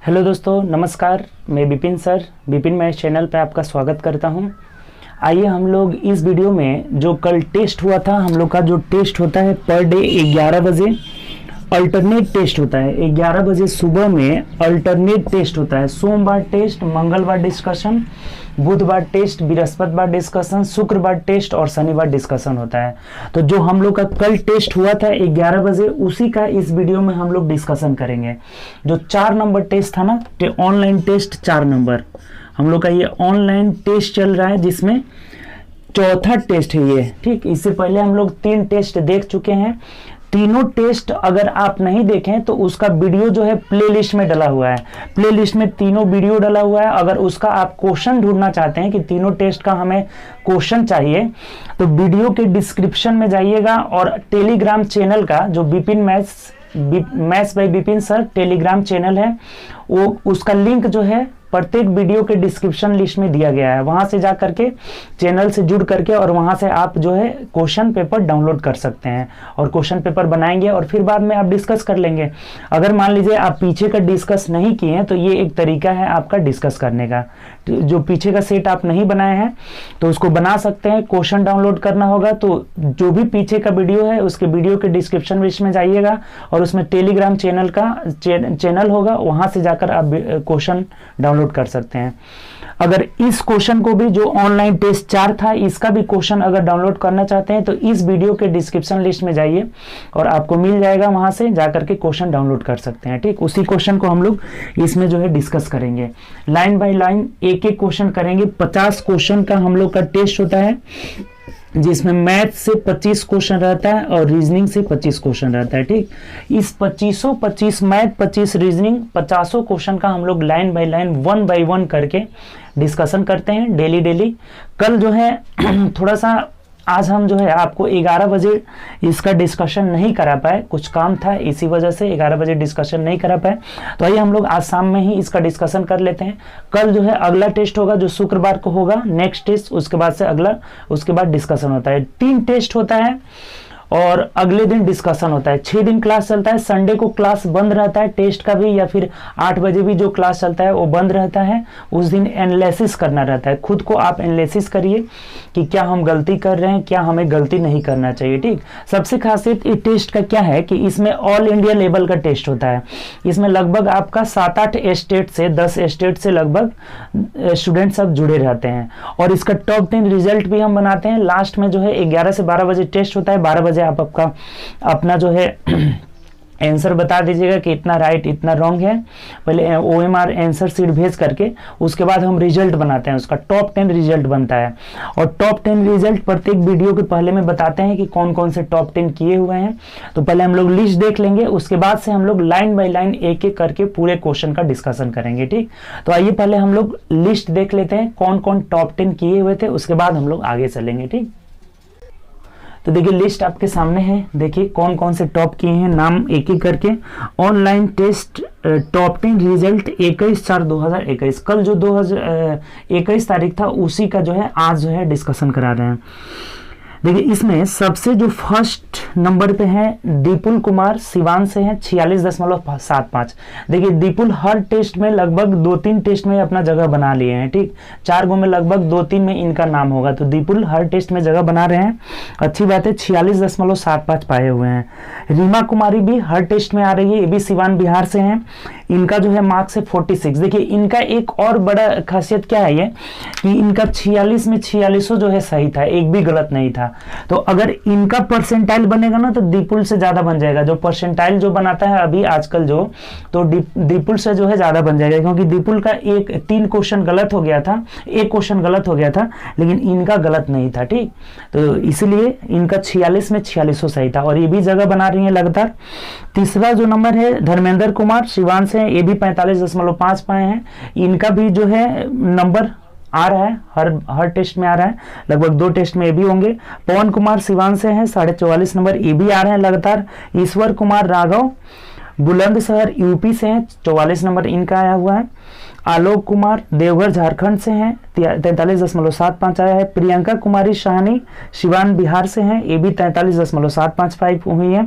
Hello दोस्तों, नमस्कार। मैं Vipin sir, Vipin maths channel पे आपका स्वागत करता हूं। आइए हम लोग इस वीडियो में जो कल टेस्ट हुआ था, हम लोग का जो टेस्ट होता है पर डे 11 बजे अल्टरनेट टेस्ट होता है। 11 बजे सुबह में अल्टरनेट टेस्ट होता है। सोमवार टेस्ट, मंगलवार डिस्कशन, बुधवार टेस्ट, बृहस्पतिवार डिस्कशन, शुक्रवार टेस्ट और शनिवार डिस्कशन होता है। तो जो हम लोग का कल टेस्ट हुआ था 11 बजे, उसी का इस वीडियो में हम लोग डिस्कशन करेंगे। जो 4 नंबर टेस्ट था ना, ऑनलाइन टेस्ट 4 नंबर, हम लोग का ये ऑनलाइन टेस्ट चल रहा है, जिसमें चौथा टेस्ट है ये। ठीक, इससे पहले हम लोग 3 टेस्ट देख चुके हैं। तीनों टेस्ट अगर आप नहीं देखें तो उसका वीडियो जो है प्लेलिस्ट में डला हुआ है। प्लेलिस्ट में तीनों वीडियो डला हुआ है। अगर उसका आप क्वेश्चन ढूंढना चाहते हैं कि तीनों टेस्ट का हमें क्वेश्चन चाहिए, तो वीडियो के डिस्क्रिप्शन में जाइएगा और टेलीग्राम चैनल का जो Vipin maths by Vipin sir Telegram channel है, वो उसका लिंक जो है प्रत्येक वीडियो के डिस्क्रिप्शन लिस्ट में दिया गया है। वहां से जा करके चैनल से जुड़ करके और वहां से आप जो है क्वेश्चन पेपर डाउनलोड कर सकते हैं और क्वेश्चन पेपर बनाएंगे और फिर बाद में आप डिस्कस कर लेंगे। अगर मान लीजिए आप पीछे का डिस्कस नहीं किए हैं, तो ये एक तरीका है आपका डिस्कस करने का। जो पीछे का सेट आप नहीं बनाए हैं तो उसको बना सकते हैं। क्वेश्चन डाउनलोड करना होगा तो जो भी पीछे का वीडियो है उसके वीडियो के डिस्क्रिप्शन लिस्ट में जाइएगा और उसमें टेलीग्राम चैनल का चैनल होगा, वहां से जाकर आप क्वेश्चन डाउनलोड कर सकते हैं। अगर इस क्वेश्चन को भी, जो ऑनलाइन टेस्ट 4 था, इसका भी क्वेश्चन अगर डाउनलोड करना चाहते हैं तो इस वीडियो के डिस्क्रिप्शन लिस्ट में जाइए और आपको मिल जाएगा, वहां से जाकर के क्वेश्चन डाउनलोड कर सकते हैं। ठीक, उसी क्वेश्चन को हम लोग इसमें जो है डिस्कस करेंगे। लाइन बाय लाइन एक एक क्वेश्चन करेंगे। 50 क्वेश्चन का हम लोग का टेस्ट होता है, जिसमें मैथ से 25 क्वेश्चन रहता है और रीजनिंग से 25 क्वेश्चन रहता है। ठीक, इस 25 मैथ, 25 रीजनिंग, 50 क्वेश्चन का हम लोग लाइन बाय लाइन 1 बाय 1 करके डिस्कशन करते हैं डेली। कल जो है थोड़ा सा, आज हम जो है आपको 11 बजे इसका डिस्कशन नहीं करा पाए, कुछ काम था, इसी वजह से 11 बजे डिस्कशन नहीं करा पाए। तो आइए हम लोग आज शाम में ही इसका डिस्कशन कर लेते हैं। कल जो है अगला टेस्ट होगा, जो शुक्रवार को होगा, नेक्स्ट टेस्ट, उसके बाद से अगला, उसके बाद डिस्कशन होता है। 3 टेस्ट होता है और अगले दिन डिस्कशन होता है। 6 दिन क्लास चलता है। संडे को क्लास बंद रहता है, टेस्ट का भी, या फिर 8 बजे भी जो क्लास चलता है वो बंद रहता है। उस दिन एनालिसिस करना रहता है। खुद को आप एनालिसिस करिए कि क्या हम गलती कर रहे हैं, क्या हमें गलती नहीं करना चाहिए। ठीक, सबसे खासियत इस टेस्ट का क्या है कि इसमें ऑल इंडिया लेवल का टेस्ट होता है। इसमें लगभग आपका 7-8 स्टेट से, 10 स्टेट से लगभग स्टूडेंट सब जुड़े रहते हैं और इसका टॉप 10 रिजल्ट भी हम बनाते हैं। लास्ट में जो है 11 से 12 बजे टेस्ट होता है। 12 बजे आप आपका अपना जो है आंसर बता दीजिएगा कि इतना राइट इतना रॉन्ग है। पहले OMR आंसर शीट भेज करके उसके बाद हम रिजल्ट बनाते हैं। उसका टॉप 10 रिजल्ट बनता है और टॉप 10 रिजल्ट प्रत्येक वीडियो के पहले में बताते हैं कि कौन कौन से टॉप 10 किए हुए हैं। तो पहले हम लोग लिस्ट देख लेंगे, उसके बाद से हम लोग लाइन बाय लाइन एक एक करके पूरे क्वेश्चन का डिस्कशन करेंगे। ठीक, तो आइए पहले हम लोग लिस्ट देख लेते हैं कौन कौन टॉप 10 किए हुए थे, उसके बाद हम लोग आगे चलेंगे। ठीक, तो देखिए लिस्ट आपके सामने है। देखिए कौन कौन से टॉप किए हैं, नाम एक एक करके। ऑनलाइन टेस्ट टॉप 10 रिजल्ट 21/4/2021, कल जो 2021 तारीख था उसी का जो है आज जो है डिस्कशन करा रहे हैं। देखिए इसमें सबसे जो फर्स्ट नंबर पे है दीपुल कुमार, सिवान से हैं, 46.75। देखिए दीपुल हर टेस्ट में लगभग 2-3 टेस्ट में अपना जगह बना लिए हैं। ठीक, 4 गो में लगभग 2-3 में इनका नाम होगा, तो दीपुल हर टेस्ट में जगह बना रहे हैं, अच्छी बात है। 46.75 पाए हुए हैं। रीमा कुमारी भी हर टेस्ट में आ रही है, ये भी सिवान बिहार से हैं। इनका जो है मार्क्स है 46। देखिए इनका एक और बड़ा खासियत क्या है, ये कि इनका 46 में 46 जो है सही था, एक भी गलत नहीं था। तो अगर इनका परसेंटाइल बनेगा ना तो दीपुल से ज्यादा बन जाएगा। जो परसेंटाइल जो बनाता है अभी आजकल जो, तो दीपुल से जो है ज्यादा बन जाएगा, क्योंकि दीपुल का 3 क्वेश्चन गलत हो गया था, एक क्वेश्चन गलत हो गया था, लेकिन इनका गलत नहीं था। ठीक, तो इसलिए इनका 46 में 46 सही था और ये भी जगह बना रही है लगातार। तीसरा जो नंबर है धर्मेंद्र कुमार, सिवान से, ये भी 45.5 पाए हैं। इनका भी जो है नंबर आ रहा है, हर टेस्ट में आ रहा है, लगभग 2 टेस्ट में ये भी होंगे। पवन कुमार सिवान से हैं, 44.5 नंबर, ये भी आ रहे हैं लगातार। ईश्वर कुमार राघव बुलंदशहर यूपी से हैं, 44 नंबर इनका आया हुआ है। आलोक कुमार देवघर झारखंड से हैं, 43.75 आया है। प्रियंका कुमारी शाहनी सिवान बिहार से हैं, ये भी 43.755 हुई है।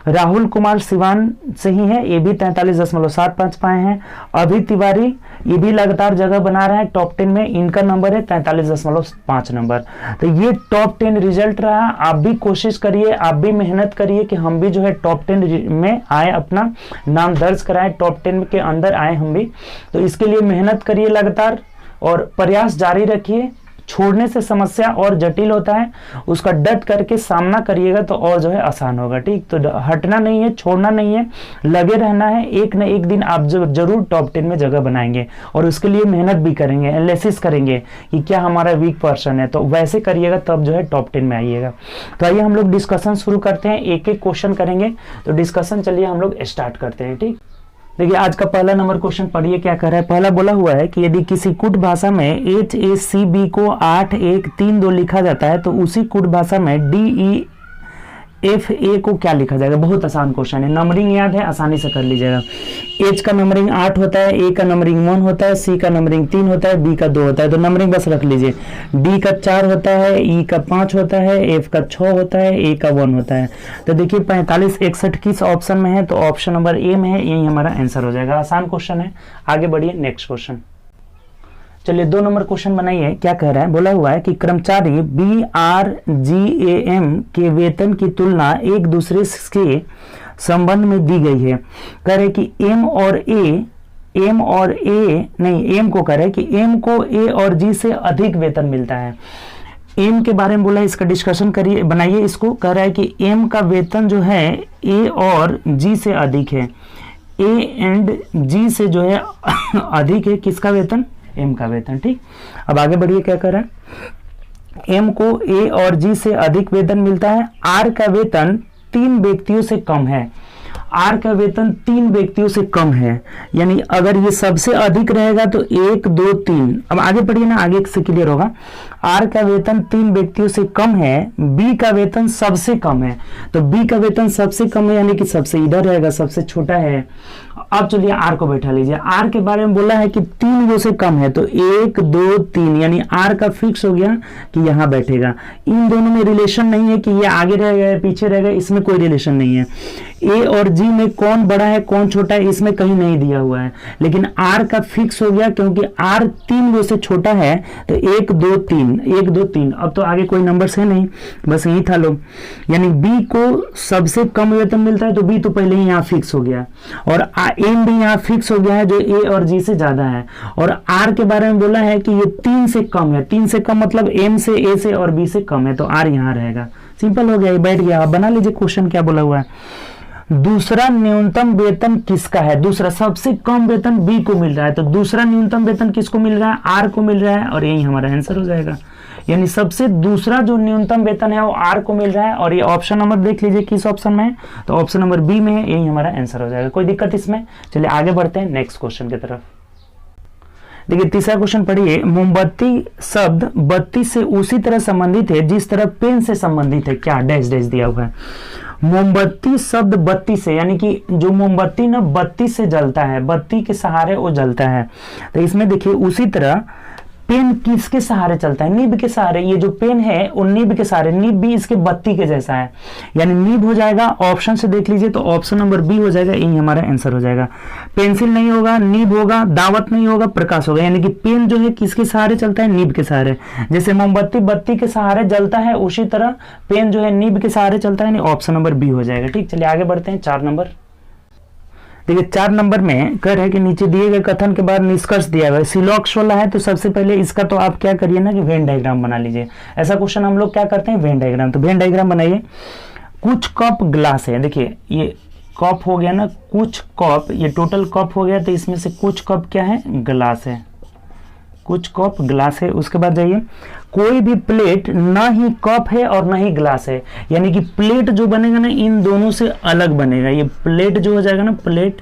राहुल कुमार सिवान से ही है, ये भी 43.755 पाए हैं। अभी तिवारी ये भी लगातार जगह बना रहा है टॉप 10 में, इनका नंबर है 43.5 नंबर। तो ये टॉप 10 रिजल्ट रहा। आप भी कोशिश करिए, आप भी मेहनत करिए कि हम भी जो है टॉप 10 में आए, अपना नाम दर्ज कराएं, टॉप 10 के अंदर आए हम भी। तो इसके लिए मेहनत करिए लगातार और प्रयास जारी रखिए। छोड़ने से समस्या और जटिल होता है, उसका डट करके सामना करिएगा तो और जो है आसान होगा। ठीक, तो हटना नहीं है, छोड़ना नहीं है, लगे रहना है। एक न एक दिन आप जरूर टॉप 10 में जगह बनाएंगे और उसके लिए मेहनत भी करेंगे, एनालिसिस करेंगे कि क्या हमारा वीक पर्सन है, तो वैसे करिएगा तब जो है टॉप 10 में आइएगा। तो आइए हम लोग डिस्कशन शुरू करते हैं, एक एक क्वेश्चन करेंगे। तो डिस्कशन चलिए हम लोग स्टार्ट करते हैं। ठीक, देखिए आज का पहला नंबर क्वेश्चन पढ़िए क्या कर रहा है। पहला बोला हुआ है कि यदि किसी कुट भाषा में HACB को 8132 लिखा जाता है तो उसी कुट भाषा में DEFA को क्या लिखा जाएगा। बहुत आसान क्वेश्चन है, नंबरिंग याद है, आसानी से कर लीजिएगा। H का नंबरिंग 8 होता है, A का नंबरिंग 1 होता है, C का नंबरिंग 3 होता है, B का 2 होता है। तो नंबरिंग बस रख लीजिए। D का 4 होता है, E का 5 होता है, F का 6 होता है, A का 1 होता है। तो देखिए 4561 किस ऑप्शन में है, तो ऑप्शन नंबर ए में है, यही हमारा आंसर हो जाएगा। आसान क्वेश्चन है, आगे बढ़िए नेक्स्ट क्वेश्चन। चलिए 2 नंबर क्वेश्चन बनाइए। क्या कह रहा है, बोला हुआ है कि कर्मचारी BRGAM के वेतन की तुलना एक दूसरे के संबंध में दी गई है। कह रहे कि M को कह रहे कि M को A और G से अधिक वेतन मिलता है। M के बारे में बोला है, इसका डिस्कशन करिए, बनाइए इसको। कह रहा है कि M का वेतन जो है A और G से अधिक है, A एंड G से जो है अधिक है, किसका वेतन, M का वेतन। ठीक, अब आगे बढ़िए क्या कर रहा है, M को A और G से अधिक वेतन मिलता है। R का वेतन 3 व्यक्तियों से कम है, R का वेतन 3 व्यक्तियों से कम है, यानी अगर ये सबसे अधिक रहेगा तो 1 2 3। अब आगे पढ़िए ना, आगे से क्लियर होगा। R का वेतन 3 व्यक्तियों से कम है, B का वेतन सबसे कम है। तो B का वेतन सबसे कम है यानी कि सबसे इधर रहेगा, सबसे छोटा है। अब चलिए R को बैठा लीजिए। R के बारे में बोला है कि 3 वो से कम है, तो 1 2 3, यानी R का फिक्स हो गया कि यहाँ बैठेगा। इन दोनों में रिलेशन नहीं है कि ये आगे रहेगा या पीछे रहेगा, इसमें कोई रिलेशन नहीं है। A और G में कौन बड़ा है कौन छोटा है, इसमें कहीं नहीं दिया हुआ है, लेकिन R का फिक्स हो गया क्योंकि R 3 वो से छोटा है। तो 1 2 3, 1 2 3। अब तो आगे कोई नंबर्स है नहीं, बस यही था लोग। यानी B को सबसे कम वेतन मिलता है, तो B तो पहले ही यहाँ फिक्स हो गया, और M भी यहाँ फिक्स हो गया है जो A और G से ज्यादा है। और R के बारे में बोला है कि ये 3 से कम है, 3 से कम मतलब M से, A से और B से कम है, तो R यहाँ रहेगा। सिंपल हो गया, ये बैठ गया। आप बना लीजिए क्वेश्चन क्या बोला हुआ है। दूसरा न्यूनतम वेतन किसका है, दूसरा सबसे कम वेतन B को मिल रहा है, तो दूसरा न्यूनतम वेतन किसको मिल रहा है, R को मिल रहा है, और यही हमारा आंसर हो जाएगा। यानी सबसे दूसरा जो न्यूनतम वेतन है वो R को मिल रहा है, और ये ऑप्शन नंबर देख लीजिए किस ऑप्शन में है, तो ऑप्शन नंबर B में है, यही हमारा आंसर हो जाएगा। कोई दिक्कत इसमें। चलिए आगे बढ़ते हैं नेक्स्ट क्वेश्चन की तरफ। देखिए तीसरा क्वेश्चन पढ़िए। मोमबत्ती शब्द बत्ती से उसी तरह संबंधित है जिस तरह पेन से संबंधित है, क्या डैश डैश दिया हुआ है। मोमबत्ती शब्द बत्ती से, यानी कि जो मोमबत्ती ना बत्ती से जलता है, बत्ती के सहारे वो जलता है। तो इसमें देखिए उसी तरह पेन किसके सहारे चलता है, निब के सहारे। ये जो पेन है वो निब के सहारे, निब भी इसके बत्ती के जैसा है, यानी निब हो जाएगा। ऑप्शन से देख लीजिए तो ऑप्शन नंबर बी हो जाएगा, यही हमारा आंसर हो जाएगा। पेंसिल नहीं होगा, निब होगा, दावत नहीं होगा, प्रकाश होगा। यानी कि पेन जो है किसके सहारे चलता है, निब के सहारे। जैसे मोमबत्ती बत्ती के सहारे जलता है, उसी तरह पेन जो है निब के सहारे चलता है, यानी ऑप्शन नंबर बी हो जाएगा। ठीक, चलिए आगे बढ़ते हैं 4 नंबर। देखिए 4 नंबर में कह रहे हैं कि नीचे दिए गए कथन के बाद निष्कर्ष दिया हुआ है। सिलॉक्स वाला है, तो सबसे पहले इसका तो आप क्या करिए ना कि वेन डायग्राम बना लीजिए। ऐसा क्वेश्चन हम लोग क्या करते हैं, वेन डायग्राम। तो वेन डायग्राम बनाइए। कुछ कप ग्लास है, देखिए ये कप हो गया ना, कुछ कप, ये टोटल कप हो गया, तो इसमें से कुछ कप क्या है, ग्लास है, कुछ कप ग्लास है। उसके बाद जाइए, कोई भी प्लेट ना ही कप है और ना ही ग्लास है, यानी कि प्लेट जो बनेगा ना इन दोनों से अलग बनेगा। ये प्लेट जो हो जाएगा ना, प्लेट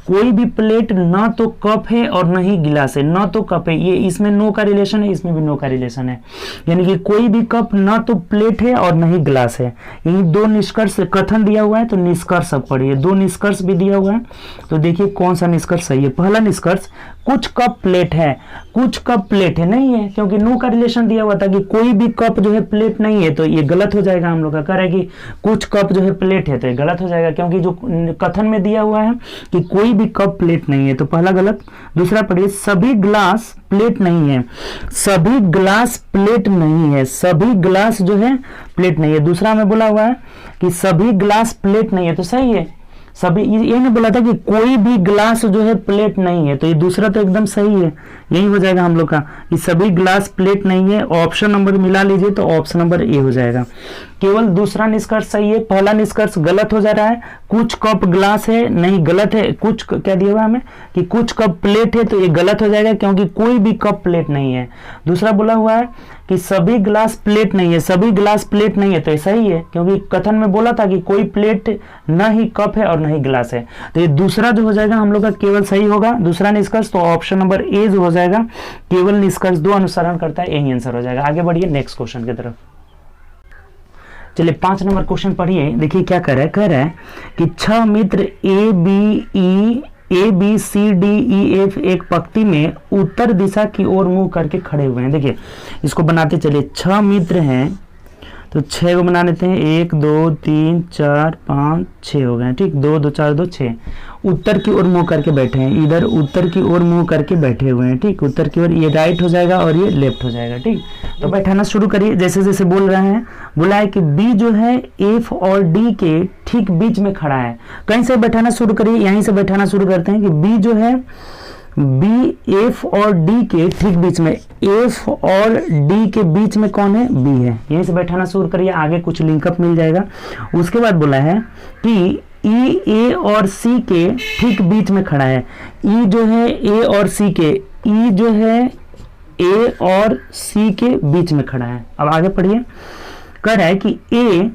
कोई भी प्लेट ना तो कप है और ना ही गिलास है, ना तो कप है, ये इसमें नो का रिलेशन है, इसमें भी नो का रिलेशन है, यानी कि कोई भी कप ना तो प्लेट है और ना ही गिलास है। यही दो निष्कर्ष कथन दिया हुआ है, तो निष्कर्ष अब पढ़िए। दो निष्कर्ष भी दिया हुआ है, तो देखिए कौन सा निष्कर्ष सही है। पहला निष्कर्ष, कुछ कप प्लेट है, कुछ कप प्लेट है नहीं है, क्योंकि नो का रिलेशन दिया हुआ था कि कोई भी कप जो है प्लेट नहीं है, तो ये गलत हो जाएगा। हम लोग का कह रहे हैं कि कुछ कप जो है प्लेट है, तो ये गलत हो जाएगा, क्योंकि जो कथन में दिया हुआ है कि कोई भी कप प्लेट नहीं है, तो पहला गलत। दूसरा पढ़िए, सभी ग्लास प्लेट नहीं है, सभी ग्लास प्लेट नहीं है, सभी ग्लास जो है प्लेट नहीं है। दूसरा में बोला हुआ है कि सभी ग्लास प्लेट नहीं है, तो सही है। सभी, ये नहीं बोला था कि कोई भी ग्लास जो है प्लेट नहीं है, तो ये दूसरा तो एकदम सही है, यही हो जाएगा हम लोग का कि सभी ग्लास प्लेट नहीं है। ऑप्शन नंबर मिला लीजिए तो ऑप्शन नंबर ए हो जाएगा। केवल दूसरा निष्कर्ष सही है, पहला निष्कर्ष गलत हो जा रहा है। कुछ कप ग्लास है, नहीं गलत है। कुछ क्या दिया हुआ हमें कि कुछ कप प्लेट है, तो ये गलत हो जाएगा, क्योंकि कोई भी कप प्लेट नहीं है। दूसरा बोला हुआ है कि सभी ग्लास प्लेट नहीं है, सभी ग्लास प्लेट नहीं है, तो ये सही है, क्योंकि कथन में बोला था कि कोई प्लेट ना ही कप है और ना ही ग्लास है, तो ये दूसरा जो हो जाएगा हम लोग का केवल सही होगा, दूसरा निष्कर्ष। तो ऑप्शन नंबर ए जो हो जाएगा, केवल निष्कर्ष दो अनुसरण करता है, यही आंसर हो जाएगा। आगे बढ़िए नेक्स्ट क्वेश्चन की तरफ। चलिए 5 नंबर क्वेश्चन पढ़िए। देखिए क्या कह रहा है कि 6 मित्र A B C D E F एक पंक्ति में उत्तर दिशा की ओर मुंह करके खड़े हुए हैं। देखिए इसको बनाते चलिए। 6 मित्र हैं, तो 6 को बना लेते हैं। 1 2 3 4 5 6 हो गए, ठीक। 2 2 4 2 6 उत्तर की ओर मुंह करके बैठे हैं, इधर उत्तर की ओर मुंह करके बैठे हुए हैं, ठीक। उत्तर की ओर, ये राइट हो जाएगा और ये लेफ्ट हो जाएगा, ठीक। तो बैठाना शुरू करिए जैसे जैसे बोल रहे हैं। बोला है कि बी जो है एफ और डी के ठीक बीच में खड़ा है। कहीं से बैठाना शुरू करिए, यहीं से बैठाना शुरू करते हैं कि बी जो है, बी एफ और डी के ठीक बीच में, एफ और डी के बीच में कौन है, बी है। यहीं से बैठाना शुरू करिए, आगे कुछ लिंकअप मिल जाएगा। उसके बाद बोला है कि ई ए और सी के ठीक बीच में खड़ा है। ई जो है ए और सी के, ई जो है ए और सी के बीच में खड़ा है। अब आगे पढ़िए। कह रहा है कि ए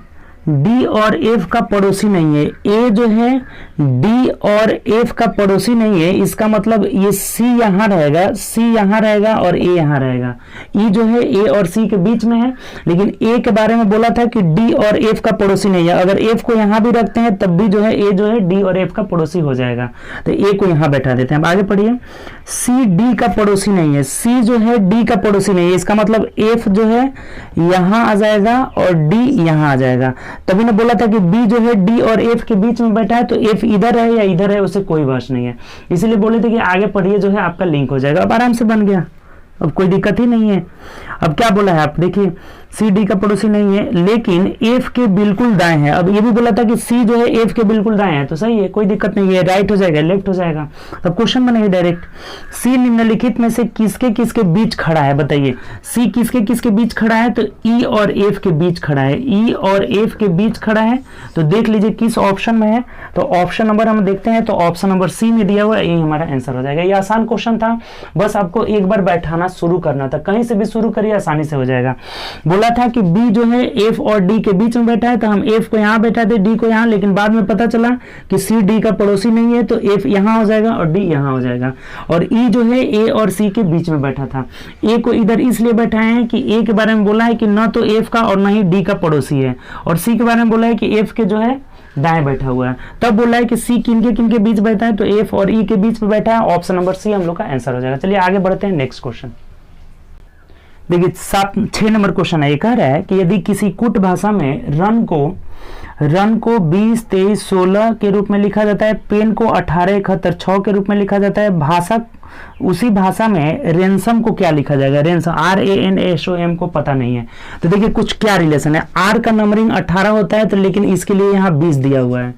डी और एफ का पड़ोसी नहीं है। ए जो है डी और एफ का पड़ोसी नहीं है, इसका मतलब ये सी यहां रहेगा, सी यहां रहेगा और ए यहां रहेगा। ई जो है ए और सी के बीच में है, लेकिन ए के बारे में बोला था कि डी और एफ का पड़ोसी नहीं है। अगर एफ को यहां भी रखते हैं तब भी जो है ए जो है डी और एफ का पड़ोसी हो जाएगा, तो ए को यहां बैठा देते हैं। अब आगे पढ़िए। सी डी का पड़ोसी नहीं है, सी जो है डी का पड़ोसी नहीं है, इसका मतलब एफ जो है यहां आ जाएगा और डी यहां आ जाएगा। तभी ने बोला था कि बी जो है डी और एफ के बीच में बैठा है, तो एफ इधर है या इधर है उससे कोई बहस नहीं है, इसीलिए बोले थे कि आगे पढ़िए जो है आपका लिंक हो जाएगा। अब आराम से बन गया, अब कोई दिक्कत ही नहीं है। अब क्या बोला है आप देखिए, सी डी का पड़ोसी नहीं है, लेकिन एफ के बिल्कुल दाएं है। अब ये भी बोला था कि सी जो है एफ के बिल्कुल दाएं है, तो सही है, कोई दिक्कत नहीं है। राइट हो जाएगा, लेफ्ट हो जाएगा। अब क्वेश्चन बनेगा डायरेक्ट, सी निम्नलिखित में से किसके किसके बीच खड़ा है, बताइए। सी किसके किसके बीच खड़ा है, तो ई और एफ के बीच खड़ा है, ई और एफ के बीच खड़ा है। तो देख लीजिए किस ऑप्शन में है, तो ऑप्शन नंबर हम देखते हैं, तो ऑप्शन नंबर सी में दिया हुआ है, यही हमारा आंसर हो जाएगा। ये आसान क्वेश्चन था, बस आपको एक बार बैठाना शुरू करना था, कहीं से भी शुरू करिए आसानी से हो जाएगा। बोला था कि बी जो है एफ और डी के बीच में बैठा है, तो हम एफ को यहां बैठा दे, डी को यहां, लेकिन बाद में पता चला कि सी डी का पड़ोसी नहीं है, तो एफ यहां हो जाएगा और डी यहां हो जाएगा। और ई जो है ए और सी के बीच में बैठा था। ए को इधर इसलिए बैठाए हैं कि ए के बारे में बोला है कि ना तो एफ का और ना ही डी का पड़ोसी है, और सी के बारे में बोला है कि एफ के जो है दाएं बैठा हुआ है। तब बोला है कि सी किनके बीच बैठा है, तो एफ और ई के बीच में बैठा है। ऑप्शन नंबर सी हम लोग का आंसर हो जाएगा। चलिए आगे बढ़ते हैं नेक्स्ट क्वेश्चन। देखिए 6 नंबर क्वेश्चन है। ये कह रहा है कि यदि किसी कुट भाषा में रन को 20 23 16 के रूप में लिखा जाता है, पेन को 18 71 6 के रूप में लिखा जाता है, उसी भाषा में रेंसम को क्या लिखा जाएगा, रेंसम RANSOM को पता नहीं है। तो देखिए कुछ क्या रिलेशन है। आर का नंबरिंग 18 होता है, तो लेकिन इसके लिए यहाँ 20 दिया हुआ है।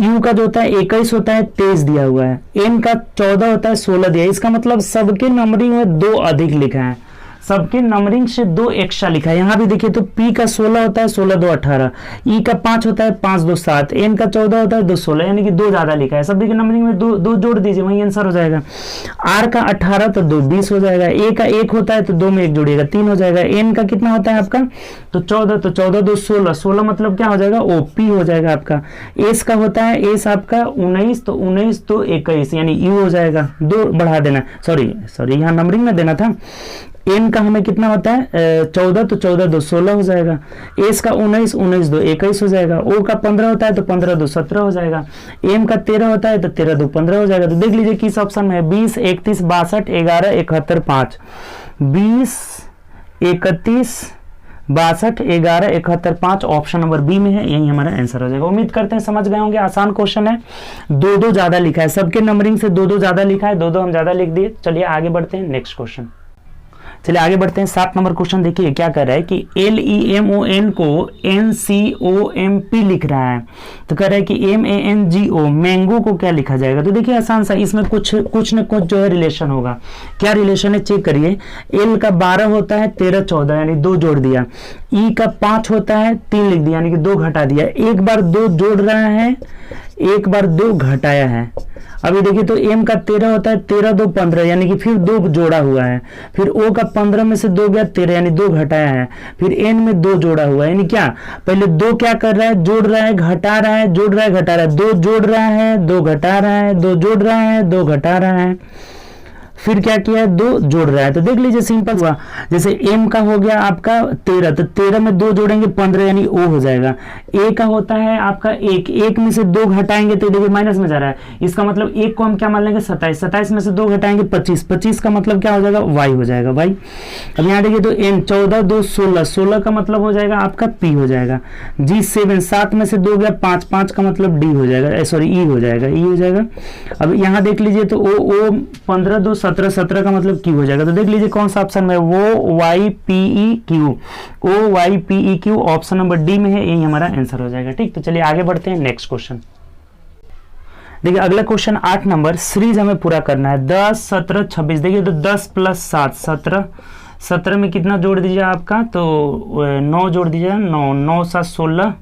यू का जो होता है 21 होता है, 23 दिया हुआ है। एन का 14 होता है, 16 दिया है। इसका मतलब सबके नंबरिंग में 2 अधिक लिखा है, सबके नंबरिंग से 2 एक्स्ट्रा लिखा है। यहाँ भी देखिए तो P का 16 होता है, 16 2 18, E का 5 होता है, 5 2 7, N का 14 होता है, 2 16, यानी कि 2 ज्यादा लिखा है। सभी के नंबरिंग में 2 जोड़ दीजिए, वही आंसर हो जाएगा। R का 18 तो 2 20 हो जाएगा, A का 1 होता है तो 2 में 1 जोड़िएगा 3 हो जाएगा। N का कितना होता है आपका तो 14, तो 14 2 16, 16 मतलब क्या हो जाएगा OP हो जाएगा आपका। S का होता है, S आपका 19 तो 19 तो 21, यानी U हो जाएगा। 2 बढ़ा देना, सॉरी यहाँ नंबरिंग में देना था। N का हमें कितना होता है 14 तो 14 2 16 हो जाएगा। S का 19 19 2 21 हो जाएगा। O का 15 होता है तो 15 2 17 हो जाएगा। M का 13 होता है तो 13 2 15 हो जाएगा। तो देख लीजिए किस ऑप्शन में है, 20 31 62 11 71 5, 20 31 62 11 71 5 ऑप्शन नंबर बी में है, यही हमारा आंसर हो जाएगा। उम्मीद करते हैं समझ गए होंगे, आसान क्वेश्चन है। 2 ज्यादा लिखा है, सबके नंबरिंग से 2 ज्यादा लिखा है, 2 हम ज्यादा लिख दिए। चलिए आगे बढ़ते हैं नेक्स्ट क्वेश्चन। चलिए आगे बढ़ते हैं। 7 नंबर क्वेश्चन देखिए क्या कर रहा है कि LEMON को NCOMP लिख रहा है, तो कह रहा है कि MANGO मैंगो को क्या लिखा जाएगा। तो देखिए आसान सा, इसमें कुछ न कुछ जो है रिलेशन होगा। क्या रिलेशन है चेक करिए। L का 12 होता है 13 14, यानी 2 जोड़ दिया। E का 5 होता है 3 लिख दिया, यानी कि 2 घटा दिया। एक बार 2 जोड़ रहा है, एक बार 2 घटाया है। अभी देखिए तो M का 13 होता है 13 2 15, यानी कि फिर 2 जोड़ा हुआ है। फिर O का 15 में से 2 गया 13, यानी 2 घटाया है। फिर N में 2 जोड़ा हुआ है, यानी क्या पहले 2 क्या कर रहा है, जोड़ रहा है घटा रहा है, जोड़ रहा है घटा रहा है, 2 जोड़ रहा है 2 घटा रहा है, 2 जोड़ रहा है 2 घटा रहा है, फिर क्या किया है 2 जोड़ रहा है। तो देख लीजिए सिंपल हुआ। जैसे M का हो गया आपका 13, तो 13 में 2 जोड़ेंगे 15, यानी O हो जाएगा। A का होता है आपका 1 में से 2 घटाएंगे तो देखिए माइनस में जा रहा है, इसका मतलब 1 को हम क्या मान लेंगे 27, 27 में से 2 घटाएंगे 25, 25 का मतलब क्या हो जाएगा Y हो जाएगा Y। अब यहाँ देखिए तो N 14 2 16, 16 का मतलब हो जाएगा आपका P हो जाएगा। G 7, 7 में से 2 गया 5, 5 का मतलब D हो जाएगा, सॉरी E हो जाएगा, E हो जाएगा। अब यहाँ देख लीजिए तो O 15 2 17, 17 का मतलब Q हो जाएगा। तो देख लीजिए कौन सा ऑप्शन में OYPEQ ऑप्शन नंबर डी में है, यही हमारा आंसर हो जाएगा। ठीक, तो चलिए आगे बढ़ते हैं नेक्स्ट क्वेश्चन। देखिए अगला क्वेश्चन 8 नंबर सीरीज हमें पूरा करना है। 10 17 26, देखिए तो 10 प्लस 7 17, 17 में कितना जोड़ दीजिए आपका तो 9 जोड़ दीजिए, 9 9 7 16,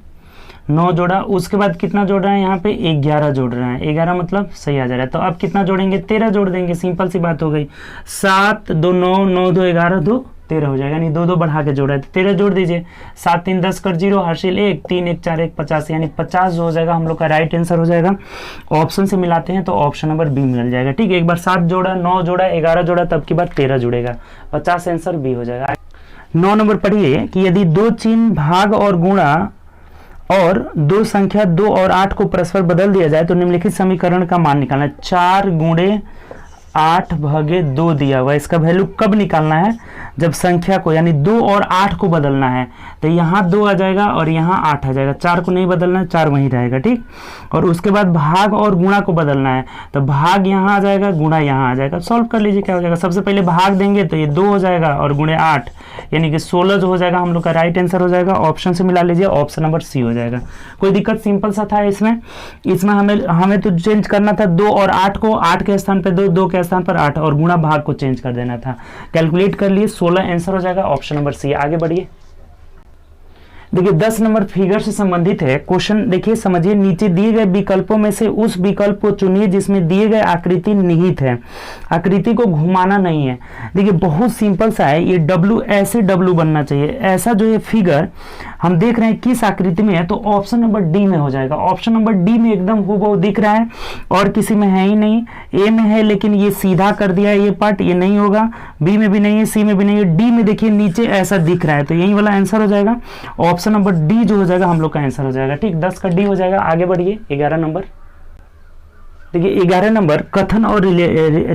9 जोड़ा। उसके बाद कितना जोड़ रहा है यहाँ पे 11 जोड़ रहा है, 11 मतलब सही आ जा रहा है। तो अब कितना जोड़ेंगे 13 जोड़ देंगे, सिंपल सी बात हो गई। 7 2 9 9 2 11 2 13 हो जाएगा, यानी 2 2 बढ़ा के जोड़ा है तो 13 जोड़ दीजिए। 7 3 10 कर 0 हासिल 1, 3 1 4 1 50, यानी 50 जो हो जाएगा हम लोग का राइट आंसर हो जाएगा। ऑप्शन से मिलाते हैं तो ऑप्शन नंबर बी मिल जाएगा। ठीक है, एक बार 7 जोड़ा 9 जोड़ा 11 जोड़ा तब की बार 13 जुड़ेगा, 50 आंसर बी हो जाएगा। 9 नंबर पढ़िए कि यदि 2 चिन्ह भाग और गुणा और 2 संख्या 2 और 8 को परस्पर बदल दिया जाए तो निम्नलिखित समीकरण का मान निकालना है। 4 गुणे 8 भागे 2 दिया हुआ है, इसका वैल्यू कब निकालना है, जब संख्या को यानी 2 और 8 को बदलना है। तो यहाँ 2 आ जाएगा और यहाँ 8 आ जाएगा, 4 को नहीं बदलना है, 4 वहीं रहेगा। ठीक, और उसके बाद भाग और गुणा को बदलना है, तो भाग यहाँ आ जाएगा, गुणा यहाँ आ जाएगा। सॉल्व कर लीजिए क्या हो जाएगा। सबसे पहले भाग देंगे तो ये 2 हो जाएगा और गुणे 8 यानी कि 16 जो हो जाएगा हम लोग का राइट आंसर हो जाएगा। ऑप्शन से मिला लीजिए, ऑप्शन नंबर सी हो जाएगा। कोई दिक्कत, सिंपल सा था इसमें हमें तो चेंज करना था 2 और 8 को, 8 के स्थान पे 2, 2 के स्थान पर 8 और गुणा भाग को चेंज कर देना था। कैलकुलेट कर लिए, 16 आंसर हो जाएगा, ऑप्शन नंबर सी। आगे बढ़िए। देखिए 10 नंबर फिगर से संबंधित है क्वेश्चन। देखिए समझिए, नीचे दिए गए विकल्पों में से उस विकल्प को चुनिए जिसमें दिए गए आकृति निहित है। आकृति को घुमाना नहीं है। देखिए बहुत सिंपल सा है, ये W ऐसे W बनना चाहिए। ऐसा जो ये फिगर हम देख रहे हैं किस आकृति में है, तो ऑप्शन नंबर डी में हो जाएगा। ऑप्शन नंबर डी में एकदम हूबहू दिख रहा है और किसी में है ही नहीं। ए में है लेकिन ये सीधा कर दिया है, ये पार्ट ये नहीं होगा। बी में भी नहीं है, सी में भी नहीं है, डी में देखिए नीचे ऐसा दिख रहा है, तो यही वाला आंसर हो जाएगा। ऑप्शन नंबर डी जो हो जाएगा हम लोग का आंसर हो जाएगा। ठीक, 10 का डी हो जाएगा। आगे बढ़िए 11 नंबर। देखिए 11 नंबर कथन और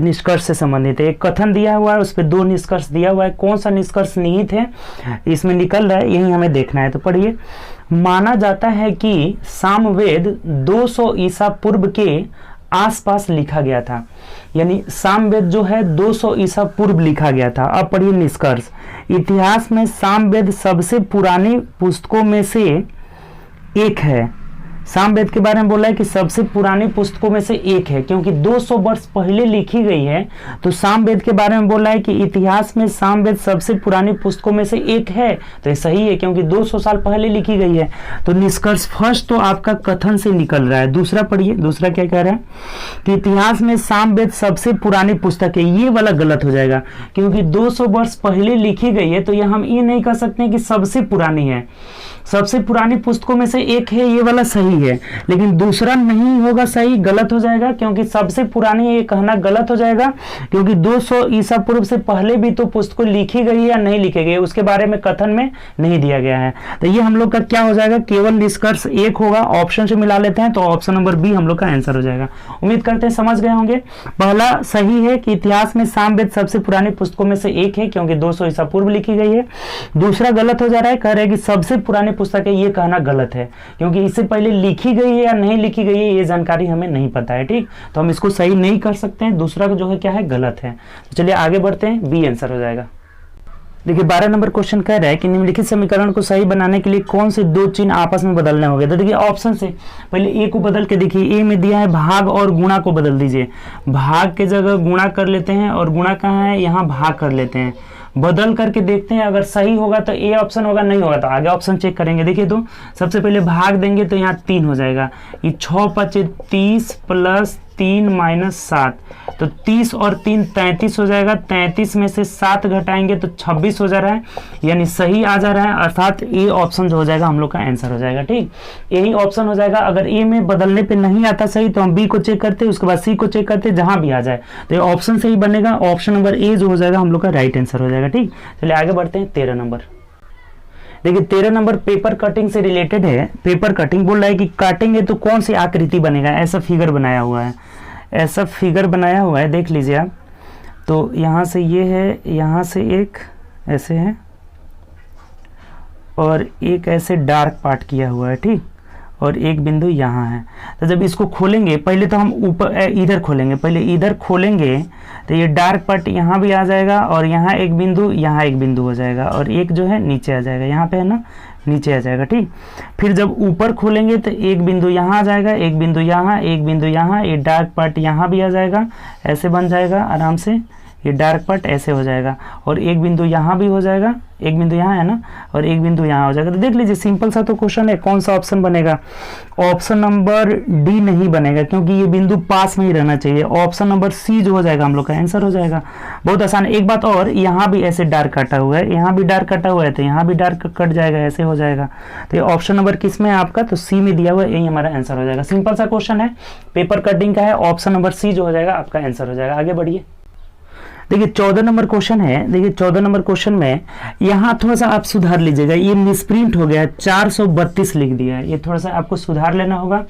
निष्कर्ष से संबंधित है। एक कथन दिया हुआ है, उस पर 2 निष्कर्ष दिया हुआ है। कौन सा निष्कर्ष निहित है इसमें निकल रहा है, यही हमें देखना है। तो पढ़िए, माना जाता है कि सामवेद 200 ईसा पूर्व के आसपास लिखा गया था। यानी सामवेद जो है 200 ईसा पूर्व लिखा गया था। अब पढ़िए निष्कर्ष। इतिहास में सामवेद सबसे पुरानी पुस्तकों में से एक है। सामवेद के बारे में बोला है कि सबसे पुरानी पुस्तकों में से एक है क्योंकि 200 वर्ष पहले लिखी गई है। तो सामवेद के बारे में बोला है कि इतिहास में सामवेद सबसे पुरानी पुस्तकों में से एक है, तो ये सही है क्योंकि 200 साल पहले लिखी गई है। तो निष्कर्ष फर्स्ट तो आपका कथन से निकल रहा है। दूसरा पढ़िए, दूसरा क्या कह रहा है कि इतिहास में सामवेद सबसे पुरानी पुस्तक है, ये वाला गलत हो जाएगा क्योंकि 200 वर्ष पहले लिखी गई है, तो ये हम ये नहीं कह सकते कि सबसे पुरानी है। सबसे पुरानी पुस्तकों में से एक है, ये वाला सही है, लेकिन दूसरा नहीं होगा सही, गलत हो जाएगा क्योंकि सबसे पुरानी ये कहना गलत हो जाएगा क्योंकि 200 ईसा पूर्व से पहले भी तो पुस्तकें लिखी गई है या नहीं लिखी गई उसके बारे में कथन में नहीं दिया गया है। तो ये हम लोग का क्या हो जाएगा, केवल निष्कर्ष एक होगा। ऑप्शन से मिला लेते हैं तो ऑप्शन नंबर बी हम लोग का आंसर हो जाएगा। उम्मीद करते हैं समझ गए होंगे। पहला सही है कि इतिहास में सामवेद सबसे पुरानी पुस्तकों में से एक है क्योंकि 200 ईसा पूर्व लिखी गई है। दूसरा गलत हो जा रहा है, कह रहे हैं कि सबसे पुरानी पुस्तक है, ये कहना गलत है क्योंकि इससे पहले लिखी गई है या नहीं लिखी गई है ये जानकारी हमें नहीं पता है। ठीक, तो हम इसको सही नहीं कर सकते हैं। दूसरा जो है क्या है, गलत है। तो चलिए आगे बढ़ते हैं, बी आंसर हो जाएगा। देखिए 12 नंबर क्वेश्चन कह रहा है कि निम्नलिखित समीकरण को सही बनाने के लिए कौन से दो चिन्ह आपस में बदलने होंगे। तो देखिए ऑप्शन से पहले ए को बदल के देखिए, ए में दिया है भाग और गुणा को बदल दीजिए। भाग के जगह गुणा कर लेते हैं और गुणा कहाँ है, यहाँ भाग कर लेते हैं। बदल करके देखते हैं, अगर सही होगा तो ए ऑप्शन होगा, नहीं होगा तो आगे ऑप्शन चेक करेंगे। देखिए तो सबसे पहले भाग देंगे तो यहाँ 3 हो जाएगा, ये 6 5 30 प्लस 3 माइनस 7, तो 30 और 3 33 हो जाएगा। 33 में से 7 घटाएंगे तो 26 हो जा रहा है, यानी सही आ जा रहा है, अर्थात ए ऑप्शन जो हो जाएगा हम लोग का आंसर हो जाएगा। ठीक, यही ऑप्शन हो जाएगा। अगर ए में बदलने पे नहीं आता सही तो हम बी को चेक करते, उसके बाद सी को चेक करते, जहां भी आ जाए तो ये ऑप्शन सही बनेगा। ऑप्शन नंबर ए जो हो जाएगा हम लोग का राइट आंसर हो जाएगा। ठीक, चलिए आगे बढ़ते हैं। 13 नंबर देखिए, 13 नंबर पेपर कटिंग से रिलेटेड है। पेपर कटिंग बोल रहा है कि काटेंगे तो कौन सी आकृति बनेगा, ऐसा फिगर बनाया हुआ है, ऐसा फिगर बनाया हुआ है, देख लीजिए आप। तो यहाँ से ये है, यहाँ से एक ऐसे है और एक ऐसे डार्क पार्ट किया हुआ है। ठीक, और एक बिंदु यहाँ है। तो जब इसको खोलेंगे, पहले तो हम ऊपर इधर खोलेंगे, पहले इधर खोलेंगे तो ये डार्क पार्ट यहाँ भी आ जाएगा और यहाँ एक बिंदु, यहाँ एक बिंदु हो जाएगा और एक जो है नीचे आ जाएगा, यहाँ पे है ना, नीचे आ जाएगा। ठीक, फिर जब ऊपर खोलेंगे तो एक बिंदु यहाँ आ जाएगा, एक बिंदु यहाँ, एक बिंदु यहाँ, ये डार्क पार्ट यहाँ भी आ जाएगा, ऐसे बन जाएगा आराम से, ये डार्क पार्ट ऐसे हो जाएगा और एक बिंदु यहाँ भी हो जाएगा, एक बिंदु यहाँ है ना और एक बिंदु यहाँ हो जाएगा। तो देख लीजिए सिंपल सा तो क्वेश्चन है, कौन सा ऑप्शन बनेगा, ऑप्शन नंबर डी नहीं बनेगा क्योंकि ये बिंदु पास में ही रहना चाहिए। ऑप्शन नंबर सी जो हो जाएगा हम लोग का आंसर हो जाएगा। बहुत आसान। एक बात और, यहाँ भी ऐसे डार्क कटा हुआ है, यहाँ भी डार्क कटा हुआ है तो यहाँ भी डार्क कट जाएगा, ऐसे हो जाएगा। तो ये ऑप्शन नंबर किस में है आपका, तो सी में दिया हुआ है, यही हमारा आंसर हो जाएगा। सिंपल सा क्वेश्चन है, पेपर कटिंग का है, ऑप्शन नंबर सी जो हो जाएगा आपका आंसर हो जाएगा। आगे बढ़िए। देखिए 14 नंबर क्वेश्चन है। देखिए 14 नंबर क्वेश्चन में यहाँ थोड़ा सा आप सुधार लीजिएगा, ये मिसप्रिंट हो गया है, 432 लिख दिया है, ये थोड़ा सा आपको सुधार लेना होगा।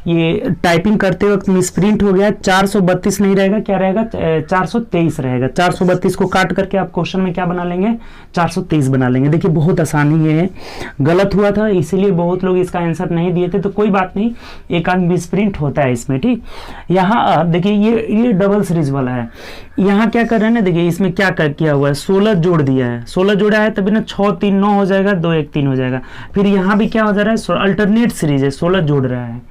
ये टाइपिंग करते वक्त मिसप्रिंट हो गया, 432 नहीं रहेगा, क्या रहेगा, 423 रहेगा। 432 को काट करके आप क्वेश्चन में क्या बना लेंगे, 423 बना लेंगे। देखिए बहुत आसानी है, गलत हुआ था इसीलिए बहुत लोग इसका आंसर नहीं दिए थे, तो कोई बात नहीं, एक आध मिसप्रिंट होता है इसमें। ठीक, यहाँ आप देखिए ये डबल सीरीज वाला है, यहाँ क्या कर रहे हैं ना, देखिए इसमें क्या किया हुआ है, 16 जोड़ दिया है, 16 जोड़ा है तभी ना 6 3 9 हो जाएगा, 2 1 3 हो जाएगा। फिर यहाँ भी क्या हो जा रहा है, अल्टरनेट सीरीज है, 16 जोड़ रहा है।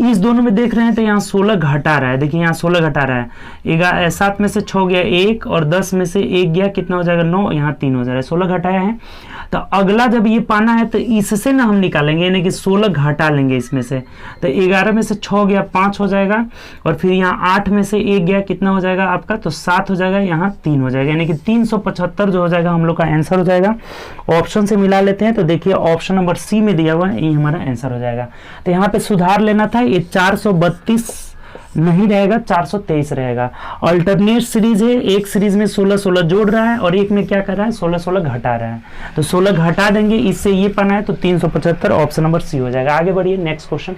इस दोनों में देख रहे हैं तो यहाँ 16 घटा रहा है, देखिए यहाँ 16 घटा रहा है, 7 में से 6 गया 1 और 10 में से 1 गया, कितना हो जाएगा 9, यहाँ 3 हो जा रहा है, 16 घटाया है। तो अगला जब ये पाना है तो इससे ना हम निकालेंगे, यानी कि 16 घटा लेंगे इसमें से, तो 11 में से 6 गया 5 हो जाएगा और फिर यहाँ 8 में से 1 गया, कितना हो जाएगा आपका, तो 7 हो जाएगा, यहाँ 3 हो जाएगा, यानी कि 375 जो हो जाएगा हम लोग का आंसर हो जाएगा। ऑप्शन से मिला लेते हैं तो देखिए ऑप्शन नंबर सी में दिया हुआ है, ये हमारा आंसर हो जाएगा। तो यहाँ पे सुधार लेना था, ये 432 नहीं रहेगा, 423 रहेगा। अल्टरनेट सीरीज है, एक सीरीज में 16 16 जोड़ रहा है और एक में क्या कर रहा है, 16 16 घटा रहा है। तो 16 घटा देंगे, इससे ये पाना है तो 375, ऑप्शन नंबर सी हो जाएगा। आगे बढ़िए नेक्स्ट क्वेश्चन।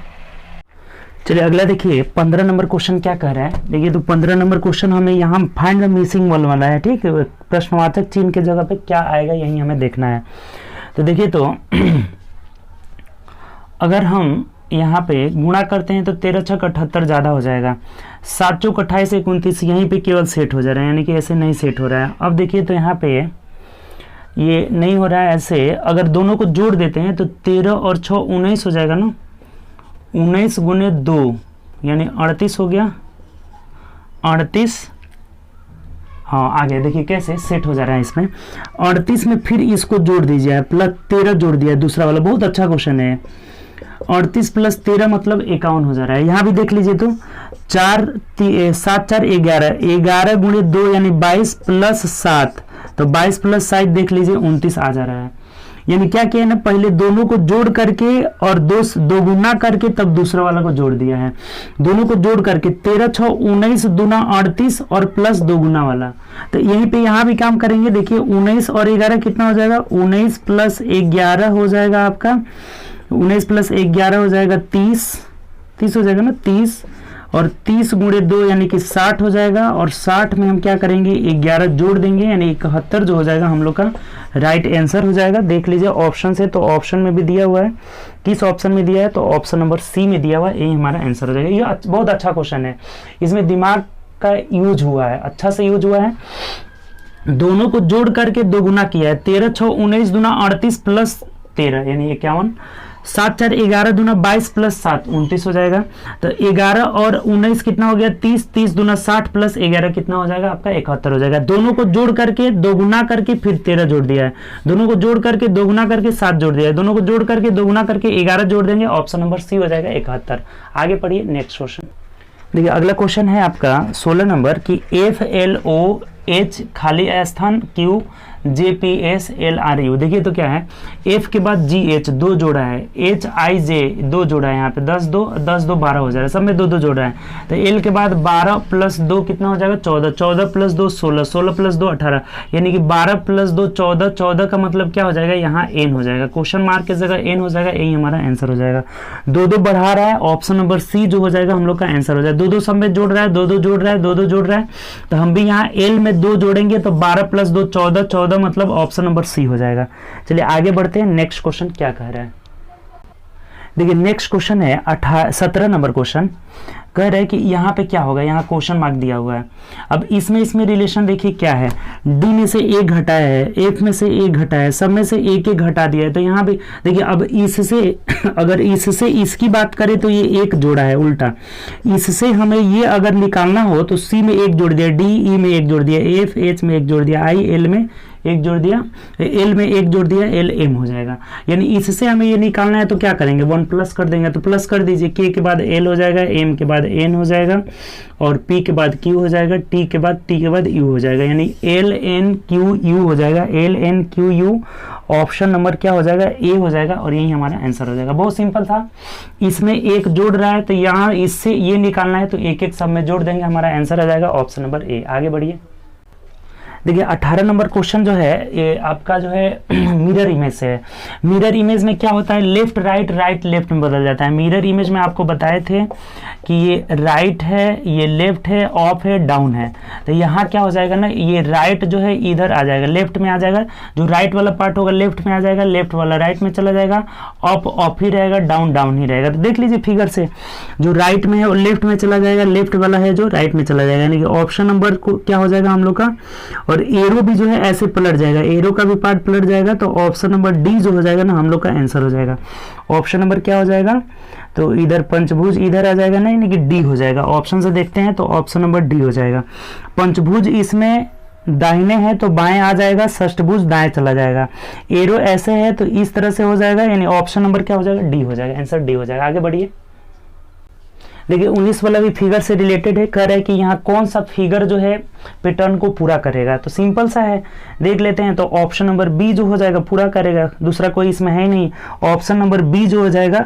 चलिए अगला देखिए 15 नंबर क्वेश्चन क्या कह रहा है। देखिए तो 15 नंबर क्वेश्चन हमें यहाँ फाइंड द मिसिंग वाला है। ठीक है, प्रश्नवाचक चिन्ह के जगह पे क्या आएगा यही हमें देखना है। तो देखिए तो अगर हम यहाँ पे गुणा करते हैं तो 13 छक 78 ज़्यादा हो जाएगा, 7 चौक 28 29, यहीं पे केवल सेट हो जा रहा है, यानी कि ऐसे नहीं सेट हो रहा है। अब देखिए तो यहाँ पे ये नहीं हो रहा है ऐसे, अगर दोनों को जोड़ देते हैं तो 13 और 6 19 हो जाएगा ना, 19 गुने 2 यानी 38 हो गया, 38, हाँ आ गया। देखिए कैसे सेट हो जा रहा है इसमें। 38 में फिर इसको जोड़ दीजिए, प्लस 13 जोड़ दिया दूसरा वाला, बहुत अच्छा क्वेश्चन है। 38 प्लस 13 मतलब 51 हो जा रहा है। यहाँ भी देख लीजिए तो 7 4 11, 11 गुणे 2 यानी 22 प्लस 7, तो 22 प्लस 7 देख लीजिए 29 आ जा रहा है। यानी क्या किया ना, पहले दोनों को जोड़ करके और दो गुना करके तब दूसरा वाला को जोड़ दिया है। दोनों को जोड़ करके 13 6 19 दूना 38 और प्लस 2 गुना वाला, तो यहीं पे यहाँ भी काम करेंगे। देखिए 19 और 11 कितना हो जाएगा, 19 प्लस 11 हो जाएगा आपका, 19 प्लस 11 हो जाएगा 30 हो जाएगा ना, 30 और 30 गुणे 2 यानी कि 60 हो जाएगा। और 60 में हम क्या करेंगे, 11 जोड़ देंगे यानी 71 जो हो जाएगा हम लोग का राइट आंसर हो जाएगा। देख लीजिए ऑप्शन से, तो ऑप्शन में भी दिया हुआ है, किस ऑप्शन में दिया है, तो ऑप्शन नंबर सी में दिया हुआ है, यही हमारा आंसर हो जाएगा। ये बहुत अच्छा क्वेश्चन है, इसमें दिमाग का यूज हुआ है, अच्छा से यूज हुआ है। दोनों को जोड़ करके 2 गुना किया है, 13 6 19 दूना 38 प्लस 13 यानी 51, 7 4 11 दूना 22 प्लस 7 29 हो जाएगा। तो 11 और 19 कितना हो गया, 30, 30 दूना 60 प्लस 11 कितना हो जाएगा आपका 71 हो जाएगा। दोनों को जोड़ करके 2 गुना करके फिर 13 जोड़ दिया है, दोनों को जोड़ करके 2 गुना करके 7 जोड़ दिया है, दोनों को जोड़ करके 2 गुना करके 11 जोड़ देंगे, ऑप्शन नंबर सी हो जाएगा 71। आगे पढ़िए नेक्स्ट क्वेश्चन। देखिए अगला क्वेश्चन है आपका 16 नंबर की FLOH खाली स्थान Q JPS LRU। देखिए तो क्या है, F के बाद GH 2 जोड़ा है, HIJ 2 जोड़ा है, यहाँ पे 10 2 12 हो जाएगा, सब में 2 2 जोड़ा है। तो L के बाद 12 प्लस 2 कितना हो जाएगा 14, 14 प्लस 2 16, 16 प्लस 2 18, यानी कि 12 प्लस 2 14, 14 का मतलब क्या हो जाएगा, यहाँ N हो जाएगा, क्वेश्चन मार्क की जगह N हो जाएगा, यही हमारा आंसर हो जाएगा। 2 2 बढ़ा रहा है, ऑप्शन नंबर सी जो हो जाएगा हम लोग का आंसर हो जाएगा। 2 2 सब में जोड़ रहा है, 2 2 जोड़ रहा है, 2 2 जोड़ रहा है, तो हम भी यहाँ L में 2 जोड़ेंगे, तो 12 प्लस 2 14, 14 मतलब ऑप्शन नंबर सी हो जाएगा। चलिए आगे बढ़ते हैं, नेक्स्ट क्वेश्चन क्या कह रहा है। देखिए नेक्स्ट क्वेश्चन है 17 नंबर क्वेश्चन, कह रहे हैं कि यहाँ पे क्या होगा, यहाँ क्वेश्चन मार्क दिया हुआ है। अब इसमें रिलेशन देखिए क्या है, डी में से एक घटाया है, एफ में से एक घटाया है, सब में से एक एक घटा दिया है। तो यहाँ भी देखिए, अब इससे अगर इससे इसकी बात करें तो ये एक जोड़ा है उल्टा, इससे हमें ये अगर निकालना हो तो सी में एक जोड़ दिया, डी ई में एक जोड़ दिया, एफ एच में एक जोड़ दिया, आई एल में एक जोड़ दिया, एल में एक जोड़ दिया, एल एम हो जाएगा। यानी इससे हमें ये निकालना है तो क्या करेंगे, 1 प्लस कर देंगे, तो प्लस कर दीजिए, के के बाद एल हो जाएगा, एम के बाद एन हो जाएगा, और पी के बाद क्यू हो जाएगा, टी के बाद यू हो जाएगा, यानी एल एन क्यू यू हो जाएगा, l n q u. Option number क्या हो जाएगा, ए हो जाएगा, और यही हमारा आंसर हो जाएगा। बहुत सिंपल था, इसमें एक जोड़ रहा है तो यहाँ इससे ये निकालना है तो एक एक सब में जोड़ देंगे, हमारा आंसर आ जाएगा ऑप्शन नंबर ए। आगे बढ़िए। देखिए 18 नंबर क्वेश्चन जो है ये आपका जो है मिरर इमेज से है। मिरर इमेज में क्या होता है, लेफ्ट राइट राइट लेफ्ट में बदल जाता है। मिरर इमेज में आपको बताए थे कि ये राइट है, ये लेफ्ट है, ऑफ है, डाउन है। तो यहाँ क्या हो जाएगा ना, ये राइट जो है इधर आ जाएगा, लेफ्ट में आ जाएगा, जो राइट वाला पार्ट होगा लेफ्ट में आ जाएगा, लेफ्ट वाला राइट में चला जाएगा, ऑफ ऑफ ही रहेगा, डाउन डाउन ही रहेगा। तो देख लीजिए फिगर से, जो राइट में है वो लेफ्ट में चला जाएगा, लेफ्ट वाला है जो राइट में चला जाएगा, यानी कि ऑप्शन नंबर को क्या हो जाएगा हम लोग का। और एरो भी जो है ऐसे पलट जाएगा, एरो का भी पार्ट पलट जाएगा, तो ऑप्शन नंबर डी जो हो जाएगा ना हम लोग का आंसर हो जाएगा। ऑप्शन नंबर क्या हो जाएगा, तो इधर पंचभुज इधर आ जाएगा ना, यानी कि डी हो जाएगा। ऑप्शन से देखते हैं तो ऑप्शन नंबर डी हो जाएगा। पंचभुज इसमें दाहिने है तो बाएं आ जाएगा, षष्ठभुज दाएं चला जाएगा, एरो ऐसे है तो इस तरह से हो जाएगा, यानी ऑप्शन नंबर क्या हो जाएगा, डी हो जाएगा, आंसर डी हो जाएगा। आगे बढ़िए। देखिए 19 वाला भी फिगर से रिलेटेड है, कह रहा है कि यहाँ कौन सा फिगर जो है पैटर्न को पूरा करेगा। तो सिंपल सा है, देख लेते हैं। तो ऑप्शन नंबर बी जो हो जाएगा पूरा करेगा, दूसरा कोई इसमें है ही नहीं। ऑप्शन नंबर बी जो हो जाएगा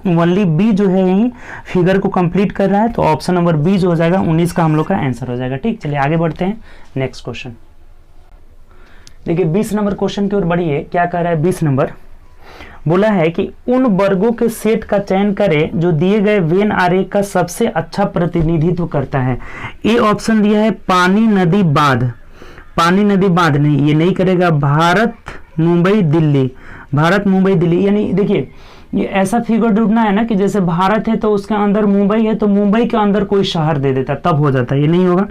ओनली बी जो है यही फिगर को कंप्लीट कर रहा है, तो ऑप्शन नंबर बी जो हो जाएगा 19 का हम लोग का आंसर हो जाएगा। ठीक, चलिए आगे बढ़ते हैं नेक्स्ट क्वेश्चन। देखिए 20 नंबर क्वेश्चन की ओर बढ़िए। क्या कह रहा है 20 नंबर, बोला है कि उन वर्गों के सेट का चयन करें जो दिए गए वेन आरेख का सबसे अच्छा प्रतिनिधित्व करता है। ए ऑप्शन दिया है पानी नदी बांध, पानी नदी बांध नहीं, ये नहीं करेगा। भारत मुंबई दिल्ली, भारत मुंबई दिल्ली, यानी देखिए ये ऐसा फिगर ढूंढना है ना कि जैसे भारत है तो उसके अंदर मुंबई है तो मुंबई के अंदर कोई शहर दे देता, तब हो जाता है, ये नहीं होगा।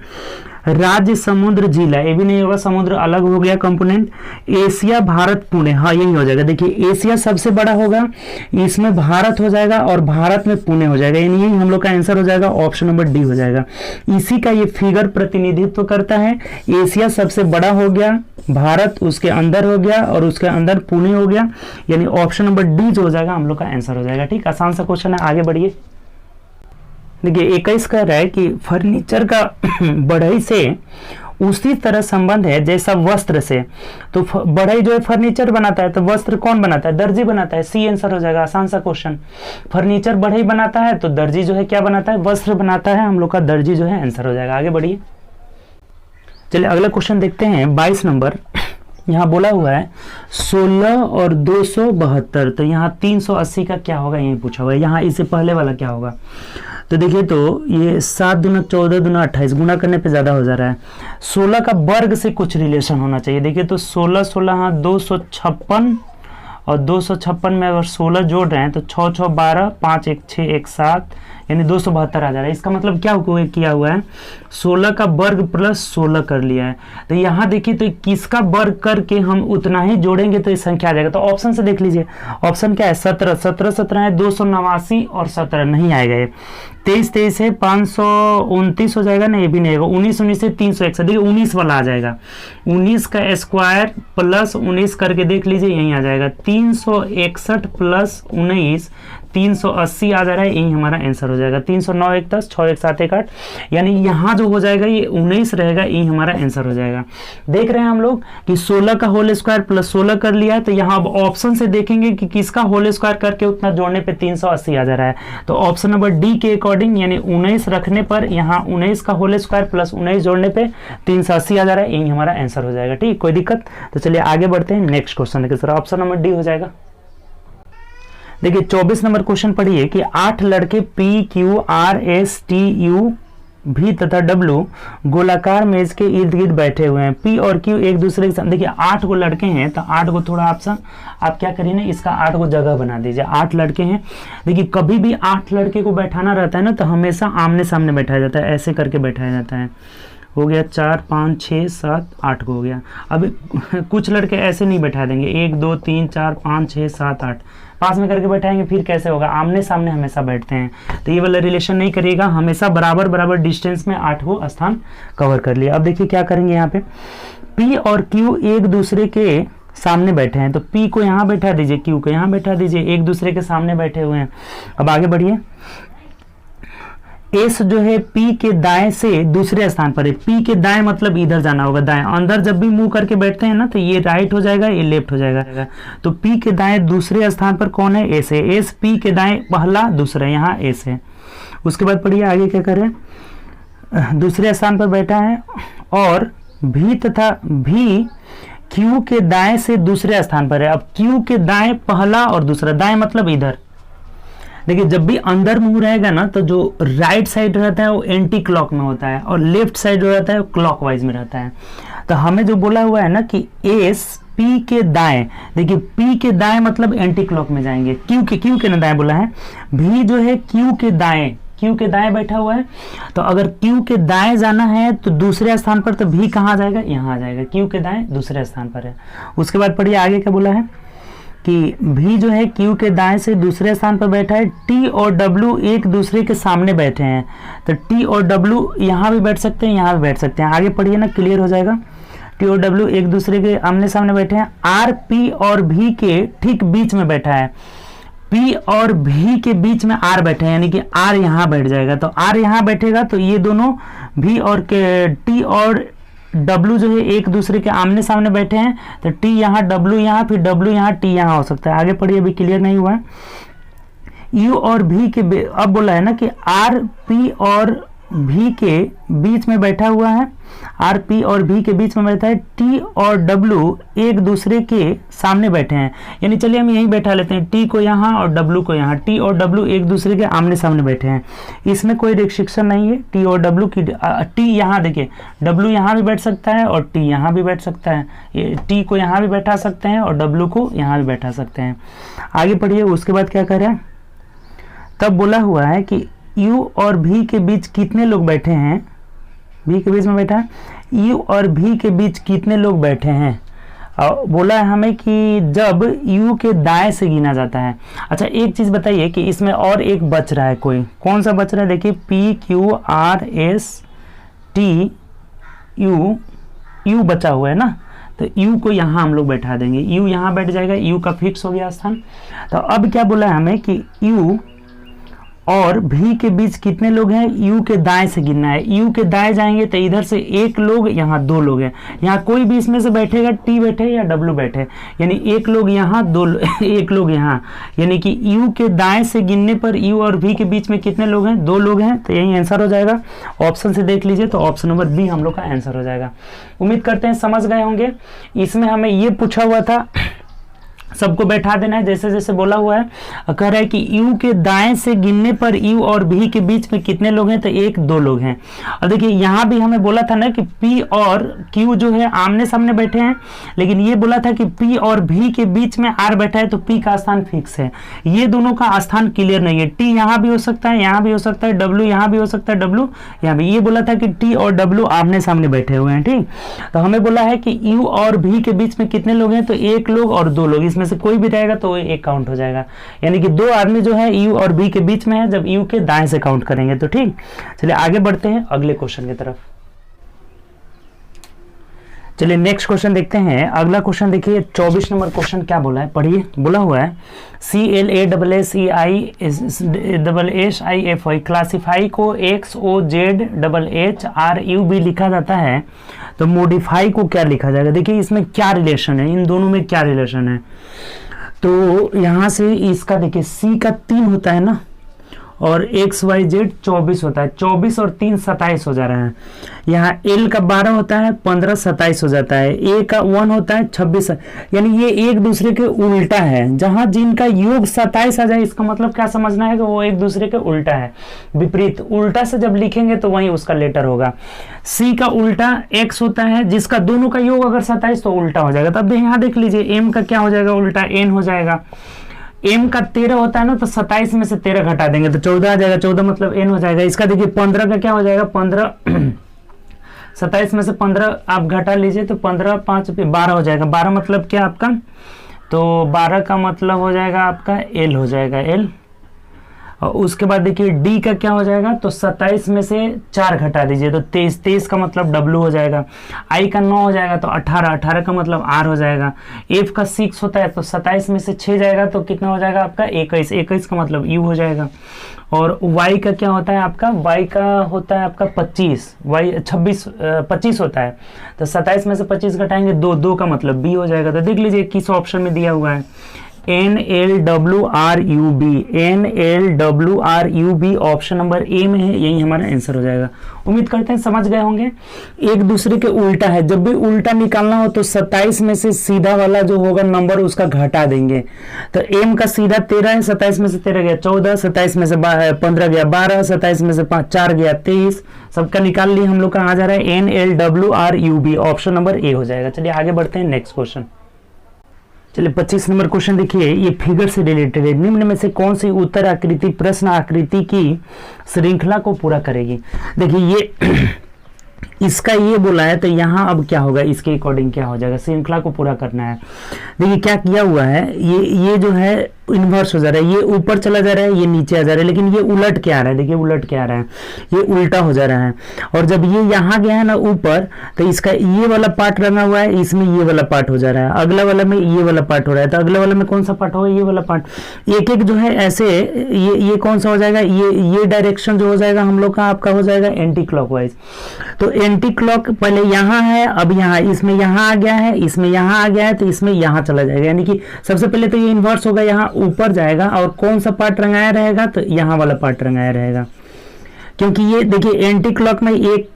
राज्य समुद्र जिला, ये भी नहीं होगा, समुद्र अलग हो गया कंपोनेंट। एशिया भारत पुणे, हाँ यही हो जाएगा। देखिए एशिया सबसे बड़ा होगा, इसमें भारत हो जाएगा और भारत में पुणे हो जाएगा, यानी यही हम लोग का आंसर हो जाएगा, ऑप्शन नंबर डी हो जाएगा। इसी का ये फिगर प्रतिनिधित्व करता है। एशिया सबसे बड़ा हो गया, भारत उसके अंदर हो गया और उसके अंदर पुणे हो गया, यानी ऑप्शन नंबर डी जो हो जाएगा हम लोग का आंसर हो जाएगा। ठीक, आसान सा क्वेश्चन है, आगे बढ़िए। देखिए 21 कह रहा है कि फर्नीचर का बढ़ई से उसी तरह संबंध है जैसा वस्त्र से। तो बढ़ई जो है फर्नीचर बनाता है, तो वस्त्र कौन बनाता है? दर्जी बनाता है। सी आंसर हो जाएगा, आसान सा क्वेश्चन। फर्नीचर बढ़ई बनाता है तो दर्जी जो है क्या बनाता है? वस्त्र बनाता है। हम लोग का दर्जी जो है आंसर हो जाएगा। आगे बढ़िए, चलिए अगला क्वेश्चन देखते हैं। 22 नंबर यहाँ बोला हुआ है 16 और 272, तो यहाँ 380 का क्या होगा यही पूछा हुआ है। यहाँ इससे पहले वाला क्या होगा? तो देखिए, तो ये 7 दूना 14 दूना 28, गुना करने पे ज्यादा हो जा रहा है। 16 का वर्ग से कुछ रिलेशन होना चाहिए। देखिए तो 16 16 हाँ 256, और 256 में अगर 16 जोड़ रहे हैं तो 6 6 12, 5 1 6 1 7, यानी 272 आ जा रहा है। इसका मतलब क्या किया हुआ है? 16 का वर्ग प्लस 16 कर लिया है। तो यहाँ देखिए, तो किसका वर्ग करके हम उतना ही जोड़ेंगे तो ये संख्या आ जाएगा। तो ऑप्शन से देख लीजिए, ऑप्शन क्या है? 17 17 17 है, 289 और 17 नहीं आएगा। ये 23 23 है, 529 हो जाएगा ना, ये भी नहीं आएगा। 19 19 से 361, देखिए 19 वाला आ जाएगा। 19 का स्क्वायर प्लस 19 करके देख लीजिए, यही आ जाएगा। 361 प्लस 19 380 आ जा रहा है, यही हमारा आंसर हो जाएगा। 309 1 10 6 1 7 1 8, यानी यहाँ जो हो जाएगा ये 19 रहेगा, यही हमारा आंसर हो जाएगा। देख रहे हैं हम लोग कि 16 का होल स्क्वायर प्लस 16 कर लिया है, तो यहाँ अब ऑप्शन से देखेंगे कि किसका होल स्क्वायर करके उतना जोड़ने पे 380 आ जा रहा है। तो ऑप्शन नंबर डी के अकॉर्डिंग, यानी 19 रखने पर यहाँ 19 का होल स्क्वायर प्लस 19 जोड़ने पे 380 आ जा रहा है, यही हमारा आंसर हो जाएगा। ठीक, कोई दिक्कत? तो चलिए आगे बढ़ते हैं नेक्स्ट क्वेश्चन के। सर ऑप्शन नंबर डी हो जाएगा। देखिए 24 नंबर क्वेश्चन पढ़िए कि 8 लड़के P Q R S T U भी तथा डब्ल्यू गोलाकार मेज के इर्द गिर्द बैठे हुए हैं। पी और क्यू एक दूसरे के साथ, देखिए 8 गो लड़के हैं, तो 8 को थोड़ा आप क्या करिए ना, इसका 8 को जगह बना दीजिए। 8 लड़के हैं, देखिए कभी भी 8 लड़के को बैठाना रहता है ना, तो हमेशा आमने सामने बैठाया जाता है, ऐसे करके बैठाया जाता है। हो गया 4 5 6 7 8 को हो गया। अब कुछ लड़के ऐसे नहीं बैठा देंगे, 1 2 3 4 5 6 7 8 पास में करके बैठाएंगे, फिर कैसे होगा? आमने सामने हमेशा बैठते हैं, तो ये वाला रिलेशन नहीं करिएगा। हमेशा बराबर बराबर डिस्टेंस में 8 को स्थान कवर कर लिया। अब देखिए क्या करेंगे, यहाँ पे P और Q एक दूसरे के सामने बैठे हैं, तो P को यहाँ बैठा दीजिए, Q को यहाँ बैठा दीजिए, एक दूसरे के सामने बैठे हुए हैं। अब आगे बढ़िए। एस जो है P के दाएं से दूसरे स्थान पर है। P के दाएं मतलब इधर जाना होगा, दाएं। अंदर जब भी मुंह करके बैठते हैं ना, तो ये राइट हो जाएगा, ये लेफ्ट हो जाएगा। तो P के दाएं दूसरे स्थान पर कौन है? एस है। एस P के दाएं पहला दूसरा, यहाँ एस है। उसके बाद पढ़िए आगे क्या करें, दूसरे स्थान पर बैठा है, और भी तथा भी Q के दाएं से दूसरे स्थान पर है। अब Q के दाएं पहला और दूसरा, दाएं मतलब इधर। देखिए जब भी अंदर मुंह रहेगा ना, तो जो राइट साइड रहता है वो एंटी क्लॉक में होता है, और लेफ्ट साइड जो रहता है वो क्लॉकवाइज में रहता है। तो हमें जो बोला हुआ है ना कि एस P के दाएं, देखिए P के दाएं मतलब एंटी क्लॉक में जाएंगे। Q के ना दाएं बोला है, भी जो है Q के दाएं बैठा हुआ है। तो अगर Q के दाएं जाना है तो दूसरे स्थान पर, तो भी कहाँ जाएगा? यहाँ आ जाएगा। Q के दाएं दूसरे स्थान पर है। उसके बाद पढ़िए आगे क्या बोला है कि भी जो है Q के दाएं से दूसरे स्थान पर बैठा है। T और W एक दूसरे के सामने बैठे हैं, तो T और W यहाँ भी बैठ सकते हैं, यहाँ भी बैठ सकते हैं। आगे पढ़िए ना, क्लियर हो जाएगा। T और W एक दूसरे के आमने सामने बैठे हैं। R P और V के ठीक बीच में बैठा है। P और V के बीच में R बैठे हैं, यानी कि R यहाँ बैठ जाएगा। तो R यहाँ बैठेगा, तो ये दोनों V और T और W जो है एक दूसरे के आमने सामने बैठे हैं, तो T यहाँ W यहाँ, फिर W यहाँ T यहाँ हो सकता है। आगे पढ़िए, अभी क्लियर नहीं हुआ है। U और V के, अब बोला है ना कि R P और V के बीच में बैठा हुआ है। R P और V के बीच में बैठा है। T और W एक दूसरे के सामने बैठे हैं, यानी चलिए हम यहीं बैठा लेते हैं, T को यहाँ और W को यहाँ। T और W एक दूसरे के आमने सामने बैठे हैं, इसमें कोई रिस्ट्रिक्शन नहीं है। T और W की T यहाँ देखिए, W यहाँ भी बैठ सकता है और T यहाँ भी बैठ सकता है। ये T को यहाँ भी बैठा सकते हैं और W को यहाँ भी बैठा सकते हैं। आगे पढ़िए, उसके बाद क्या कर रहे हैं, तब बोला हुआ है कि U और V के बीच कितने लोग बैठे हैं, भी के बीच में बैठा है, यू और भी के बीच कितने लोग बैठे हैं। बोला है हमें कि जब u के दाएं से गिना जाता है। अच्छा एक चीज बताइए कि इसमें और एक बच रहा है, कोई कौन सा बच रहा है, देखिए P Q R S T U, U बचा हुआ है ना, तो u को यहाँ हम लोग बैठा देंगे, u यहाँ बैठ जाएगा, u का फिक्स हो गया स्थान। तो अब क्या बोला है हमें कि u और भी के बीच कितने लोग हैं, u के दाएं से गिनना है। u के दाएं जाएंगे तो इधर से एक लोग, यहाँ दो लोग हैं, यहाँ कोई भी इसमें से बैठेगा, t बैठे या w बैठे, यानी एक लोग यहाँ दो एक लोग यहाँ, यानी कि u के दाएं से गिनने पर u और v के बीच में कितने लोग हैं, दो लोग हैं, तो यही आंसर हो जाएगा। ऑप्शन से देख लीजिए तो ऑप्शन नंबर बी हम लोग का आंसर हो जाएगा। उम्मीद करते हैं समझ गए होंगे। इसमें हमें ये पूछा हुआ था, सबको बैठा देना है जैसे जैसे बोला हुआ है। कह रहा है कि u के दाएं से गिनने पर u और v के बीच में कितने लोग हैं, तो एक दो लोग हैं। और देखिए यहाँ भी हमें बोला था ना कि p और q जो है आमने सामने बैठे हैं, लेकिन ये बोला था कि p और v के बीच में r बैठा है, तो p का स्थान फिक्स है, ये दोनों का स्थान क्लियर नहीं है। t यहाँ भी हो सकता है, यहाँ भी हो सकता है, w यहाँ भी हो सकता है, w यहाँ भी। ये बोला था कि t और w आमने सामने बैठे हुए हैं, ठीक। तो हमें बोला है कि u और v के बीच में कितने लोग हैं, तो एक लोग और दो लोग, इसमें से कोई भी रहेगा तो एक काउंट हो जाएगा, यानी कि दो आदमी जो है u और v के बीच में है, जब u के दाएं से काउंट करेंगे तो ठीक। चलिए आगे बढ़ते हैं अगले क्वेश्चन की तरफ। चलिए नेक्स्ट क्वेश्चन देखते हैं। अगला क्वेश्चन देखिए 24 नंबर क्वेश्चन क्या बोला है, पढ़िए। बोला हुआ है CLASSEISSIFI क्लासीफाई को XOZHHRUB लिखा जाता है, तो मॉडिफाई को क्या लिखा जाएगा। देखिए इसमें क्या रिलेशन है, इन दोनों में क्या रिलेशन है। तो यहाँ से इसका देखिए C का 3 होता है ना, और XYZ 24 होता है, 24 और 3 27 हो जा रहा है। यहाँ L का 12 होता है, 15 27 हो जाता है। A का 1 होता है, 26, यानी ये एक दूसरे के उल्टा है। जहां जिनका योग 27 आ जाए, इसका मतलब क्या समझना है कि वो एक दूसरे के उल्टा है, विपरीत। उल्टा से जब लिखेंगे तो वही उसका लेटर होगा। C का उल्टा X होता है, जिसका दोनों का योग अगर 27 तो उल्टा हो जाएगा। तब यहाँ देख लीजिए M का क्या हो जाएगा, उल्टा N हो जाएगा। M का 13 होता है ना, तो 27 में से 13 घटा देंगे तो 14 आ जाएगा, 14 मतलब N हो जाएगा। इसका देखिए 15 का क्या हो जाएगा, 15 27 में से 15 आप घटा लीजिए तो 15 5 12 हो जाएगा। 12 मतलब क्या आपका, तो 12 का मतलब हो जाएगा आपका L हो जाएगा, L। और उसके बाद देखिए D का क्या हो जाएगा, तो 27 में से 4 घटा दीजिए तो 23, 23 का मतलब W हो जाएगा। I का 9 हो जाएगा तो 18, 18 का मतलब R हो जाएगा। F का 6 होता है तो 27 में से 6 जाएगा तो कितना हो जाएगा आपका 21, 21 का मतलब U हो जाएगा। और Y का क्या होता है आपका, Y का होता है आपका 25, Y 25 होता है, तो 27 में से 25 घटाएंगे 2, 2 का मतलब B हो जाएगा। तो देख लीजिए किस ऑप्शन में दिया हुआ है, NLWRUB, NLWRUB option number A में है, यही हमारा आंसर हो जाएगा। उम्मीद करते हैं समझ गए होंगे। एक दूसरे के उल्टा है, जब भी उल्टा निकालना हो तो 27 में से सीधा वाला जो होगा नंबर उसका घटा देंगे। तो M का सीधा 13 है, 27 में से 13 गया 14, 27 में से 15 गया 12, 27 में से 4 गया 23, सबका निकाल लिए हम लोग का आ जा रहा है NLWRUB, ऑप्शन नंबर ए हो जाएगा। चलिए आगे बढ़ते हैं नेक्स्ट क्वेश्चन। चलिए 25 नंबर क्वेश्चन देखिए, ये फिगर से रिलेटेड है। निम्न में से कौन सी उत्तर आकृति प्रश्न आकृति की श्रृंखला को पूरा करेगी। देखिए ये इसका ये बोला है, तो यहाँ अब क्या होगा, इसके अकॉर्डिंग क्या हो जाएगा, श्रृंखला को पूरा करना है। देखिए क्या किया हुआ है, ये जो है इन्वर्स हो जा रहा है, ये ऊपर चला जा रहा है, ये नीचे आ जा रहा है, लेकिन ये उलट के आ रहा है। देखिए उलट के आ रहा है, ये उल्टा हो जा रहा है। और जब ये यहाँ गया है ना ऊपर, तो इसका ये वाला पार्ट रंगा हुआ है, इसमें ये वाला पार्ट हो जा रहा है, अगला वाला में ये वाला पार्ट हो रहा है, तो अगला वाला में कौन सा पार्ट होगा, ये वाला पार्ट। एक एक जो है ऐसे, ये कौन सा हो जाएगा, ये डायरेक्शन जो हो जाएगा हम लोग का आपका हो जाएगा एंटी क्लॉकवाइज। तो एंटी क्लॉक पहले यहाँ है, अब यहाँ, इसमें यहाँ आ गया है, इसमें यहाँ आ गया है, तो इसमें यहाँ चला जाएगा। यानी कि सबसे पहले तो ये इन्वर्स होगा, यहाँ ऊपर जाएगा, और कौन सा पार्ट रंगाया रहेगा, तो यहाँ वाला पार्ट रंगाया रहेगा। क्योंकि ये देखिए एंटी क्लॉक में एक,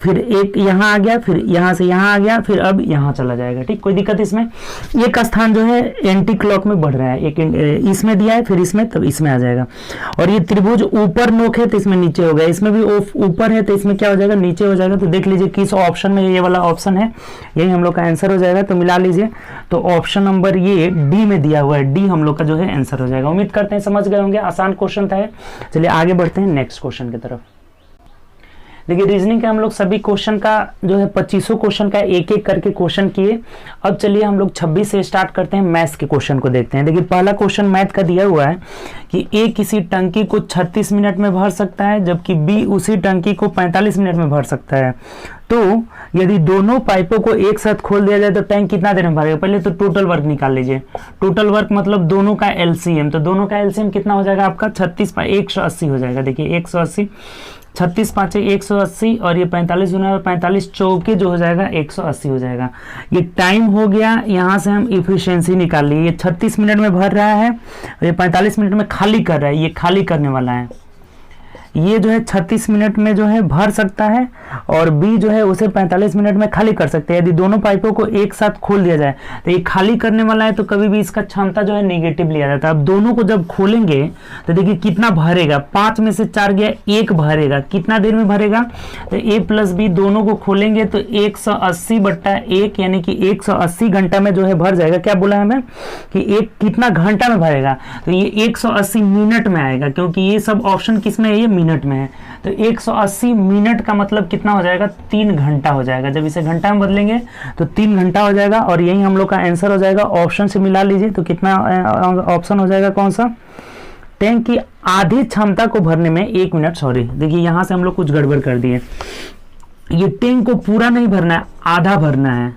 फिर एक यहाँ आ गया, फिर यहाँ से यहाँ आ गया, फिर अब यहाँ चला जाएगा। ठीक, कोई दिक्कत इसमें। एक स्थान जो है एंटी क्लॉक में बढ़ रहा है, एक इसमें दिया है, फिर इसमें, तब इसमें आ जाएगा। और ये त्रिभुज ऊपर नोक है तो इसमें नीचे हो गया, इसमें भी ऊपर है तो इसमें क्या हो जाएगा, नीचे हो जाएगा। तो देख लीजिए किस ऑप्शन में, ये वाला ऑप्शन है, यही हम लोग का आंसर हो जाएगा। तो मिला लीजिए, तो ऑप्शन नंबर ये डी में दिया हुआ है, डी हम लोग का जो है आंसर हो जाएगा। उम्मीद करते हैं समझ गए होंगे, आसान क्वेश्चन था। चलिए आगे बढ़ते हैं नेक्स्ट क्वेश्चन की तरफ। देखिए रीजनिंग के हम लोग सभी क्वेश्चन का जो है 2500 क्वेश्चन का एक एक करके क्वेश्चन किए। अब चलिए हम लोग 26 से स्टार्ट करते हैं, मैथ्स के क्वेश्चन को देखते हैं। देखिए पहला क्वेश्चन मैथ का दिया हुआ है कि ए किसी टंकी को 36 मिनट में भर सकता है जबकि बी उसी टंकी को 45 मिनट में भर सकता है। तो यदि दोनों पाइपों को एक साथ खोल दिया जाए तो टैंक कितना देर में भरेगा। पहले तो टोटल वर्क निकाल लीजिए। टोटल वर्क मतलब दोनों का एलसीएम, तो दोनों का एलसीएम कितना हो जाएगा आपका 36 180 हो जाएगा। देखिए 180, 36 5 180 और ये 45 गुना 45 चौके जो हो जाएगा 180 हो जाएगा। ये टाइम हो गया, यहाँ से हम इफिशियंसी निकाल लिए। ये 36 मिनट में भर रहा है और ये 45 मिनट में खाली कर रहा है, ये खाली करने वाला है। ये जो है 36 मिनट में जो है भर सकता है और बी जो है उसे 45 मिनट में खाली कर सकते हैं। यदि दोनों पाइपों को एक साथ खोल दिया जाए तो ये खाली करने वाला है, तो कभी भी इसका क्षमता जो है नेगेटिव लिया जाता है। अब दोनों को जब खोलेंगे तो देखिए कितना भरेगा, 5 में से 4 गया, 1 भरेगा। कितना देर में भरेगा, तो ए प्लस बी दोनों को खोलेंगे तो 180/1 यानी कि 180 घंटा में जो है भर जाएगा। क्या बोला हमें कि एक कितना घंटा में भरेगा, तो ये 180 मिनट में आएगा, क्योंकि ये सब ऑप्शन किस में है, ये मिनट में है। तो 180 मिनट का मतलब कितना हो जाएगा, 3 घंटा हो जाएगा। जब इसे घंटा में बदलेंगे तो 3 घंटा हो जाएगा और यही हम लोग का आंसर हो जाएगा। ऑप्शन से मिला लीजिए तो कितना ऑप्शन हो जाएगा, कौन सा, टैंक की आधी क्षमता को भरने में 1 मिनट। सॉरी देखिए यहां से हम लोग कुछ गड़बड़ कर दिए। ये टैंक को पूरा नहीं भरना है, आधा भरना है।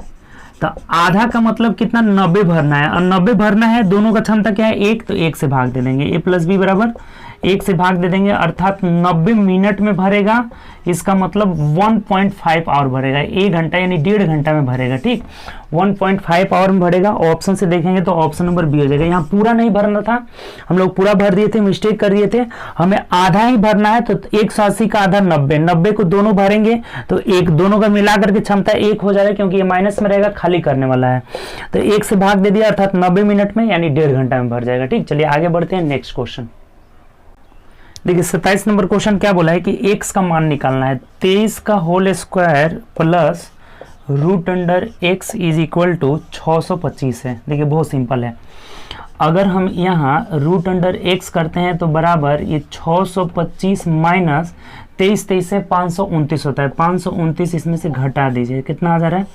तो आधा का मतलब कितना, 90 भरना है और 90 भरना है। दोनों का क्षमता क्या है, 1, तो 1 से भाग दे देंगे। ए प्लस बी बराबर 1 से भाग दे देंगे, अर्थात 90 मिनट में भरेगा। इसका मतलब 1.5 आवर भरेगा, 1 घंटा यानी 1.5 घंटा में भरेगा। ठीक, 1.5 आवर में भरेगा। ऑप्शन से देखेंगे तो ऑप्शन नंबर बी हो जाएगा। यहाँ पूरा नहीं भरना था, हम लोग पूरा भर दिए थे, मिस्टेक कर दिए थे। हमें आधा ही भरना है, तो 180 का आधा 90, 90 को दोनों भरेंगे तो एक, दोनों का मिला करके क्षमता 1 हो जाएगा, क्योंकि ये माइनस में रहेगा, खाली करने वाला है। तो 1 से भाग दे दिया, अर्थात 90 मिनट में यानी 1.5 घंटा में भर जाएगा। ठीक, चलिए आगे बढ़ते हैं नेक्स्ट क्वेश्चन। देखिए 27 नंबर क्वेश्चन क्या बोला है कि x का मान निकालना है। 23 का whole square plus √x is equal to 625 है। देखिए बहुत सिंपल है। अगर हम यहाँ √x करते हैं तो बराबर ये 625 माइनस 23 से 529 होता है। 529 इसमें से घटा दीजिए, कितना आ जा रहा है,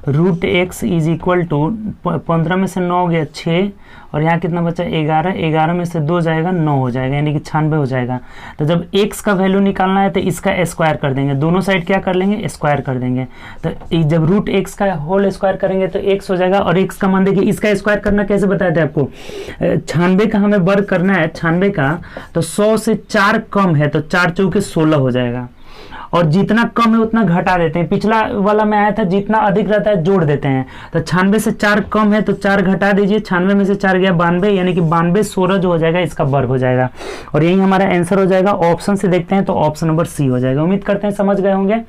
√x इज इक्वल टू 15 में से 9 गया 6 और यहाँ कितना बचा 11, 11 में से 2 जाएगा 9 हो जाएगा, यानी कि 96 हो जाएगा। तो जब x का वैल्यू निकालना है तो इसका स्क्वायर कर देंगे, दोनों साइड क्या कर लेंगे, स्क्वायर कर देंगे। तो जब √x का होल स्क्वायर करेंगे तो x हो जाएगा और x का मान देखिए, इसका स्क्वायर करना कैसे बताया था आपको, 96 का हमें वर्ग करना है, 96 का तो 100 से 4 कम है तो 4 चौके 16 हो जाएगा और जितना कम है उतना घटा देते हैं। पिछला वाला में आया था जितना अधिक रहता है जोड़ देते हैं। तो 96 से 4 कम है तो 4 घटा दीजिए, 96 में से 4 गया 92, यानी कि 92 16 जो हो जाएगा इसका वर्ग हो जाएगा और यही हमारा आंसर हो जाएगा। ऑप्शन से देखते हैं तो ऑप्शन नंबर सी हो जाएगा। उम्मीद करते हैं समझ गए होंगे।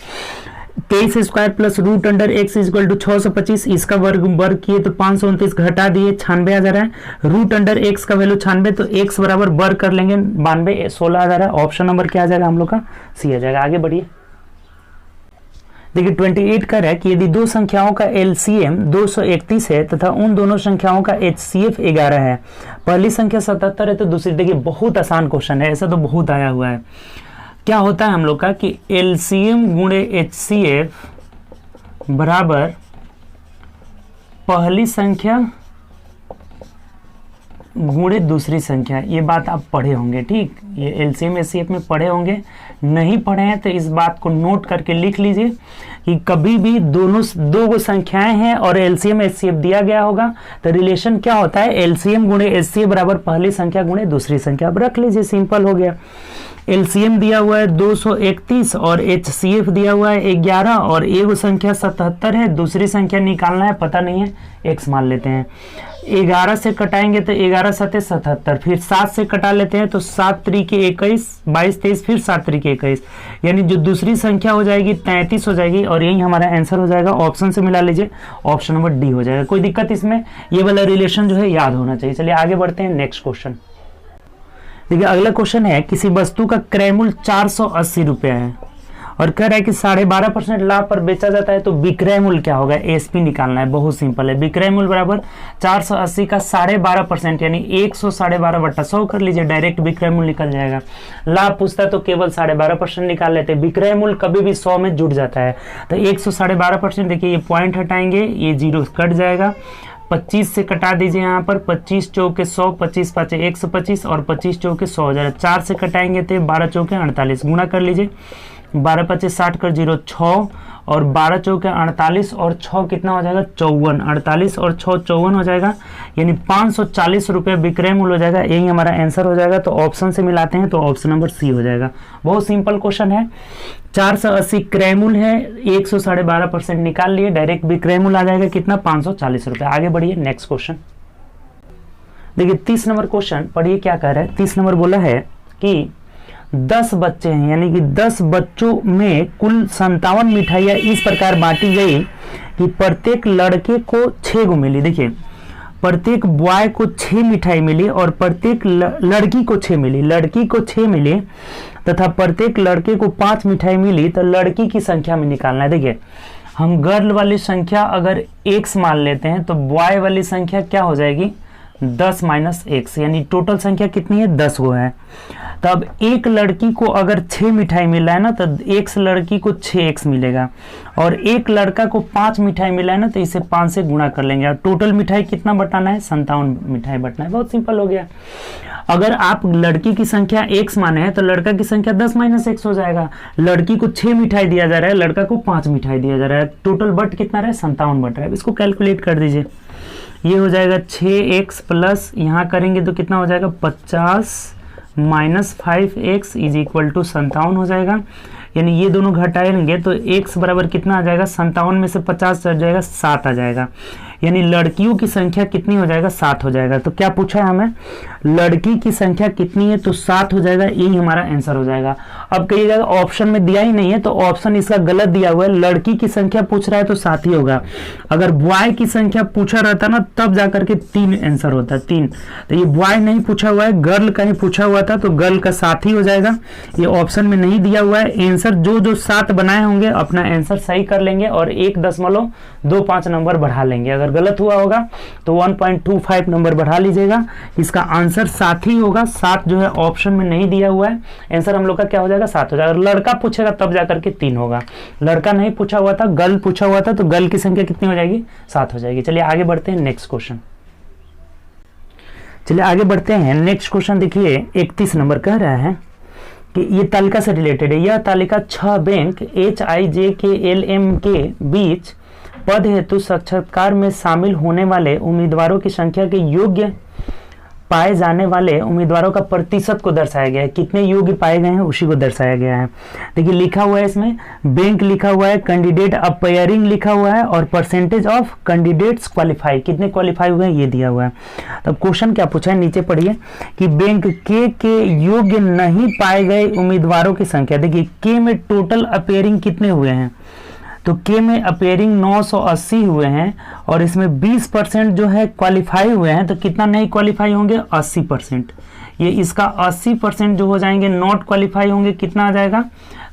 23 square plus √x is equal to 625, इसका वर्ग किए तो 529 घटा दिए 96 आ जा रहा है। √x का वैल्यू 96, तो x बराबर वर्ग कर लेंगे 92 16 आ जा रहा है। ऑप्शन नंबर क्या आ जाएगा हम लोग का, सी आ जाएगा। आगे बढ़िए। देखिए 28 कर है कि यदि दो संख्याओं का LCM 231 है तथा उन दोनों संख्याओं का HCF 11 है, पहली संख्या 77 है तो दूसरी, देखिए बहुत आसान क्वेश्चन है, ऐसा तो बहुत आया हुआ है। क्या होता है हम लोग का कि LCM गुणे HCF बराबर पहली संख्या गुणे दूसरी संख्या। ये बात आप पढ़े होंगे, ठीक, ये LCM HCF में पढ़े होंगे। नहीं पढ़े हैं तो इस बात को नोट करके लिख लीजिए कि कभी भी दो संख्याएं हैं और LCM HCF दिया गया होगा तो रिलेशन क्या होता है, LCM गुणे HCF बराबर पहली संख्या गुणे दूसरी संख्या। अब रख लीजिए, सिंपल हो गया। LCM दिया हुआ है 231 और HCF दिया हुआ है 11 और एक संख्या 77 है, दूसरी संख्या निकालना है, पता नहीं है, x मान लेते हैं। 11 से कटाएंगे तो 11 7 77, फिर 7 से कटा लेते हैं तो 7 त्रिके 21, 22 23, फिर 7 त्रिके 21, यानी जो दूसरी संख्या हो जाएगी 33 हो जाएगी और यही हमारा आंसर हो जाएगा। ऑप्शन से मिला लीजिए, ऑप्शन नंबर डी हो जाएगा। कोई दिक्कत इसमें, ये वाला रिलेशन जो है याद होना चाहिए। चलिए आगे बढ़ते हैं नेक्स्ट क्वेश्चन। देखिए अगला क्वेश्चन है, किसी वस्तु का क्रय मूल्य 480 रुपया है और कह रहा है कि 12.5% लाभ पर बेचा जाता है तो विक्रय मूल्य क्या होगा, एसपी निकालना है। बहुत सिंपल है, विक्रय मूल्य बराबर 480 का 12.5% यानी 112.5/100 कर लीजिए, डायरेक्ट विक्रय मूल्य निकल जाएगा। लाभ पूछता है तो केवल 12.5% निकाल लेते हैं, विक्रय मूल्य कभी भी 100 में जुड़ जाता है। तो 112.5%, देखिए ये पॉइंट हटाएंगे, ये जीरो कट जाएगा, 25 से कटा दीजिए यहाँ पर, 25 चौके 100, 25 पाँचे 125 और 25 चौके 100 हो जाएगा। 4 से कटाएंगे तो 12 चौके 48, गुणा कर लीजिए, 12 पच्चीस 60 कर 0 6 और 12 चौके 48 और 6 कितना हो जाएगा 54, 48 और 6 54 हो जाएगा, यानी 540 रुपये विक्रय मूल्य हो जाएगा। यही हमारा आंसर हो जाएगा। तो ऑप्शन से मिलाते हैं तो ऑप्शन नंबर सी हो जाएगा। बहुत सिंपल क्वेश्चन है, 480 क्रय मूल्य है, 112.5% निकाल लिए, डायरेक्ट विक्रय मूल्य आ जाएगा कितना 540 रुपये। आगे बढ़िए नेक्स्ट क्वेश्चन देखिए, 30 नंबर क्वेश्चन पढ़िए क्या कह रहा है। 30 नंबर बोला है कि 10 बच्चे हैं, यानी कि 10 बच्चों में कुल 57 मिठाइयाँ इस प्रकार बांटी गई कि प्रत्येक लड़के को 6 गो मिली। देखिए प्रत्येक बॉय को 6 मिठाई मिली और प्रत्येक लड़की को 6 मिली, लड़की को 6 मिली तथा प्रत्येक लड़के को 5 मिठाई मिली। तो लड़की की संख्या में निकालना है। देखिए हम गर्ल वाली संख्या अगर x मान लेते हैं तो बॉय वाली संख्या क्या हो जाएगी 10 - x, यानी टोटल संख्या कितनी है 10 गो है। तो अब एक लड़की को अगर 6 मिठाई मिला है ना तो एक लड़की को 6x मिलेगा और एक लड़का को 5 मिठाई मिला है ना तो इसे 5 से गुणा कर लेंगे और टोटल मिठाई कितना बटाना है 57 मिठाई बटना है। बहुत सिंपल हो गया। अगर आप लड़की की संख्या x माने हैं तो लड़का की संख्या 10 - x हो जाएगा। लड़की को 6 मिठाई दिया जा रहा है, लड़का को 5 मिठाई दिया जा रहा है, टोटल बट कितना रहा है 57 बट रहा है। इसको कैलकुलेट कर दीजिए, ये हो जाएगा 6x प्लस यहाँ करेंगे तो कितना हो जाएगा 50 - 5x इज इक्वल टू 57 हो जाएगा। यानी ये दोनों घटाएंगे तो x बराबर कितना आ जाएगा 57 में से 50 चढ़ जाएगा 7 आ जाएगा। यानी लड़कियों की संख्या कितनी हो जाएगा 7 हो जाएगा। तो क्या पूछा है हमें, लड़की की संख्या कितनी है तो 7 हो जाएगा, यही हमारा आंसर हो जाएगा। अब कहिएगा ऑप्शन में दिया ही नहीं है तो ऑप्शन इसका गलत दिया हुआ है। लड़की की संख्या पूछ रहा है तो 7 ही होगा। अगर बॉय की संख्या पूछा रहता ना तब जाकर के 3 आंसर होता, 3। तो ये बॉय नहीं पूछा हुआ है, गर्ल का ही पूछा हुआ था तो गर्ल का 7 ही हो जाएगा। ये ऑप्शन में नहीं दिया हुआ है। आंसर जो 7 बनाए होंगे अपना आंसर सही कर लेंगे और 1.25 नंबर बढ़ा लेंगे। अगर गलत हुआ होगा तो 1.25 नंबर बढ़ा लीजिएगा। इसका आंसर 7 ही होगा। 7 जो है ऑप्शन में नहीं दिया हुआ है, आंसर हम लोग का क्या हो जाएगा 7 हो जाएगा। लड़का पूछेगा तब जाकर के 3 होगा, लड़का नहीं पूछा हुआ था, गर्ल पूछा हुआ था तो गर्ल की संख्या कितनी हो जाएगी 7 हो जाएगी। चलिए आगे बढ़ते हैं नेक्स्ट क्वेश्चन। चलिए आगे बढ़ते हैं नेक्स्ट क्वेश्चन। देखिए 31 नंबर कह रहा है कि ये तालिका से रिलेटेड है। यह तालिका 6 बैंक HIJKLM के बीच पद हेतु साक्षात्कार में शामिल होने वाले उम्मीदवारों की संख्या के योग्य पाए जाने वाले उम्मीदवारों का प्रतिशत को दर्शाया गया है। कितने योग्य पाए गए हैं उसी को दर्शाया गया है। देखिए लिखा हुआ है इसमें बैंक लिखा हुआ है, कैंडिडेट अपेयरिंग लिखा हुआ है और परसेंटेज ऑफ कैंडिडेट्स क्वालिफाई, कितने क्वालिफाई हुए हैं ये दिया हुआ है। तब क्वेश्चन क्या पूछा है नीचे पढ़िए कि बैंक के योग्य नहीं पाए गए उम्मीदवारों की संख्या। देखिए के में टोटल अपेयरिंग कितने हुए हैं तो के में अपेयरिंग 980 हुए हैं और इसमें 20% जो है क्वालिफाई हुए हैं। तो कितना नहीं क्वालिफाई होंगे 80%। ये इसका 80% जो हो जाएंगे नॉट क्वालिफाई होंगे, कितना आ जाएगा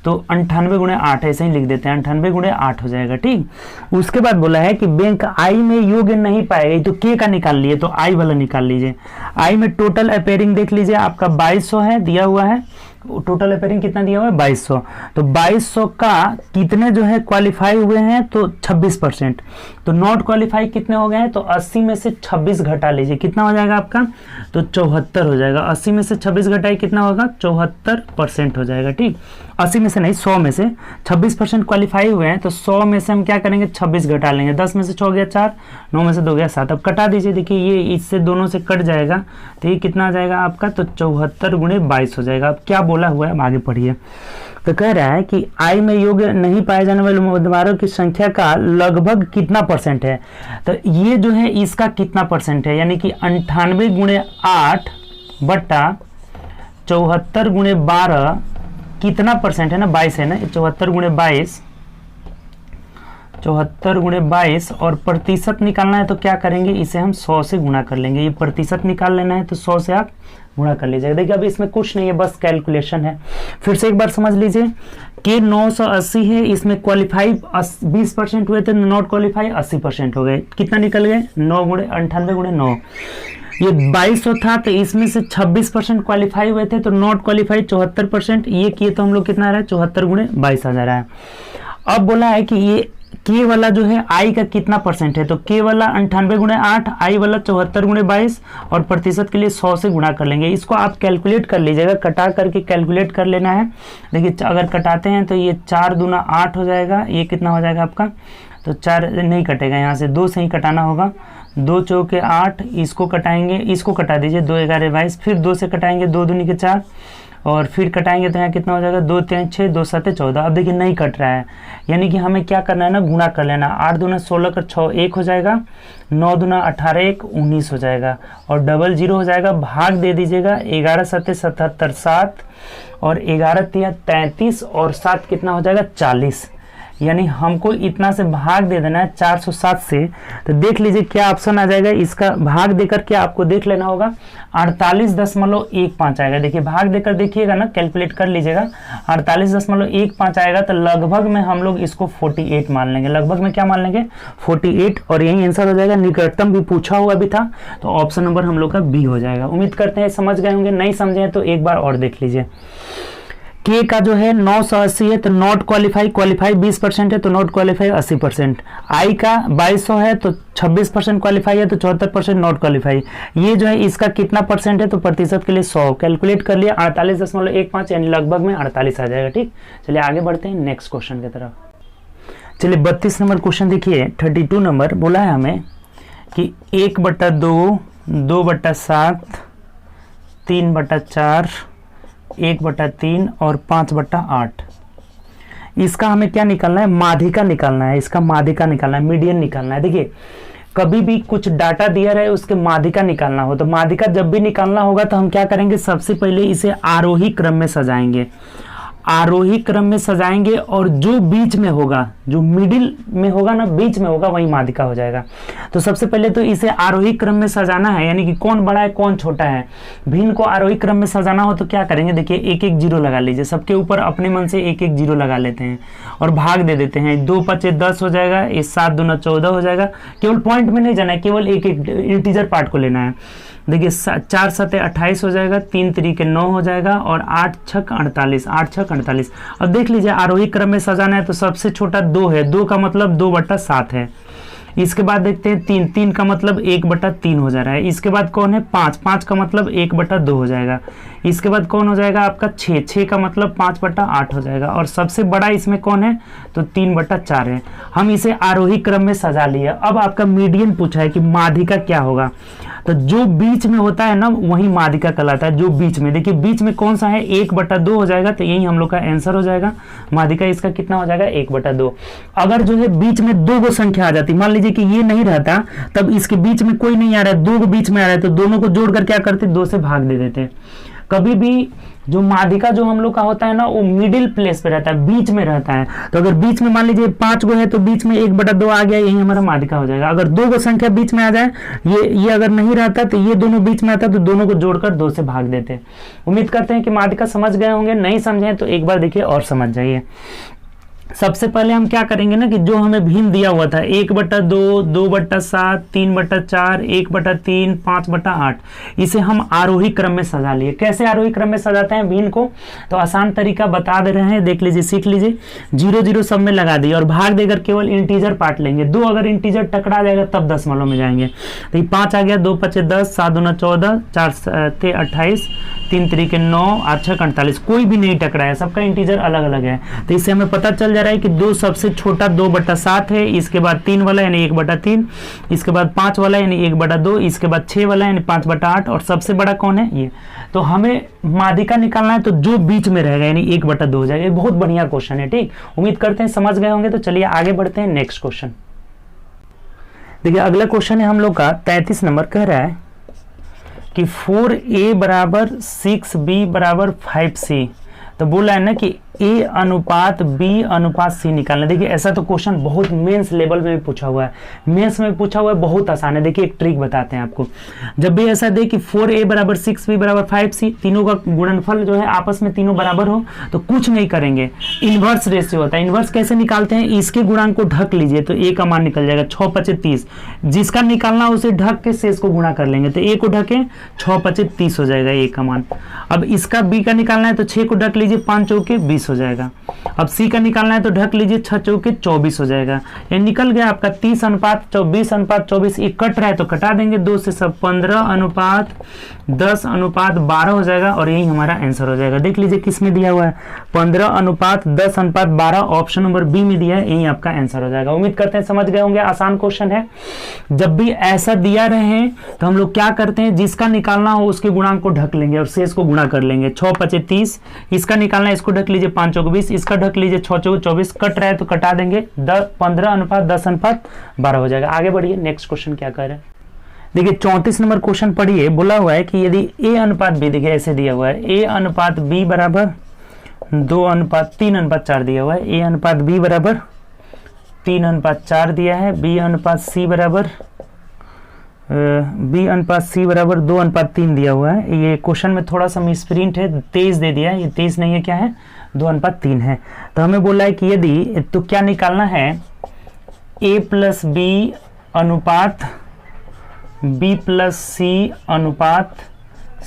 तो 98 × 8 ऐसे ही लिख देते हैं, 98 × 8 हो जाएगा। ठीक, उसके बाद बोला है कि बैंक आई में योग्य नहीं पाए गए तो के का निकाल लिए तो आई वाला निकाल लीजिए। आई में टोटल अपेयरिंग देख लीजिए आपका 2200 है दिया हुआ है, टोटल अपेयरिंग कितना दिया हुआ है 2200। तो 2200 का कितने जो है क्वालिफाई हुए हैं तो 26%। तो नॉट क्वालिफाई कितने हो गए हैं तो 80 में से 26 घटा लीजिए, कितना हो जाएगा आपका तो 74 हो जाएगा। 80 में से 26 घटाई कितना होगा 74% हो जाएगा। ठीक, 80 में से नहीं 100 में से 26% क्वालिफाई हुए हैं तो 100 में से हम क्या करेंगे 26 घटा लेंगे। 10 में से 6 गया 4, 9 में से 2 गया 7। अब कटा दीजिए, देखिए ये इससे दोनों से कट जाएगा तो ये कितना आ जाएगा आपका तो 74 × 22 हो जाएगा। अब क्या बोला हुआ है आगे पढ़िए। तो कह रहा है कि आई में योग्य नहीं पाए जाने वाले उम्मीदवारों की संख्या का लगभग कितना % है। तो ये जो है इसका कितना % है, यानी कि 98 × 8 बटा 74 × 12 कितना % है ना 22 है ना, 74 × 22 74 गुणे 22 और प्रतिशत निकालना है तो क्या करेंगे, इसे हम 100 से गुणा कर लेंगे। ये प्रतिशत निकाल लेना है तो 100 से आप गुणा कर लीजिएगा। देखिए अब इसमें कुछ नहीं है, बस कैलकुलेशन है। फिर से एक बार समझ लीजिए कि 980 है, इसमें क्वालिफाई 20% हुए थे, नॉट क्वालिफाई 80% हो गए। कितना निकल गए, 9 गुणे 98 गुणे 9। ये 2200 था तो इसमें से 26% क्वालिफाई हुए थे, तो नॉट क्वालिफाई 74%। ये किए तो हम लोग कितना आ रहा है, 74 गुणे 22 आ जा रहा है। अब बोला है कि ये के वाला जो है आई का कितना परसेंट है, तो के वाला 98 गुणे 8, आई वाला 74 गुणे 22 और प्रतिशत के लिए 100 से गुणा कर लेंगे। इसको आप कैलकुलेट कर लीजिएगा, कटा करके कैलकुलेट कर लेना है। देखिए अगर कटाते हैं तो ये 4 दूना 8 हो जाएगा, ये कितना हो जाएगा आपका, तो 4 नहीं कटेगा, यहाँ से 2 से ही कटाना होगा। 2 चौके 8, इसको कटाएंगे, इसको कटा दीजिए, 2 11 22, फिर 2 से कटाएंगे, 2 दूनी के 4 और फिर कटाएंगे तो यहाँ कितना हो जाएगा, 2 3 6, 2 7 14। अब देखिए नहीं कट रहा है, यानी कि हमें क्या करना है ना, गुणा कर लेना। 8 दूना 16 का 6 1 हो जाएगा, 9 दूना 18 1 19 हो जाएगा और डबल 0 हो जाएगा। भाग दे दीजिएगा, 11 7 77 7 और 11 3 33 और 7 कितना हो जाएगा, 40। यानी हमको इतना से भाग दे देना है 407 से। तो देख लीजिए क्या ऑप्शन आ जाएगा, इसका भाग देकर के आपको देख लेना होगा, 48.15 आएगा। देखिए भाग देकर देखिएगा ना, कैलकुलेट कर लीजिएगा, 48.15 आएगा। तो लगभग में हम लोग इसको 48 मान लेंगे, लगभग में क्या मान लेंगे, 48, और यही आंसर हो जाएगा। निकटतम भी पूछा हुआ भी था, तो ऑप्शन नंबर हम लोग का बी हो जाएगा। उम्मीद करते हैं समझ गए होंगे, नहीं समझे तो एक बार और देख लीजिए। के का जो है 980 है तो नॉट क्वालिफाई, क्वालिफाई 20% है तो नॉट क्वालिफाई 80%। आई का 2200 है तो 26% क्वालिफाई है तो 74% नॉट क्वालिफाई। ये जो है इसका कितना परसेंट है, तो प्रतिशत के लिए 100 कैलकुलेट कर लिया, 48.15 यानी लगभग में 48 आ जाएगा। ठीक, चलिए आगे बढ़ते हैं नेक्स्ट क्वेश्चन की तरफ। चलिए 32 नंबर क्वेश्चन देखिए, 32 नंबर बोला है हमें कि 1/2, 2/7, 3/4, 1/3 और 5/8। इसका हमें क्या निकालना है, माध्यिका निकालना है। इसका माध्यिका निकालना है, मीडियन निकालना है। देखिए कभी भी कुछ डाटा दिया रहे उसके माध्यिका निकालना हो, तो माध्यिका जब भी निकालना होगा तो हम क्या करेंगे, सबसे पहले इसे आरोही क्रम में सजाएंगे। आरोही क्रम में सजाएंगे और जो बीच में होगा, जो मिडिल में होगा ना, बीच में होगा, वही माध्यिका हो जाएगा। तो सबसे पहले तो इसे आरोही क्रम में सजाना है, यानी कि कौन बड़ा है कौन छोटा है। भिन्न को आरोही क्रम में सजाना हो तो क्या करेंगे, देखिए 1-1 जीरो लगा लीजिए, सबके ऊपर अपने मन से 1-1 जीरो लगा लेते हैं और भाग दे देते हैं। 2 5 10 हो जाएगा, 7 दूना 14 हो जाएगा। केवल पॉइंट में नहीं जाना है, केवल एक इंटीजर पार्ट को लेना है। देखिए 4 7 28 हो जाएगा, 3 3 9 हो जाएगा और 8 6 48, 8 6 48। अब देख लीजिए आरोही क्रम में सजाना है तो सबसे छोटा 2 है, 2 का मतलब 2/7 है। इसके बाद देखते हैं 3, 3 का मतलब 1/3 हो जा रहा है। इसके बाद कौन है 5, 5 का मतलब 1/2 हो जाएगा। इसके बाद कौन हो जाएगा आपका 6, 6 का मतलब 5/8 हो जाएगा और सबसे बड़ा इसमें कौन है, तो 3/4 है। हम इसे आरोही क्रम में सजा लिए। अब आपका मीडियन पूछा है कि माध्यिका क्या होगा, तो जो बीच में होता है ना वही माध्यिका कहलाता है। जो बीच में, देखिए बीच में कौन सा है, 1/2 हो जाएगा, तो यही हम लोग का आंसर हो जाएगा। माध्यिका इसका कितना हो जाएगा, 1/2। अगर जो है बीच में 2 गो संख्या आ जाती, मान लीजिए कि ये नहीं रहता, तब इसके बीच में कोई नहीं आ रहा है, 2 बीच में आ रहा है, तो दोनों को जोड़कर क्या करते, 2 से भाग दे देते। कभी भी जो माध्यिका जो हम लोग का होता है ना, वो मिडिल प्लेस पे रहता है, बीच में रहता है। तो अगर बीच में मान लीजिए 5 गो है तो बीच में 1/2 आ गया, यही हमारा माध्यिका हो जाएगा। अगर 2 गो संख्या बीच में आ जाए, ये अगर नहीं रहता तो ये दोनों बीच में आता, तो दोनों को जोड़कर 2 से भाग देते। उम्मीद करते हैं कि माध्यिका समझ गए होंगे, नहीं समझे तो एक बार देखिए और समझ जाइए। सबसे पहले हम क्या करेंगे ना कि जो हमें भिन्न दिया हुआ था 1/2, 2/7, 3/4, 1/3, 5/8, इसे हम आरोही क्रम में सजा लिए। कैसे आरोही क्रम में सजाते हैं भिन्न को, तो आसान तरीका बता दे रहे हैं, देख लीजिए, सीख लीजिए। 0 0 सब में लगा दिए और भाग देकर केवल इंटीजर पार्ट लेंगे। 2 अगर इंटीजर टकरा जाएगा तब दशमलव में जाएंगे। तो ये 5 आ गया, 2 5 10, 7 दूना 14, 4 7 28, 3 3 9, 8 6 48। कोई भी नहीं टकरा है, सबका इंटीजर अलग अलग है। तो इससे हमें पता चल रहा है कि 2 सबसे छोटा 2/7 है, इसके बाद 3 वाला यानी 1/3, इसके बाद 5 वाला यानी 1/2, इसके बाद 6 वाला यानी 5/8 और सबसे बड़ा कौन है, ये। तो हमें माध्यिका निकालना है तो जो बीच में रहेगा यानी 1/2 हो जाएगा। बहुत बढ़िया क्वेश्चन है, ठीक। उम्मीद करते हैं समझ गए होंगे। तो चलिए आगे बढ़ते हैं नेक्स्ट क्वेश्चन। देखिए अगला क्वेश्चन है हम लोग का 33 नंबर, कह रहा है कि 4a = 6b = 5c। तो बोला है ना कि ए अनुपात बी अनुपात सी निकालना। देखिए ऐसा तो क्वेश्चन बहुत मेंस लेवल में भी पूछा हुआ है, मेंस में पूछा हुआ है, बहुत आसान है। देखिए एक ट्रिक बताते हैं आपको, जब भी ऐसा दे कि 4a बराबर 6b बराबर 5c, तीनों का गुणनफल जो है आपस में तीनों बराबर हो, तो कुछ नहीं करेंगे, इनवर्स रेशियो होता है। इनवर्स कैसे निकालते हैं, इसके गुणांक को ढक लीजिए तो a का मान निकल जाएगा 6 5 30, जिसका निकालना उसे ढक के शेष को गुणा कर लेंगे, तो a को ढके 6 5 30 हो जाएगा a का मान। अब इसका b का निकालना है तो 6 को ढक लीजिए, 5 चौके 20 हो जाएगा। अब c का निकालना है तो ढक लीजिए, 6 चौके 24 हो जाएगा। ये निकल गया आपका 30 अनुपात 20 अनुपात 24। ये कट रहा है तो कटा देंगे 2 से, सब 15 अनुपात 10 अनुपात 12 हो जाएगा और यही हमारा आंसर हो जाएगा। देख लीजिए किस में दिया हुआ है, 15 अनुपात 10 अनुपात 12, ऑप्शन नंबर बी में दिया है, यही आपका आंसर हो जाएगा। उम्मीद करते हैं समझ गए होंगे, आसान क्वेश्चन है। जब भी ऐसा दिया रहे तो हम लोग क्या करते हैं, जिसका निकालना हो उसके गुणांक को ढक लेंगे और शेष को गुणा कर लेंगे। 6 5 30, इसका निकालना है, इसको ढक लीजिए, 5 चौके 20, इसका ढक लीजिए, 6 चौके 24, कट रहा है तो कटा देंगे, 15 अनुपात 10 अनुपात 12 हो जाएगा। आगे बढ़िए, नेक्स्ट क्वेश्चन क्या कर रहे हैं। देखिए 34 नंबर क्वेश्चन पढ़िए। बोला हुआ है कि यदि a अनुपात b, देखिए ऐसे दिया हुआ है, a अनुपात b बराबर 2 अनुपात 3 अनुपात 4 दिया हुआ है, a अनुपात b बराबर 3 अनुपात 4 दिया है, b अनुपात c बराबर 2 अनुपात 3 दिया हुआ है। ये क्वेश्चन में थोड़ा सा मिसप्रिंट है, 23 दे दिया है, ये 23 नहीं है, क्या है 2 अनुपात 3 है। तो हमें बोला है कि यदि, तो क्या निकालना है, a प्लस बी अनुपात b प्लस सी अनुपात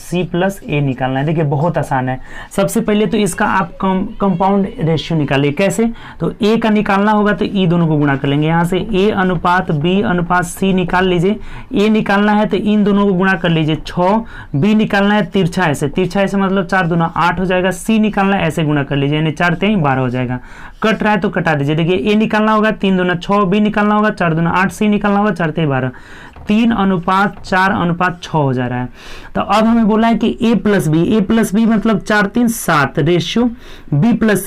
c प्लस a निकालना है। देखिए बहुत आसान है। सबसे पहले तो इसका आप कंपाउंड रेशियो निकालिए। कैसे, तो a का निकालना होगा तो e दोनों को गुणा कर लेंगे। यहाँ से a अनुपात b अनुपात c निकाल लीजिए, a निकालना है तो इन दोनों को गुणा कर लीजिए 6, b निकालना है तिरछा ऐसे, तिरछा ऐसे मतलब 4 दूना 8 हो जाएगा, c निकालना है ऐसे गुणा कर लीजिए, यानी 4 3 12 हो जाएगा। कट रहा है तो कटा दीजिए। देखिए a निकालना होगा 3 दूना 6, b निकालना होगा 4 दूना 8, c निकालना होगा 4 3 12, 3 अनुपात 4 अनुपात 6 हो जा रहा है। तो अब हमें बोला है कि a प्लस बी मतलब 4 3 7 रेशियो b प्लस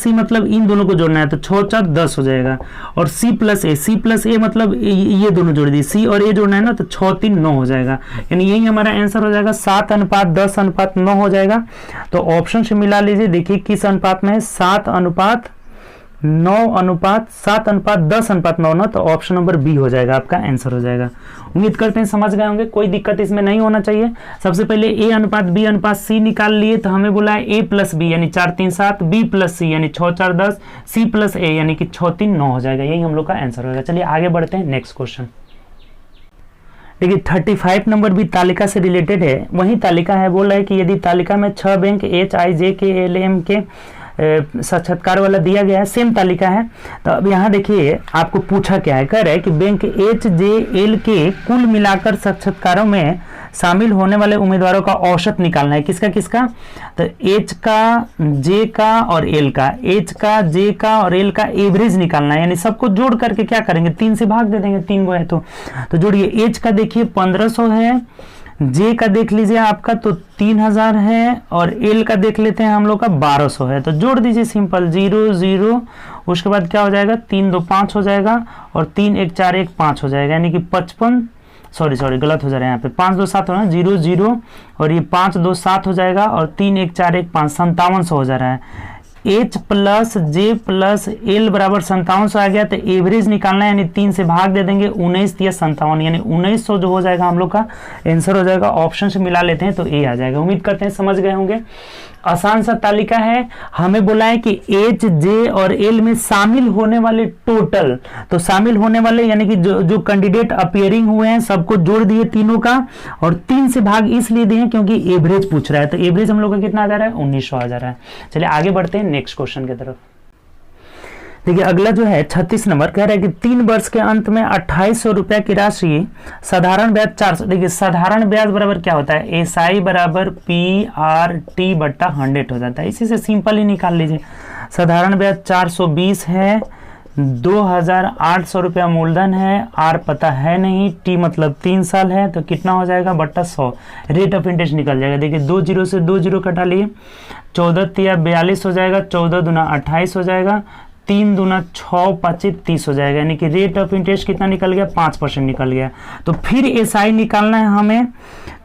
सी मतलब इन दोनों को जोड़ना है तो 6 4 10 हो जाएगा, और c प्लस ए मतलब ये दोनों जोड़ दी, c और a जोड़ना है ना तो 6 3 9 हो जाएगा, यानी यही हमारा आंसर हो जाएगा 7 अनुपात 10 अनुपात 9 हो जाएगा। तो ऑप्शन से मिला लीजिए, देखिए किस अनुपात में है, 7 अनुपात 9 अनुपात 7 अनुपात 10 अनुपात 9 ना, तो ऑप्शन नंबर बी हो जाएगा, आपका आंसर हो जाएगा। उम्मीद करते हैं समझ गए होंगे, कोई दिक्कत इसमें नहीं होना चाहिए। सबसे पहले a अनुपात b अनुपात c निकाल लिए, तो हमें बोला है a प्लस बी यानी 4 3 7, b प्लस सी यानी 6 4 10, c प्लस a यानी कि 6 3 9 हो जाएगा, यही हम लोग का आंसर होगा। चलिए आगे बढ़ते हैं, नेक्स्ट क्वेश्चन। देखिए 35 नंबर भी तालिका से रिलेटेड है, वही तालिका है। बोल रहा है कि यदि तालिका में 6 बैंक HIJKLM के साक्षात्कार वाला दिया गया है, सेम तालिका है। तो अब यहाँ देखिए आपको पूछा क्या है, कह रहा है कि बैंक HJL के कुल मिलाकर साक्षात्कारों में शामिल होने वाले उम्मीदवारों का औसत निकालना है। किसका किसका, तो H का, J का और L का, H का, J का और L का एवरेज निकालना है, यानी सबको जोड़ करके क्या करेंगे, 3 से भाग दे देंगे, 3 गो है तो जोड़िए। H का देखिए 1500 है, J का देख लीजिए आपका तो 3000 है, और L का देख लेते हैं हम लोग का 1200 है, तो जोड़ दीजिए सिंपल 0 0, उसके बाद क्या हो जाएगा 3 2 5 हो जाएगा, और 3 1 4 1 5 हो जाएगा, यानी कि 55, सॉरी गलत हो जा रहा है यहाँ पे, 5 2 7 होना, 0 0 और ये 5 2 7 हो जाएगा, और 3 1 4 1 5 5700 हो जा रहा है। H plus J plus L बराबर 5700 आ गया, तो एवरेज निकालना है, यानी 3 से भाग दे देंगे, 19 या 57, यानी 1900 जो हो जाएगा हम लोग का आंसर हो जाएगा। ऑप्शन से मिला लेते हैं तो ए आ जाएगा। उम्मीद करते हैं समझ गए होंगे, आसान सा तालिका है। हमें बोला है कि H, J और L में शामिल होने वाले टोटल, तो शामिल होने वाले यानी कि जो कैंडिडेट अपीयरिंग हुए हैं सबको जोड़ दिए तीनों का, और 3 से भाग इसलिए दिए क्योंकि एवरेज पूछ रहा है, तो एवरेज हम लोग का कितना आ जा रहा है 1900 आ जा रहा है। चलिए आगे बढ़ते हैं नेक्स्ट क्वेश्चन की तरफ। देखिए अगला जो है 36 नंबर, कह रहा है कि 3 वर्ष के अंत में 2800 रुपया की राशि साधारण ब्याज 400। देखिए साधारण ब्याज बराबर क्या होता है, SI बराबर PRT बट्टा 100 हो जाता है, इसी से सिंपल ही निकाल लीजिए। साधारण ब्याज 420 है, 2800 रुपया मूलधन है, R पता है नहीं, T मतलब 3 साल है, तो कितना हो जाएगा बट्टा 100, रेट ऑफ इंटरेस्ट निकल जाएगा। देखिए 2 0 से 2 0 कटा लिए, 14 या 42 हो जाएगा, 14 दूना 28 हो जाएगा, 3 दूना 6 पाँचे 30 हो जाएगा, यानी कि रेट ऑफ इंटरेस्ट कितना निकल गया, 5% निकल गया। तो फिर एसआई निकालना है हमें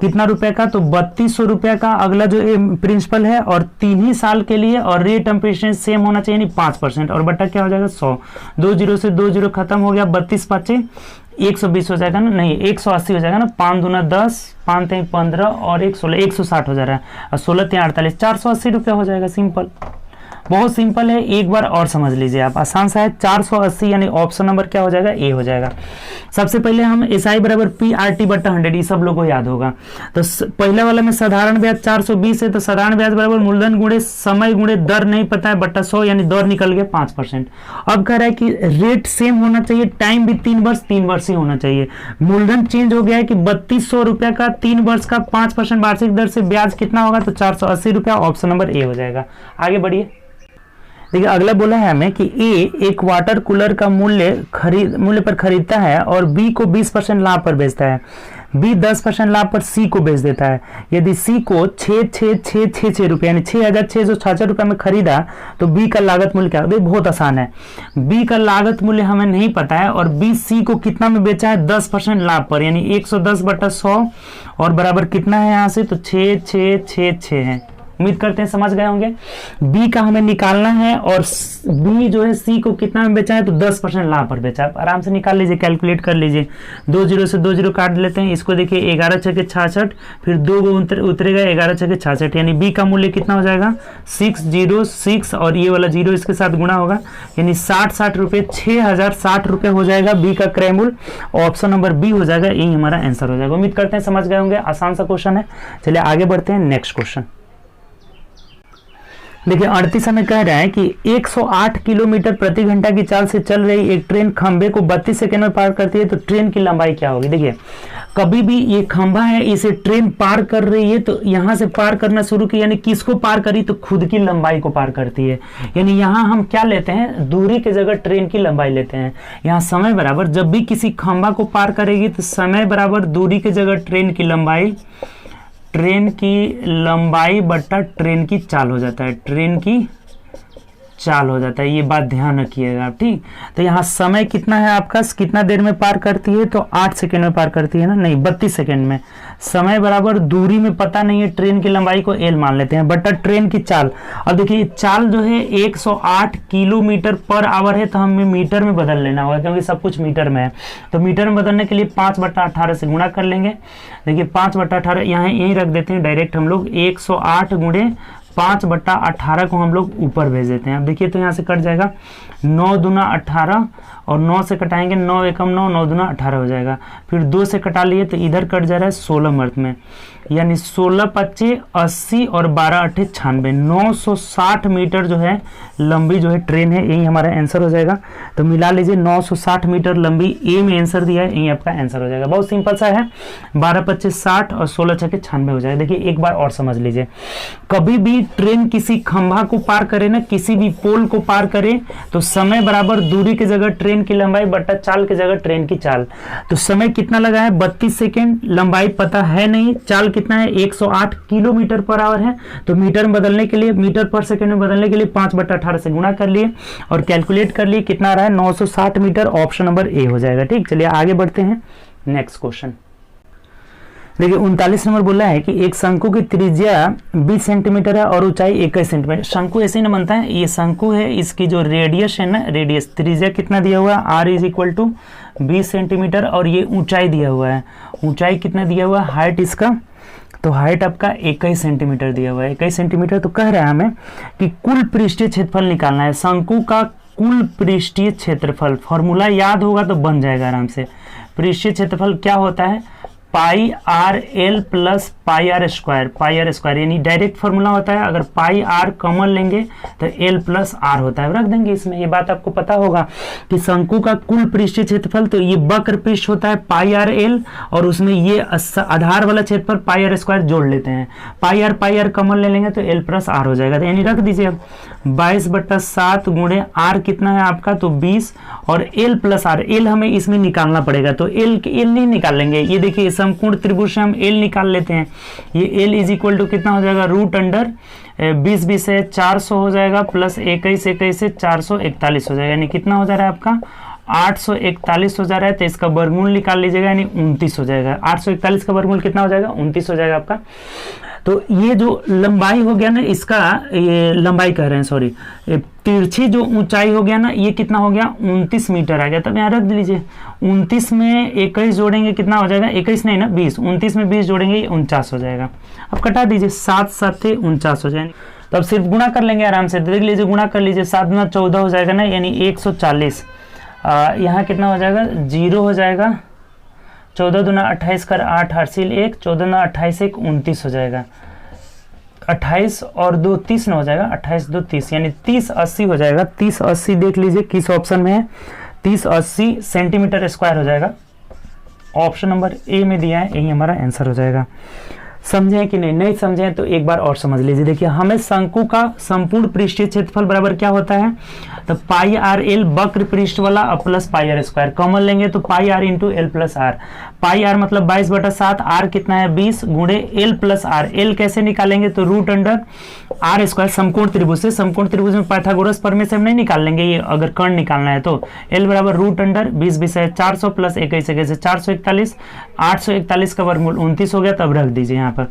कितना रुपए का, तो 3200 रुपये का अगला जो प्रिंसिपल है, और 3 ही साल के लिए, और रेट ऑफ इंटरेस्ट सेम होना चाहिए यानी 5%, और बटा क्या हो जाएगा 100, 2 जीरो से 2 जीरो खत्म हो गया, 32 पाँचे 120 हो जाएगा ना, नहीं 180 हो जाएगा ना, 5 दूना 10, 5 3 15 और 1 16, 160 हो जा रहा है, और 16 3 48, 480 रुपया हो जाएगा। सिंपल, बहुत सिंपल है, एक बार और समझ लीजिए आप, आसान सा है। 480 यानी ऑप्शन नंबर क्या हो जाएगा, ए हो जाएगा। सबसे पहले हम एसआई बराबर पी आर टी बट्टा 100, ये सब लोग को याद होगा। तो पहले वाला में साधारण ब्याज 420 है, तो साधारण ब्याज बराबर मूलधन गुणे समय गुणे दर नहीं पता है बट्टा 100, यानी दर निकल गया 5%। अब कह रहा है कि रेट सेम होना चाहिए, टाइम भी 3 वर्ष ही होना चाहिए। मूलधन चेंज हो गया है कि 3200 रुपया का 3 वर्ष का 5% वार्षिक दर से ब्याज कितना होगा, तो 480 रुपया, ऑप्शन नंबर ए हो जाएगा। आगे बढ़िए, देखिए अगला बोला है हमें कि ए एक वाटर कूलर का मूल्य पर खरीदता है और बी को 20% लाभ पर बेचता है। बी 10% लाभ पर सी को बेच देता है। यदि सी को 6 रुपये यानी 6666 रुपये में खरीदा तो बी का लागत मूल्य क्या है। बहुत आसान है, बी का लागत मूल्य हमें नहीं पता है, और बी सी को कितना में बेचा है, 10% लाभ पर, यानी 110 बटा 100, और बराबर कितना है यहाँ से, तो 6 है। उम्मीद करते हैं समझ गए होंगे। बी का हमें निकालना है, और बी जो है सी को कितना में बेचा है, तो 10% लाभ पर बेचा है। आराम से निकाल लीजिए, कैलकुलेट कर लीजिए। 2 जीरो से 2 जीरो काट लेते हैं, इसको देखिए 11 छके 66, फिर 2 उतरेगा 11 छके 66, यानी बी का मूल्य कितना हो जाएगा 606, और ये वाला जीरो इसके साथ गुणा होगा, यानी 60 रुपये 6060 रुपये हो जाएगा बी का क्रय मूल्य। ऑप्शन नंबर बी हो जाएगा, यही हमारा आंसर हो जाएगा। उम्मीद करते हैं समझ गए होंगे, आसान सा क्वेश्चन है। चलिए आगे बढ़ते हैं, नेक्स्ट क्वेश्चन देखिए। 38 हमें कह रहा है कि 108 किलोमीटर प्रति घंटा की चाल से चल रही एक ट्रेन खंबे को 32 सेकंड में पार करती है, तो ट्रेन की लंबाई क्या होगी। देखिए कभी भी ये खंबा है, इसे ट्रेन पार कर रही है, तो यहां से पार करना शुरू की, यानी किसको पार करी, तो खुद की लंबाई को पार करती है। यानी यहां हम क्या लेते हैं, दूरी की जगह ट्रेन की लंबाई लेते हैं। यहाँ समय बराबर, जब भी किसी खंबा को पार करेगी तो समय बराबर दूरी की जगह ट्रेन की लंबाई बट्टा ट्रेन की चाल हो जाता है, ट्रेन की चाल हो जाता है। ये बात ध्यान रखिएगा आप, ठीक। तो यहाँ समय कितना है आपका, कितना देर में पार करती है, तो 8 सेकंड में पार करती है ना, नहीं 32 सेकंड में। समय बराबर दूरी में पता नहीं है, ट्रेन की लंबाई को एल मान लेते हैं, बट्टा ट्रेन की चाल। अब देखिए चाल जो है 108 किलोमीटर पर आवर है, तो हमें मीटर में बदल लेना होगा, क्योंकि सब कुछ मीटर में है। तो मीटर में बदलने के लिए 5/18 से गुणा कर लेंगे। देखिए 5/18 यहाँ यही रख देते हैं डायरेक्ट हम लोग, 108 गुणे 5/18 को हम लोग ऊपर भेज देते हैं। अब देखिए तो यहाँ से कट जाएगा 9 दूना 18, और 9 से कटाएंगे 9 एकम 9, 9 दूना 18 हो जाएगा। फिर 2 से कटा लिए तो इधर कट जा रहा है 16 मर्थ में, यानी 16 पच्चे 80 और 12 अट्ठे 96, 960 मीटर जो है लंबी जो है ट्रेन है, यही हमारा आंसर हो जाएगा। तो मिला लीजिए 960 मीटर लंबी, ए में आंसर दिया है, यही आपका आंसर हो जाएगा। बहुत सिंपल सा है, 12 पच्चे 60 और 16 छके 96 हो जाएगा। देखिए एक बार और समझ लीजिए, कभी भी ट्रेन किसी खंभा को पार करे ना, किसी भी पोल को पार करे, तो समय बराबर दूरी की जगह ट्रेन की लंबाई बट्टा चाल की जगह ट्रेन की चाल। तो समय कितना लगा है 32 सेकेंड, लंबाई पता है नहीं, चाल कितना है 108 किलोमीटर पर आवर है, तो मीटर में बदलने के लिए, मीटर पर सेकेंड में बदलने के लिए 5/18 से गुणा कर लिए और कैलकुलेट कर लिए, कितना आ रहा है 960 मीटर। ऑप्शन नंबर ए हो जाएगा, ठीक। चलिए आगे बढ़ते हैं, नेक्स्ट क्वेश्चन देखिए। 39 नंबर बोला है कि एक शंकु की त्रिज्या 20 सेंटीमीटर है और ऊंचाई 21 सेंटीमीटर। शंकु ऐसे ही ना बनता है, ये शंकु है, इसकी जो रेडियस है ना, रेडियस त्रिज्या कितना दिया हुआ है, r = 20 सेंटीमीटर, और ये ऊंचाई दिया हुआ है, ऊंचाई कितना दिया हुआ है, हाइट इसका, तो हाइट आपका 21 सेंटीमीटर दिया हुआ है, 21 सेंटीमीटर। तो कह रहा है हमें कि कुल पृष्ठीय क्षेत्रफल निकालना है। शंकु का कुल पृष्ठीय क्षेत्रफल, फॉर्मूला याद होगा तो बन जाएगा आराम से। पृष्ठीय क्षेत्रफल क्या होता है, pi R L plus pi R square, यानी डायरेक्ट फॉर्मूला होता है। अगर पाई आर कॉमन लेंगे तो एल प्लस आर होता है, रख देंगे इसमें। ये बात आपको पता होगा कि शंकु का कुल पृष्ठीय क्षेत्रफल, तो ये वक्र पृष्ठ होता है पाई आर एल, और उसमें ये आधार वाला क्षेत्रफल पाई आर स्क्वायर जोड़ लेते हैं। पाई आर कॉमन ले लेंगे तो एल प्लस आर हो जाएगा, तो यानी रख दीजिए अब 22/7 गुणे आर कितना है आपका, तो 20, और एल प्लस आर, एल हमें इसमें निकालना पड़ेगा, तो एल नहीं निकाल लेंगे। ये देखिए समकोण त्रिभुज से हम एल निकाल लेते हैं, ये एल = कितना हो जाएगा, √अंडर 20 20 से 400 हो जाएगा, प्लस 21 21 से 441 हो जाएगा, यानी कितना हो जा रहा है आपका 841 हो जा रहा है। तो इसका वर्गमूल निकाल लीजिएगा, यानी 29 हो जाएगा। 841 का वर्गमूल कितना हो जाएगा 29 हो जाएगा आपका। तो ये जो लंबाई हो गया ना इसका, ये लंबाई कह रहे हैं सॉरी, तिरछी जो ऊंचाई हो गया ना ये कितना हो गया 29 मीटर आ गया। तब यहाँ रख लीजिए 29 में 21 जोड़ेंगे कितना हो जाएगा, 21 नहीं ना 20, 29 में 20 जोड़ेंगे 49 हो जाएगा। अब कटा दीजिए 7 7 49 हो जाएगा। तो अब सिर्फ गुणा कर लेंगे आराम से, देख लीजिए गुणा कर लीजिए, 7 गुना 14 हो जाएगा ना, यानी 140। यहाँ कितना हो जाएगा 0 हो जाएगा, 14 दूना 28 कर 8 हासिल 1, 14 दूना 28 1 29 हो जाएगा, 28 और 2 30 ना हो जाएगा, 28 2 30 यानी 30 80 हो जाएगा। 30 80 देख लीजिए किस ऑप्शन में है, 30 80 सेंटीमीटर स्क्वायर हो जाएगा। ऑप्शन नंबर ए में दिया है, यही हमारा आंसर हो जाएगा। समझे कि नहीं, नहीं समझे तो एक बार और समझ लीजिए। देखिए हमें शंकु का संपूर्ण पृष्ठीय क्षेत्रफल बराबर क्या होता है, तो पाई आर एल वक्र पृष्ठ वाला और plus pi R square, common लेंगे तो pi R into L plus R. Pi R मतलब 22/7, आर कितना है 20 गुणे एल प्लस आर। एल कैसे निकालेंगे तो रूट अंडर आर स्क्वायर, समकोण त्रिभुज से, समकोण त्रिभुज में पाइथागोरस प्रमेय से हम नहीं निकाल लेंगे, ये अगर कर्ण निकालना है तो एल बराबर रूट अंडर 20 20 है 400 प्लस 21 21 से 441, 841 का वर्गमूल 29 हो गया। तब रख दीजिए यहाँ पर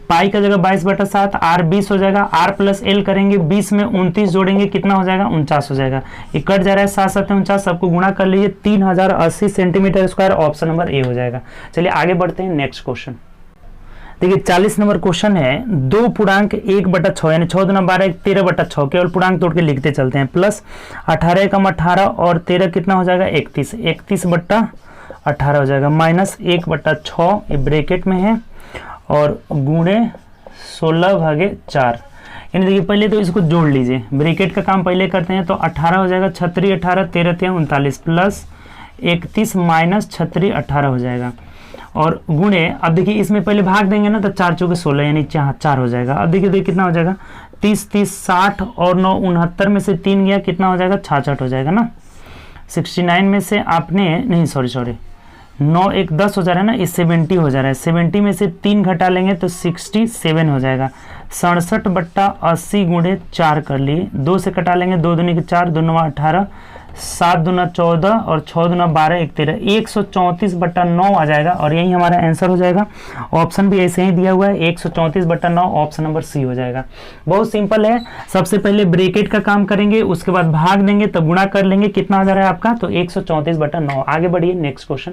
पाई का जगह 22/7, आर 20 हो जाएगा, आर प्लस एल करेंगे 20 में 29 जोड़ेंगे कितना हो जाएगा 49 हो जाएगा। ये कट जा रहा है 7 7 49, सबको गुणा कर लीजिए 3080 centimetre square, option number A हो जाएगा। चलिए आगे बढ़ते हैं नेक्स्ट क्वेश्चन। देखिए 40 नंबर क्वेश्चन है, 2.1/6 यानी 6 दूना 12 13/6, केवल पूर्णांक तोड़ के लिखते चलते हैं, प्लस 18 कम 18 और 13 कितना हो जाएगा 31, 31/18 हो जाएगा, माइनस 1/6 ये ब्रैकेट में है और गुणे 16/4। यानी देखिए पहले तो इसको जोड़ लीजिए, ब्रैकेट का काम पहले करते हैं, तो 18 हो जाएगा 36 18 13 39 प्लस 31 माइनस 36 18 हो जाएगा और गुणे, अब देखिए इसमें पहले भाग देंगे ना तो 4 चौके 16 यानी 4 हो जाएगा। अब देखिए कितना हो जाएगा 30 30 60 और 9 69 में से 3 गया कितना हो जाएगा 66 हो जाएगा ना। 69 में से आपने नहीं सॉरी 9 1 10 हो जा रहा है ना, इस 70 हो जा रहा है, 70 में से 3 घटा लेंगे तो 67 हो जाएगा। 67/80 गुणे 4 कर लिए, 2 से कटा लेंगे 2 दूनी 4 2 9 18, 7 दूना 14 और 6 दूना 12 1 13, 134/9 आ जाएगा और यही हमारा आंसर हो जाएगा। ऑप्शन भी ऐसे ही दिया हुआ है 134/9, ऑप्शन नंबर सी हो जाएगा। बहुत सिंपल है, सबसे पहले ब्रैकेट का काम करेंगे, उसके बाद भाग देंगे तब गुणा कर लेंगे, कितना आ जा रहा है आपका तो 134/9। आगे बढ़िए नेक्स्ट क्वेश्चन।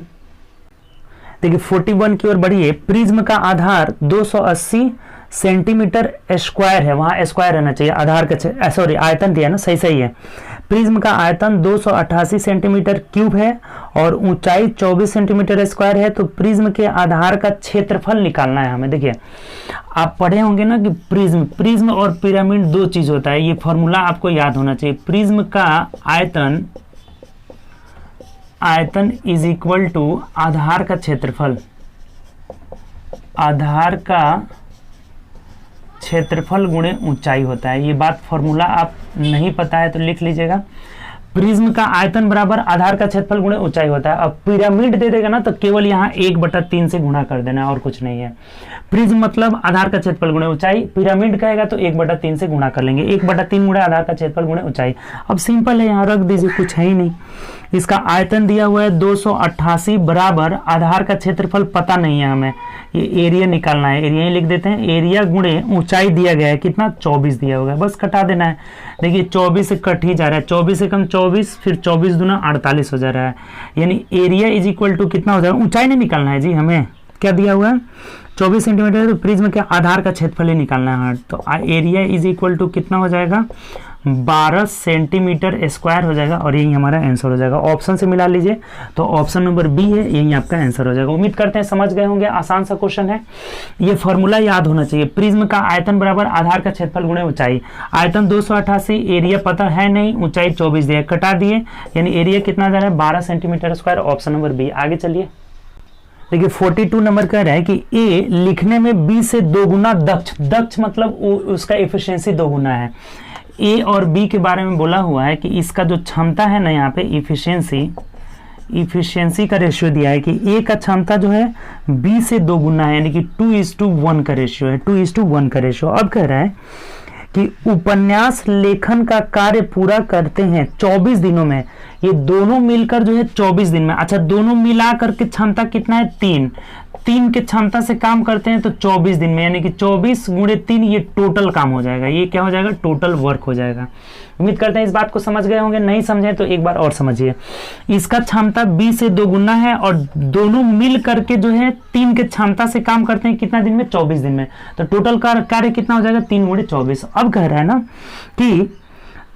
देखिए 41 की ओर बढ़िए। प्रिज्म का आधार 280 सेंटीमीटर स्क्वायर है, वहां स्क्वायर रहना चाहिए, आधार का सॉरी आयतन दिया ना, सही है। प्रिज्म का आयतन 288 सेंटीमीटर क्यूब है और ऊंचाई 24 सेंटीमीटर स्क्वायर है। तो प्रिज्म के आधार का क्षेत्रफल निकालना है हमें। देखिए आप पढ़े होंगे ना कि प्रिज्म और पिरामिड दो चीज होता है, ये फॉर्मूला आपको याद होना चाहिए। प्रिज्म का आयतन इज इक्वल टू आधार का क्षेत्रफल, आधार का क्षेत्रफल गुणे ऊंचाई होता है। ये बात फॉर्मूला आप नहीं पता है तो लिख लीजिएगा। प्रिज्म का आयतन बराबर आधार का क्षेत्रफल गुणे ऊंचाई होता है। अब पिरामिड दे देगा ना तो केवल यहाँ 1/3 से गुणा कर देना और कुछ नहीं है। प्रिज्म मतलब आधार का क्षेत्रफल गुणे ऊंचाई, पिरामिड कहेगा तो 1/3 से गुणा कर लेंगे, 1/3 गुणे आधार का क्षेत्रफल गुणे ऊंचाई। अब सिंपल है, यहाँ रख दीजिए, कुछ है ही नहीं। इसका आयतन दिया हुआ है 288 बराबर आधार का क्षेत्रफल पता नहीं है हमें, ये एरिया निकालना है, एरिया ही लिख देते हैं। एरिया गुणे ऊंचाई दिया गया है कितना 24 दिया हुआ है, बस कटा देना है। देखिए 24 से कट ही जा रहा है, 24 से कम 24, फिर 24 दूना 48 हो जा रहा है, यानी एरिया इज इक्वल टू कितना हो जाएगा, ऊंचाई नहीं निकालना है जी, हमें क्या दिया हुआ है 24 सेंटीमीटर। तो प्रिज्म के आधार का क्षेत्रफल ही निकालना है, तो एरिया इज इक्वल टू कितना हो जाएगा 12 सेंटीमीटर स्क्वायर हो जाएगा और यही हमारा आंसर हो जाएगा। ऑप्शन से मिला लीजिए तो ऑप्शन नंबर बी है, यही आपका आंसर हो जाएगा। उम्मीद करते हैं समझ गए होंगे, आसान सा क्वेश्चन है। ये फॉर्मूला याद होना चाहिए, प्रिज्म का आयतन बराबर आधार का क्षेत्रफल गुणे ऊंचाई। आयतन 288, एरिया पता है नहीं, ऊंचाई 24 दिया, कटा दिए, यानी एरिया कितना जा रहा है 12 centimetre square, option number b. आगे चलिए। देखिए 42 नंबर कह रहा है कि ए लिखने में बी से 2 गुना दक्ष मतलब उसका एफिशिएंसी 2 गुना है। ए और बी के बारे में बोला हुआ है कि इसका जो क्षमता है ना, यहाँ पे इफिशियंसी का रेशियो दिया है कि ए का क्षमता जो है बी से 2 गुना है, यानी कि 2:1 का रेशियो है, 2:1 का रेशियो। अब कह रहा है कि उपन्यास लेखन का कार्य पूरा करते हैं 24 दिनों में। ये दोनों मिलकर जो है 24 दिन में। अच्छा, दोनों मिला करके क्षमता कितना है? 3 के क्षमता से काम करते हैं तो 24 दिन में, यानी कि 24 गुणे 3 ये टोटल काम हो जाएगा। ये क्या हो जाएगा? टोटल वर्क हो जाएगा। उम्मीद करते हैं इस बात को समझ गए होंगे। नहीं समझे तो एक बार और समझिए। इसका क्षमता 20 से 2 गुना है और दोनों मिल करके जो है 3 के क्षमता से काम करते हैं कितना दिन में? 24 दिन में। तो टोटल कार्य कितना हो जाएगा? 3 गुणे 24। अब कह रहा है ना कि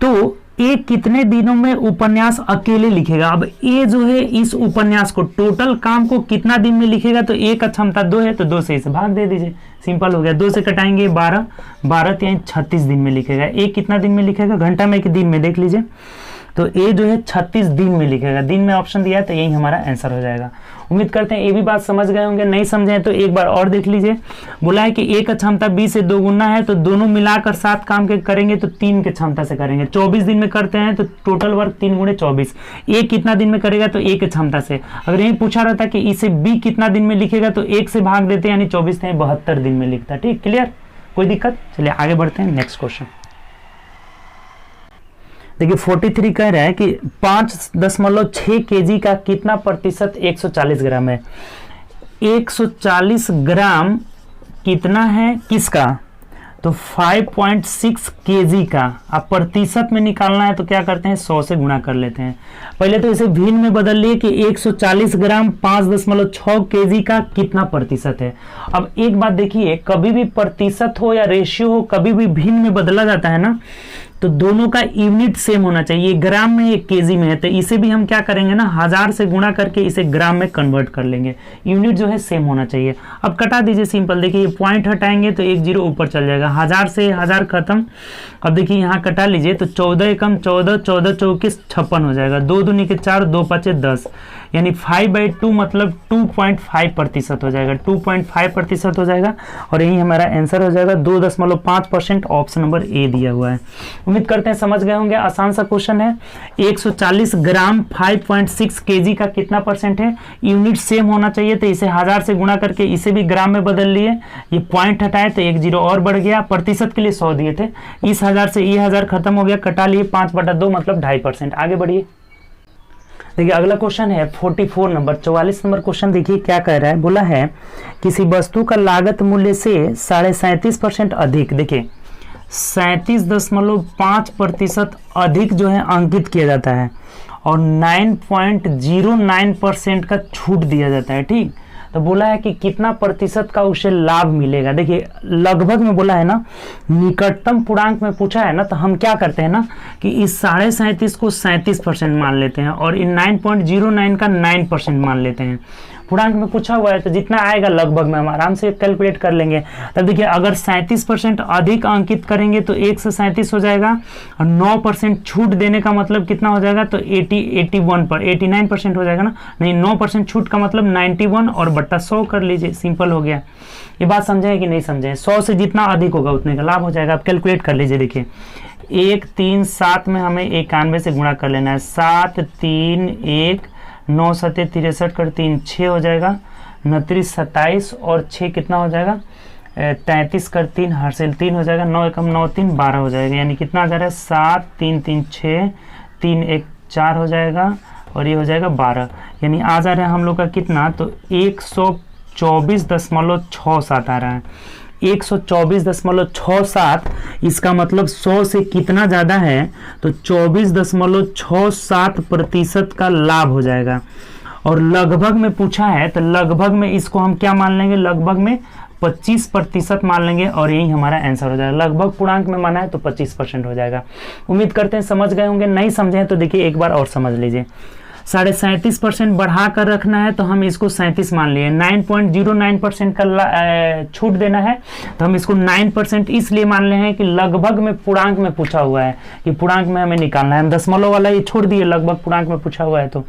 तो ए कितने दिनों में उपन्यास अकेले लिखेगा। अब ए जो है इस उपन्यास को, टोटल काम को कितना दिन में लिखेगा? तो ए का क्षमता 2 है तो 2 से इसे भाग दे दीजिए, सिंपल हो गया। 2 से कटाएंगे 12, 12 यानी 36 दिन में लिखेगा। ए कितना दिन में लिखेगा? घंटा में कि दिन में? देख लीजिए। तो ए जो है 36 दिन में लिखेगा। दिन में ऑप्शन दिया है तो यही हमारा आंसर हो जाएगा। उम्मीद करते हैं ये भी बात समझ गए होंगे। नहीं समझे तो एक बार और देख लीजिए। बोला है कि ए का क्षमता 20 से 2 गुना है तो दोनों मिलाकर 7 काम के करेंगे तो 3 के क्षमता से करेंगे। 24 दिन में करते हैं तो टोटल वर्क 3 गुणे 24। ए कितना दिन में करेगा? तो ए के क्षमता से। अगर यही पूछा रहता कि इसे बी कितना दिन में लिखेगा तो 1 से भाग देते यानी 24 से 72 दिन में लिखता। ठीक, क्लियर? कोई दिक्कत? चलिए आगे बढ़ते हैं। नेक्स्ट क्वेश्चन देखिए 43 कह रहा है कि 5.6 kg का कितना प्रतिशत 140 ग्राम है। 140 ग्राम कितना है? किसका? तो 5.6 kg का। अब प्रतिशत में निकालना है तो क्या करते हैं? 100 से गुणा कर लेते हैं। पहले तो इसे भिन्न में बदल लिए कि 140 ग्राम 5.6 kg का कितना प्रतिशत है। अब एक बात देखिए, कभी भी प्रतिशत हो या रेशियो हो, कभी भी भिन्न में बदला जाता है ना, तो दोनों का यूनिट सेम होना चाहिए। ग्राम में, एक केजी में है, तो इसे भी हम क्या करेंगे ना, 1000 से गुणा करके इसे ग्राम में कन्वर्ट कर लेंगे। यूनिट जो है सेम होना चाहिए। अब कटा दीजिए, सिंपल। देखिए ये पॉइंट हटाएंगे तो 1 0 ऊपर चल जाएगा। 1000 से 1000 खत्म। अब देखिए यहाँ कटा लीजिए तो 14 एकम 14, 14 चौकीस 56 हो जाएगा। 2 दूनी के 4, 2 5 10, यानी 5/2 मतलब 2.5% हो जाएगा। 2.5% हो जाएगा और यही हमारा आंसर हो जाएगा। 2.5%। ऑप्शन नंबर ए दिया हुआ है। उम्मीद करते हैं समझ गए होंगे। आसान सा क्वेश्चन है। 140 ग्राम 5.6 kg का कितना परसेंट है? यूनिट सेम होना चाहिए, तो इसे 1000 से गुणा करके इसे भी ग्राम में बदल लिए। ये पॉइंट हटाए तो 1 0 और बढ़ गया। प्रतिशत के लिए 100 दिए थे, इस 1000 से ये 1000 खत्म हो गया, कटा लिए। 5/2 मतलब 2.5%। आगे बढ़िए। देखिए अगला क्वेश्चन है 44 नंबर 44 नंबर क्वेश्चन। देखिए क्या कह रहा है। बोला है किसी वस्तु का लागत मूल्य से 37.5% अधिक, देखिए 37.5% अधिक जो है अंकित किया जाता है और 9.09% का छूट दिया जाता है। ठीक, तो बोला है कि कितना प्रतिशत का उसे लाभ मिलेगा। देखिए लगभग में बोला है ना, निकटतम पूर्णांक में पूछा है ना, तो हम क्या करते हैं ना कि इस 37.5 को 37% मान लेते हैं और इन 9.09 का 9% मान लेते हैं। पूर्णांक में पूछा हुआ है तो जितना आएगा लगभग में हम आराम से कैलकुलेट कर लेंगे। तब देखिए अगर 37% अधिक अंकित करेंगे तो 1 से 37 हो जाएगा और 9% छूट देने का मतलब कितना हो जाएगा? तो 89% हो जाएगा ना। नहीं, 9% छूट का मतलब 91 और बट्टा 100 कर लीजिए, सिंपल हो गया। ये बात समझे कि नहीं समझे? 100 से जितना अधिक होगा उतने का लाभ हो जाएगा। आप कैलकुलेट कर लीजिए। देखिए 1 3 7 में हमें 91 से गुणा कर लेना है। 7 3 1 9 7 63 कर 3 6 हो जाएगा। 29 27 और 6 कितना हो जाएगा? 33 कर 3 हासिल 3 हो जाएगा। 9 एकम 9 3 12 हो जाएगा। यानी कितना आ जा रहा है? 7 3 3 6 3 1 4 हो जाएगा और ये हो जाएगा 12। यानी आ जा रहा है हम लोग का कितना? तो 124.67 आ रहा है। 124.67। इसका मतलब 100 से कितना ज़्यादा है? तो 24.67% का लाभ हो जाएगा। और लगभग में पूछा है तो लगभग में इसको हम क्या मान लेंगे? लगभग में 25% मान लेंगे और यही हमारा आंसर हो जाएगा। लगभग पूर्णांक में माना है तो 25% हो जाएगा। उम्मीद करते हैं समझ गए होंगे। नहीं समझे हैं तो देखिए एक बार और समझ लीजिए। 37.5% बढ़ा कर रखना है तो हम इसको 37 मान लिए। 9.09% का छूट देना है तो हम इसको 9% इसलिए मान रहे हैं कि लगभग में पूर्णांक में पूछा हुआ है कि पूर्णांक में हमें निकालना है। हम दशमलव वाला ये छोड़ दिए, लगभग पूर्णांक में पूछा हुआ है। तो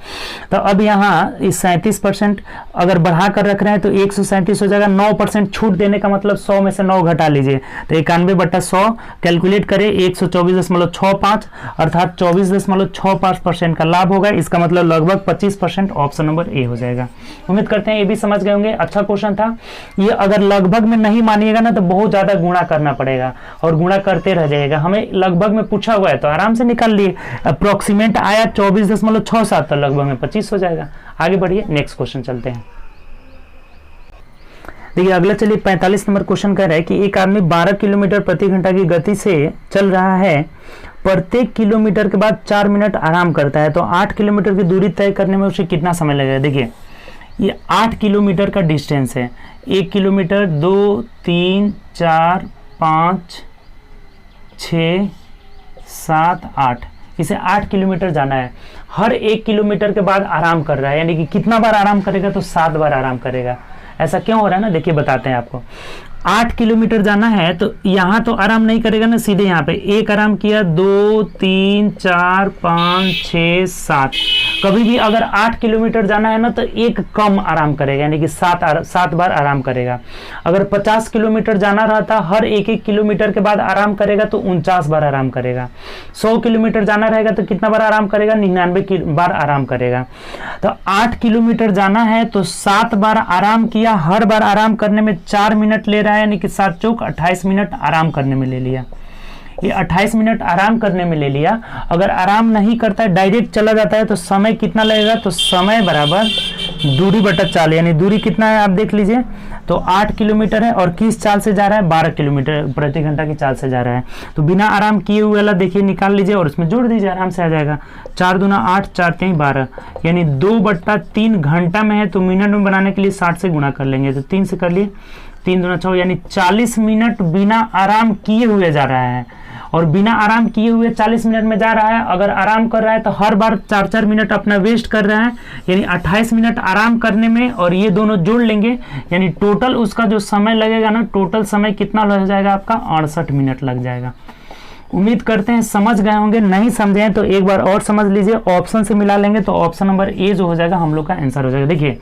अब यहाँ इस 37% अगर बढ़ा कर रख रहे हैं तो 137 हो जाएगा। 9% छूट देने का मतलब 100 में से 9 घटा लीजिए तो 91/100 कैलकुलेट करें। 124.65 अर्थात 24.65% का लाभ होगा। इसका मतलब लगभग 25% ऑप्शन नंबर ए हो जाएगा। उम्मीद करते हैं ये भी समझ गए होंगे। अच्छा क्वेश्चन था ये। अगर लगभग में नहीं मानिएगा ना तो बहुत ज्यादा गुणा करना पड़ेगा और गुणा करते रह जाएगा। हमें लगभग में पूछा हुआ है तो आराम से निकाल लिए। अप्रोक्सीमेट आया 24.67 तो लगभग में 25 हो जाएगा। आगे बढ़िए, नेक्स्ट क्वेश्चन चलते हैं। देखिए अगला चलिए 45 नंबर क्वेश्चन कह रहा है कि एक आदमी 12 किलोमीटर प्रति घंटा की गति से चल रहा है, प्रत्येक किलोमीटर के बाद 4 मिनट आराम करता है, तो 8 किलोमीटर की दूरी तय करने में उसे कितना समय लगेगा। देखिए ये 8 किलोमीटर का डिस्टेंस है। 1 किलोमीटर, 2, 3, 4, 5, 6, 7, 8, इसे 8 किलोमीटर जाना है। हर 1 किलोमीटर के बाद आराम कर रहा है, यानी कि कितना बार आराम करेगा, तो 7 बार आराम करेगा। ऐसा क्यों हो रहा है ना, देखिए बताते हैं आपको। 8 किलोमीटर जाना है तो यहाँ तो आराम नहीं करेगा ना, सीधे यहाँ पे एक आराम किया, 2, 3, 4, 5, 6, 7। कभी भी अगर 8 किलोमीटर जाना है ना तो एक कम आराम करेगा, यानी कि 7 बार आराम करेगा। अगर 50 किलोमीटर जाना रहता, हर एक किलोमीटर के बाद आराम करेगा तो 49 बार आराम करेगा। 100 किलोमीटर जाना रहेगा तो कितना बार आराम करेगा, 99 बार आराम करेगा। तो 8 किलोमीटर जाना है तो 7 बार आराम किया, हर बार आराम करने में 4 मिनट ले रहा है, यानी कि 7 चौक 28 मिनट आराम करने में ले लिया। ये 28 मिनट आराम करने में ले लिया। अगर आराम नहीं करता है, डायरेक्ट चला जाता है, तो समय कितना लगेगा, तो समय बराबर दूरी बटा चाल, यानी दूरी कितना है आप देख लीजिए। तो 8 किलोमीटर है और किस चाल से जा रहा है, 12 किलोमीटर प्रति घंटा की चाल से जा रहा है। तो बिना आराम किए हुए वाला देखिए निकाल लीजिए और उसमें जोड़ दीजिए, आराम से आ जाएगा। 4 दूना 8, 4 3 12, यानी 2/3 घंटा में है, तो मिनट में बनाने के लिए 60 से गुणा कर लेंगे, तो 3 से कर लिए, 3 दूना 6, यानी 40 मिनट बिना आराम किए हुए जा रहा है। और बिना आराम किए हुए 40 मिनट में जा रहा है। अगर आराम कर रहा है तो हर बार 4-4 मिनट अपना वेस्ट कर रहा है, यानी 28 मिनट आराम करने में, और ये दोनों जोड़ लेंगे, यानी टोटल उसका जो समय लगेगा ना, टोटल समय कितना लग जाएगा आपका, 68 मिनट लग जाएगा। उम्मीद करते हैं समझ गए होंगे। नहीं समझे हैं तो एक बार और समझ लीजिए, ऑप्शन से मिला लेंगे तो ऑप्शन नंबर ए जो हो जाएगा हम लोग का आंसर हो जाएगा। देखिए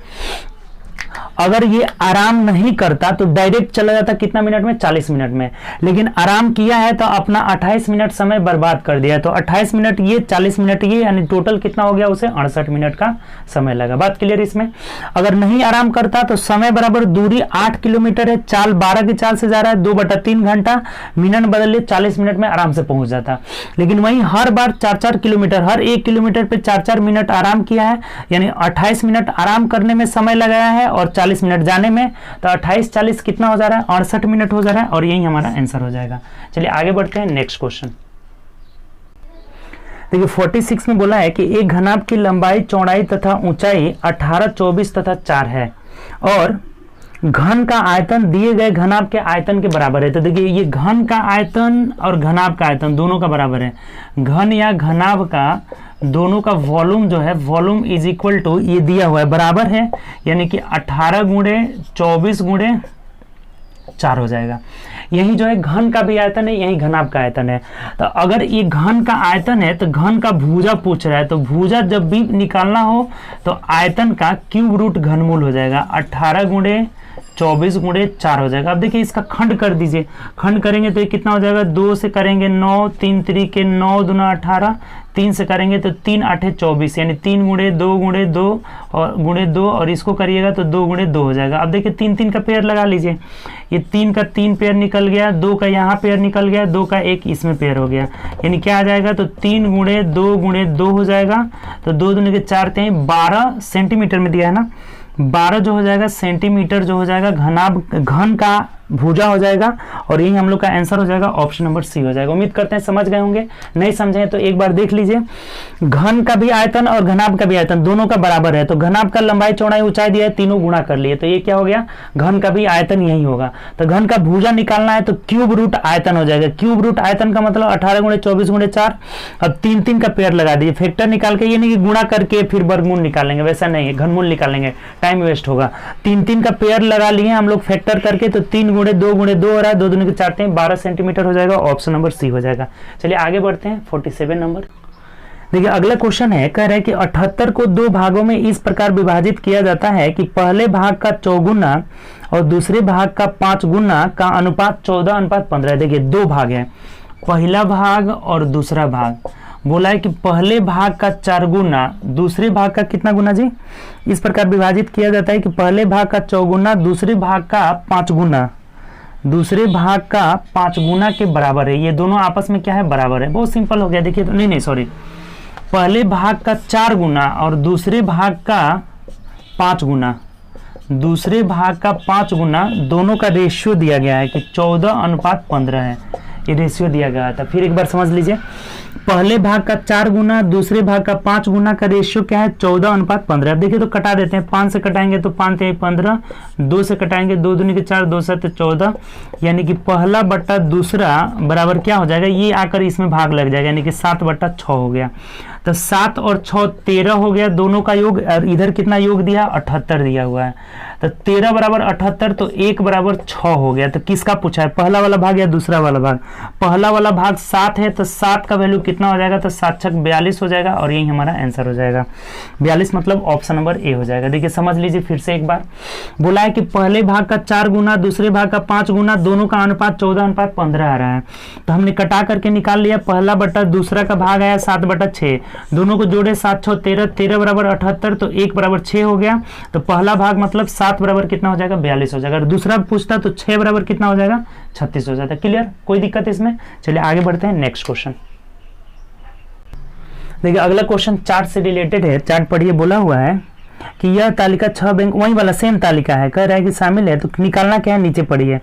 अगर ये आराम नहीं करता तो डायरेक्ट चला जाता कितना मिनट में, 40 मिनट में, लेकिन आराम किया है तो अपना 28 मिनट समय बर्बाद कर दिया। तो 28 मिनट ये, 40 मिनट ये, यानी टोटल कितना हो गया, उसे 68 मिनट का समय लगा। बात क्लियर इसमें। अगर नहीं आराम करता तो समय बराबर दूरी 8 किलोमीटर है, चाल 12 की चाल से जा रहा है, 2/3 घंटा, मिनट बदल लिए 40 मिनट में आराम से पहुंच जाता। लेकिन वहीं हर बार 4-4 किलोमीटर, हर 1 किलोमीटर पे 4-4 मिनट आराम किया है, यानी 28 मिनट आराम करने में समय लगाया है और 40 मिनट जाने में, तो 28-40 कितना हो जा रहा है, 68 मिनट हो जा रहा है, और यही हमारा आंसर हो जाएगा। चलिए आगे बढ़ते हैं, नेक्स्ट क्वेश्चन। देखिए 46 में बोला है कि एक घनाभ की लंबाई, चौड़ाई तथा ऊंचाई 18, 24 तथा 4 है और घन का आयतन दिए गए घनाभ के आयतन के बराबर है। तो देखिए ये घन का आयतन और घनाभ का आयतन दोनों का बराबर है। घन या घनाभ का दोनों का वॉल्यूम जो है, वॉल्यूम इज इक्वल टू, ये दिया हुआ है, बराबर है, यानी कि 18 गुणे 24 गुणे 4 हो जाएगा। यही जो है घन का भी आयतन है, यही घनाभ का आयतन है। तो अगर ये घन का आयतन है तो घन का भुजा पूछ रहा है, तो भुजा जब भी निकालना हो तो आयतन का क्यूब रूट घनमूल हो जाएगा। 18 गुणे 24 गुणे 4 हो जाएगा। अब देखिए इसका खंड कर दीजिए, खंड करेंगे तो ये कितना हो जाएगा, 2 से करेंगे 9, 3 3 9 दूना 18, 3 से करेंगे तो 3 8 24, यानी 3 गुणे 2 गुणे 2 और गुणे 2, और इसको करिएगा तो 2 गुणे 2 हो जाएगा। अब देखिए 3 का पेयर लगा लीजिए, ये 3 का 3 पेयर निकल गया, 2 का यहाँ पेयर निकल गया, 2 का 1 इसमें पेयर हो गया, यानी क्या आ जाएगा, तो 3 गुणे 2 गुणे 2 हो जाएगा। तो 2 दूने के 4 3, 12 सेंटीमीटर में दिया है ना, 12 जो हो जाएगा सेंटीमीटर जो हो जाएगा घन का भुजा हो जाएगा, और यही हम लोग का आंसर हो जाएगा, ऑप्शन नंबर सी हो जाएगा। उम्मीद करते हैं समझ गए होंगे। नहीं समझे तो एक बार देख लीजिए, घन का भी आयतन और घनाभ का भी आयतन दोनों का बराबर है। तो घनाभ का लंबाई, चौड़ाई, ऊंचाई दिया है, तीनों गुणा कर लिए, तो ये क्या हो गया, घन का भी आयतन यही होगा। तो घन का भुजा निकालना है तो क्यूब रूट आयतन हो जाएगा। क्यूब रूट आयतन का मतलब 18 गुणे 24 गुणे 4। अब 3 का पेयर लगा दीजिए, फैक्टर निकाल के, ये नहीं कि गुणा करके फिर वर्गमूल निकालेंगे, वैसा नहीं है, घनमूल निकालेंगे, टाइम वेस्ट होगा। 3 का पेयर लगा लिए हम लोग फैक्टर करके, तो 3 गुणे 2 गुणे 2 हो रहा है, 2 दूनी के 4 3, 12 सेंटीमीटर हो जाएगा, ऑप्शन नंबर सी हो जाएगा। चलिए आगे बढ़ते हैं, 47 नंबर। देखिए अगला क्वेश्चन है, कह रहे हैं कि 78 को 2 भागों में इस प्रकार विभाजित किया जाता है कि पहले भाग का 4 गुना और दूसरे भाग का 5 गुना का अनुपात 14:15। देखिए 2 भाग है, पहला भाग और दूसरा भाग। बोला है कि पहले भाग का 4 गुना दूसरे भाग का कितना गुना जी, इस प्रकार विभाजित किया जाता है कि पहले भाग का 4 गुना दूसरे भाग का 5 गुना, दूसरे भाग का 5 गुना के बराबर है। ये दोनों आपस में क्या है, बराबर है। बहुत सिंपल हो गया। देखिए तो नहीं सॉरी, पहले भाग का 4 गुना और दूसरे भाग का 5 गुना, दूसरे भाग का 5 गुना, दोनों का रेशियो दिया गया है कि 14:15 है, ये रेशियो दिया गया था। फिर एक बार समझ लीजिए, पहले भाग का 4 गुना दूसरे भाग का 5 गुना का रेशियो क्या है, 14:15। अब देखिए तो कटा देते हैं, 5 से कटाएंगे तो 5 × 15, 2 से कटाएंगे 2 दूनी के 4, 2 7 14, यानी कि पहला बट्टा दूसरा बराबर क्या हो जाएगा, ये आकर इसमें भाग लग जाएगा, यानी कि 7/6 हो गया। तो 7 और 6 13 हो गया, दोनों का योग। और इधर कितना योग दिया, 78 दिया हुआ है। तो 13 बराबर 78, तो 1 बराबर 6 हो गया। तो किसका पूछा है, पहला वाला भाग या दूसरा वाला भाग? पहला वाला भाग 7 है, तो 7 का वैल्यू कितना हो जाएगा, तो 7 × 6 42 हो जाएगा, और यही हमारा आंसर हो जाएगा 42, मतलब ऑप्शन नंबर ए हो जाएगा। देखिए समझ लीजिए फिर से एक बार, बोला है कि पहले भाग का 4 गुना दूसरे भाग का 5 गुना, दोनों का अनुपात 14:15 आ रहा है। तो हमने कटा करके निकाल लिया, पहला बट्टा दूसरा का भाग आया 7/6, दोनों को जोड़े 7 × 6 13, 13 बराबर 78, तो 1 बराबर 6 हो गया। तो पहला भाग मतलब 7 बराबर कितना हो जाएगा, 42 हो जाएगा। और दूसरा पूछता तो 6 बराबर कितना हो जाएगा, 36 हो जाता है। क्लियर, कोई दिक्कत इसमें? चलिए आगे बढ़ते हैं, नेक्स्ट क्वेश्चन। देखिए अगला क्वेश्चन चार्ट से रिलेटेड है। चार्ट पढ़िए, बोला हुआ है कि यह तालिका 6 बैंक, वही वाला सेम तालिका है, कह रहा है कि शामिल है। तो निकालना क्या है, नीचे पढ़िए।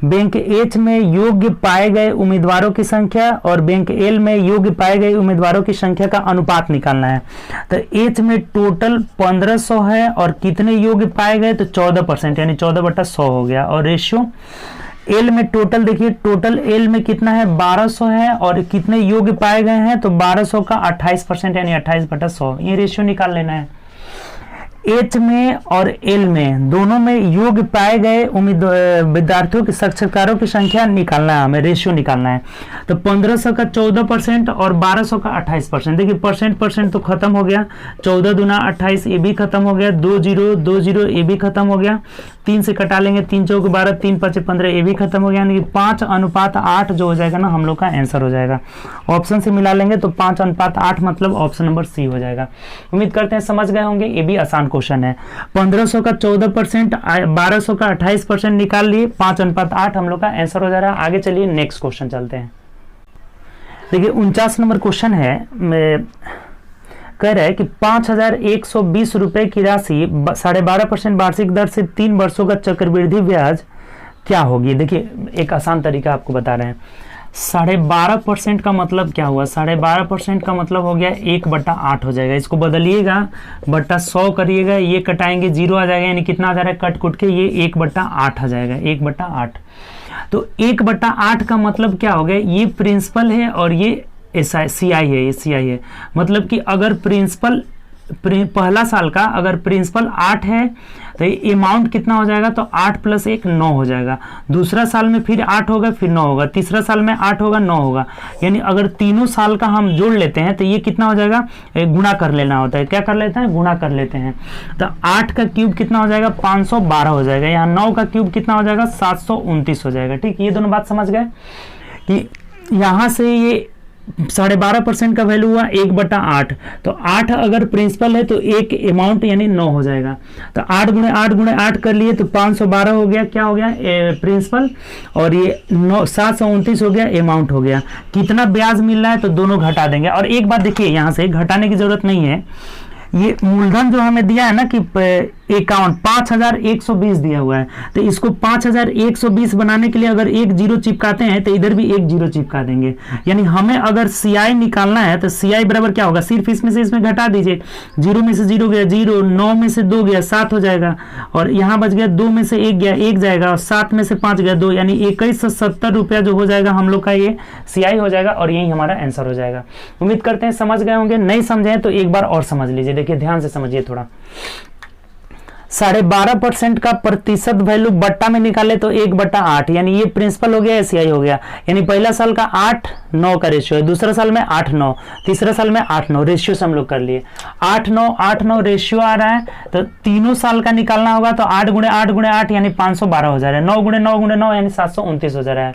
बैंक एच में योग्य पाए गए उम्मीदवारों की संख्या और बैंक एल में योग्य पाए गए उम्मीदवारों की संख्या का अनुपात निकालना है। तो एच में टोटल 1500 है और कितने योग्य पाए गए, तो 14%, यानी 14/100 हो गया। और रेशियो एल में टोटल, देखिए टोटल एल में कितना है, 1200 है, और कितने योग्य पाए गए हैं, तो 1200 का 28%, यानी 28/100। ये रेशियो निकाल लेना है। एच में और एल में दोनों में योग्य पाए गए विद्यार्थियों के साक्षात्कारों की संख्या निकालना है, हमें रेशियो निकालना है। तो 1500 का 14% और 1200 का 28%। देखिए परसेंट तो खत्म हो गया, 14 दूना 28, ये भी खत्म हो गया, 2 0 2 0 ये भी खत्म हो गया, 3 से कटा लेंगे, 3 चौक 12, 3 5 15 ये भी खत्म हो गया, यानी कि 5:8 जो हो जाएगा ना हम लोग का आंसर हो जाएगा। ऑप्शन से मिला लेंगे तो 5:8 मतलब ऑप्शन नंबर सी हो जाएगा। उम्मीद करते हैं समझ गए होंगे, ये भी आसान क्वेश्चन है। 1500 का 14%, 1200 का 28% निकाल लिए, 5:8 हम लोग का आंसर हो जा रहा है। आगे चलिए नेक्स्ट क्वेश्चन चलते हैं। देखिए 49 नंबर क्वेश्चन है, कह रहा है कि 5120 रुपए की राशि 12.5% वार्षिक दर से 3 वर्षों का चक्रवृद्धि ब्याज क्या होगी। देखिए एक आसान तरीका आपको बता रहे हैं। 12.5% का मतलब क्या हुआ, 12.5% का मतलब हो गया 1/8 हो जाएगा। इसको बदलिएगा, बट्टा 100 करिएगा, ये कटाएंगे 0 आ जाएगा, यानी कितना आ जा रहा है, कट कुट के ये 1/8 आ जाएगा, 1/8। तो 1/8 का मतलब क्या हो गया, ये प्रिंसिपल है और ये CI है, ये CI है। मतलब कि अगर प्रिंसिपल पहला साल का अगर प्रिंसिपल 8 है तो ये अमाउंट कितना हो जाएगा, तो 8 + 1 9 हो जाएगा। दूसरा साल में फिर 8 होगा, फिर 9 होगा, तीसरा साल में 8 होगा, 9 होगा, यानी अगर तीनों साल का हम जोड़ लेते हैं तो ये कितना हो जाएगा, गुणा कर लेना होता है। क्या कर लेते हैं, गुणा कर लेते हैं। तो 8 का क्यूब कितना हो जाएगा, 512 हो जाएगा। यहाँ 9 का क्यूब कितना हो जाएगा, 729 हो जाएगा। ठीक, ये दोनों बात समझ गए कि यहाँ से ये 12.5% का वैल्यू हुआ 1/8। तो 8 अगर प्रिंसिपल है तो एक अमाउंट यानी 9 हो जाएगा। तो 8 × 8 कर लिए तो 512 हो गया, क्या हो गया, प्रिंसिपल, और ये 729 हो गया, अमाउंट हो गया। कितना ब्याज मिल रहा है, तो दोनों घटा देंगे। और एक बात देखिए, यहाँ से घटाने की जरूरत नहीं है, ये मूलधन जो हमें दिया है ना कि 5120 दिया हुआ है, तो इसको 5120 बनाने के लिए अगर 1 0 चिपकाते हैं तो इधर भी 1 0 चिपका देंगे। यानी हमें अगर CI निकालना है तो CI बराबर क्या होगा, सिर्फ इसमें से इसमें घटा दीजिए। 0 में से 0 गया 0, 9 में से 2 गया 7 हो जाएगा, और यहाँ बच गया 2 में से 1 गया 1 जाएगा, और 7 में से 5 गया 2, यानी 2170 रुपया जो हो जाएगा हम लोग का ये CI हो जाएगा, और यही हमारा आंसर हो जाएगा। उम्मीद करते हैं समझ गए होंगे, नहीं समझे तो एक बार और समझ लीजिए। देखिए ध्यान से समझिए थोड़ा। 12.5% का प्रतिशत वैल्यू बट्टा में निकाले तो 1/8, यानी ये प्रिंसिपल हो गया, CI हो गया। यानी पहला साल का 8 9 का रेशियो है, दूसरा साल में 8-9, तीसरा साल में 8-9, रेशियो से हम लोग कर लिए। 8-9 रेशियो आ रहा है, तो तीनों साल का निकालना होगा, तो 8 गुणे 8 गुणे 8 यानी 512 हो जा रहा है, 9 गुणे 9 गुणे 9 यानी 729 हो जा रहा है।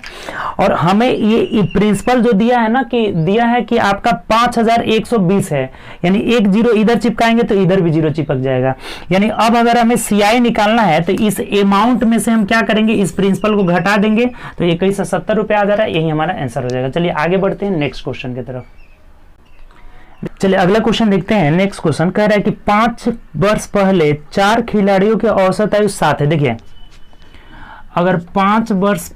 और हमें ये प्रिंसिपल जो दिया है ना, कि दिया है कि आपका 5120 है, यानी एक जीरो इधर चिपकाएंगे तो इधर भी जीरो चिपक जाएगा। यानी अब अगर हमें CI निकालना है तो इस अमाउंट में से हम क्या करेंगे, इस प्रिंसिपल को घटा देंगे, तो 2170 रुपये आ जा रहा है, यही हमारा आंसर हो जाएगा। चलिए आगे बढ़ते हैं नेक्स्ट क्वेश्चन की तरफ। चलिए अगला क्वेश्चन देखते हैं। नेक्स्ट क्वेश्चन कह रहा है कि 5 वर्ष पहले 4 खिलाड़ियों की औसत आयु 7 है। देखिए अगर 5 वर्ष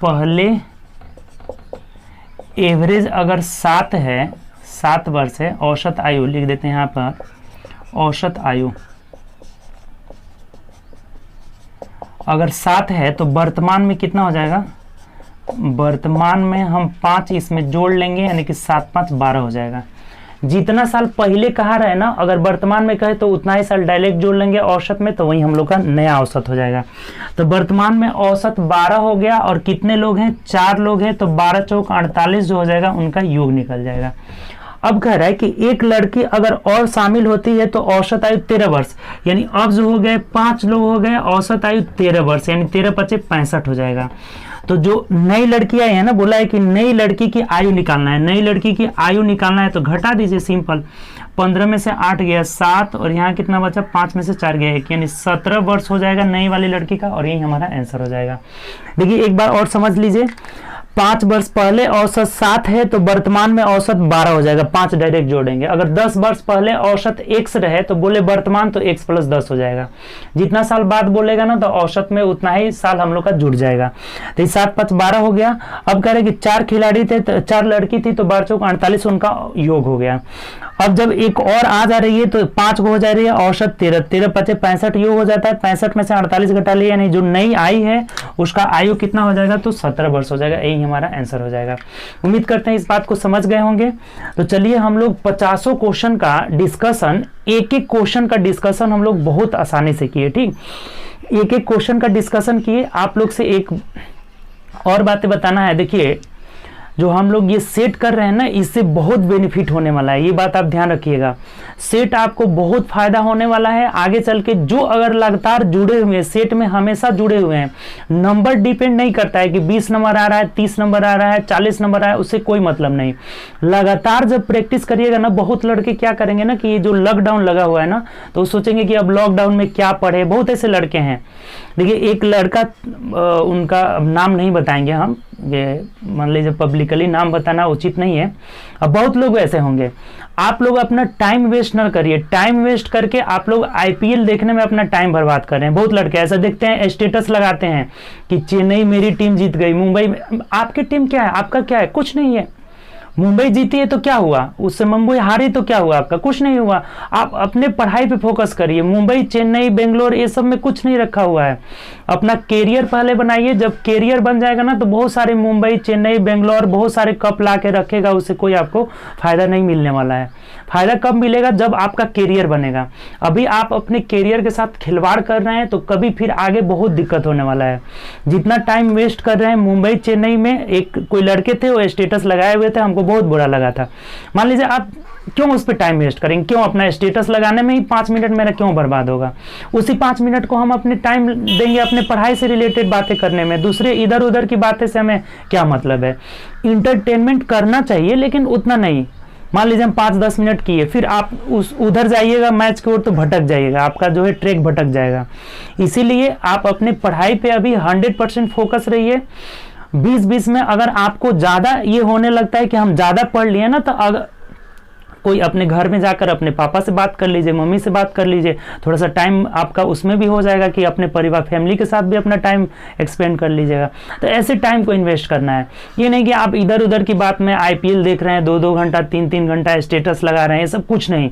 पहले एवरेज अगर 7 है, 7 वर्ष है, औसत आयु लिख देते हैं यहाँ पर, औसत आयु अगर 7 है तो वर्तमान में कितना हो जाएगा, वर्तमान में हम 5 इसमें जोड़ लेंगे, यानी कि 7 5 12 हो जाएगा। जितना साल पहले कहा रहे ना, अगर वर्तमान में कहे तो उतना ही साल डायरेक्ट जोड़ लेंगे औसत में, तो वही हम लोग का नया औसत हो जाएगा। तो वर्तमान में औसत 12 हो गया, और कितने लोग हैं, 4 लोग हैं, तो 12 चौक 48 जो हो जाएगा, उनका योग निकल जाएगा। अब कह रहा है कि एक लड़की अगर और शामिल होती है तो औसत आयु 13 वर्ष, यानी अब जो हो गए 5 लोग हो गए, औसत आयु 13 वर्ष, यानी 13 × 5 = 65 हो जाएगा। तो जो नई लड़की आई है ना, बोला है कि नई लड़की की आयु निकालना है, नई लड़की की आयु निकालना है, तो घटा दीजिए सिंपल। 15 में से 8 गया 7, और यहाँ कितना बचा, 5 में से 4 गया 1, यानी 17 वर्ष हो जाएगा नई वाली लड़की का, और यही हमारा आंसर हो जाएगा। देखिए एक बार और समझ लीजिए, 5 वर्ष पहले औसत 7 है, तो वर्तमान में औसत 12 हो जाएगा, 5 डायरेक्ट जोड़ेंगे। अगर 10 वर्ष पहले औसत x रहे तो बोले वर्तमान, तो x + 10 हो जाएगा। जितना साल बाद बोलेगा ना, तो औसत में उतना ही साल हम लोग का जुड़ जाएगा। तो 7 5 12 हो गया। अब कह रहे कि 4 खिलाड़ी थे, तो 4 लड़की थी, तो 12 चौक 48 उनका योग हो गया। अब जब एक और आ जा रही है तो 5 को हो जा रही है, औसत 13 13 × 5 = 65 योग हो जाता है। 65 में से 48 घटा लिया, यानी जो नई आई है उसका आयु कितना हो जाएगा, तो 17 वर्ष हो जाएगा। यही हमारा आंसर हो जाएगा। उम्मीद करते हैं इस बात को समझ गए होंगे। तो चलिए हम लोग 50 क्वेश्चन का डिस्कशन, एक एक क्वेश्चन का डिस्कशन हम लोग बहुत आसानी से किए। ठीक, एक एक क्वेश्चन का डिस्कशन किए। आप लोग से एक और बातें बताना है। देखिए जो हम लोग ये सेट कर रहे हैं ना, इससे बहुत बेनिफिट होने वाला है, ये बात आप ध्यान रखिएगा। सेट आपको बहुत फायदा होने वाला है आगे चल के। जो अगर लगातार जुड़े हुए हैं सेट में, हमेशा जुड़े हुए हैं, नंबर डिपेंड नहीं करता है कि 20 नंबर आ रहा है, 30 नंबर आ रहा है, 40 नंबर आ रहा है, उससे कोई मतलब नहीं। लगातार जब प्रैक्टिस करिएगा ना, बहुत लड़के क्या करेंगे ना कि ये जो लॉकडाउन लगा हुआ है ना, तो सोचेंगे कि अब लॉकडाउन में क्या पढ़े। बहुत ऐसे लड़के हैं। देखिए एक लड़का, उनका नाम नहीं बताएंगे हम, ये मान लीजिए पब्लिकली नाम बताना उचित नहीं है। अब बहुत लोग ऐसे होंगे। आप लोग अपना टाइम वेस्ट ना करिए। टाइम वेस्ट करके आप लोग IPL देखने में अपना टाइम बर्बाद कर रहे हैं। बहुत लड़के ऐसा देखते हैं, स्टेटस लगाते हैं कि चेन्नई मेरी टीम जीत गई, मुंबई। आपकी टीम क्या है, आपका क्या है, कुछ नहीं है। मुंबई जीती है तो क्या हुआ, उससे मुंबई हारी तो क्या हुआ, आपका कुछ नहीं हुआ। आप अपने पढ़ाई पे फोकस करिए। मुंबई, चेन्नई, बेंगलोर, ये सब में कुछ नहीं रखा हुआ है। अपना कैरियर पहले बनाइए। जब कैरियर बन जाएगा ना, तो बहुत सारे मुंबई, चेन्नई, बेंगलोर बहुत सारे कप ला के रखेगा, उससे कोई आपको फायदा नहीं मिलने वाला है। फायदा कब मिलेगा, जब आपका कैरियर बनेगा। अभी आप अपने कैरियर के साथ खिलवाड़ कर रहे हैं, तो कभी फिर आगे बहुत दिक्कत होने वाला है। जितना टाइम वेस्ट कर रहे हैं मुंबई, चेन्नई में, एक कोई लड़के थे वो स्टेटस लगाए हुए थे, हमको बहुत बुरा लगा था। मान लीजिए आप क्यों उस पर टाइम वेस्ट करेंगे, क्यों अपना स्टेटस लगाने में ही 5 मिनट मेरा क्यों बर्बाद होगा। उसी 5 मिनट को हम अपने टाइम देंगे अपने पढ़ाई से रिलेटेड बातें करने में। दूसरे इधर उधर की बातें से हमें क्या मतलब है। इंटरटेनमेंट करना चाहिए लेकिन उतना नहीं। मान लीजिए हम 5-10 मिनट किए, फिर आप उधर जाइएगा मैच की ओर, तो भटक जाइएगा, आपका जो है ट्रैक भटक जाएगा। इसीलिए आप अपने पढ़ाई पे अभी 100% फोकस रहिए। 20-20 में अगर आपको ज़्यादा ये होने लगता है कि हम ज़्यादा पढ़ लिए ना, तो अगर कोई अपने घर में जाकर अपने पापा से बात कर लीजिए, मम्मी से बात कर लीजिए। थोड़ा सा टाइम आपका उसमें भी हो जाएगा कि अपने परिवार फैमिली के साथ भी अपना टाइम एक्सपेंड कर लीजिएगा। तो ऐसे टाइम को इन्वेस्ट करना है। ये नहीं कि आप इधर उधर की बात में IPL देख रहे हैं, 2-2 घंटा 3-3 घंटा स्टेटस लगा रहे हैं, ये सब कुछ नहीं।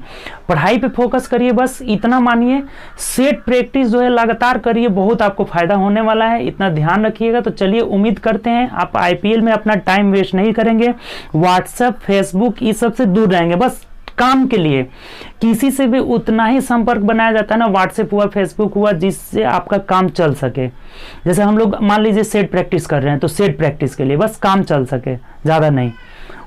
पढ़ाई पे फोकस करिए, बस इतना मानिए। सेट प्रैक्टिस जो है लगातार करिए, बहुत आपको फायदा होने वाला है, इतना ध्यान रखिएगा। तो चलिए उम्मीद करते हैं आप IPL में अपना टाइम वेस्ट नहीं करेंगे, व्हाट्सएप, फेसबुक, इस सब से दूर रहेंगे। बस काम के लिए किसी से भी उतना ही संपर्क बनाया जाता है ना, व्हाट्सएप हुआ, फेसबुक हुआ, जिससे आपका काम चल सके। जैसे हम लोग मान लीजिए सेट प्रैक्टिस कर रहे हैं, तो सेट प्रैक्टिस के लिए बस काम चल सके, ज़्यादा नहीं।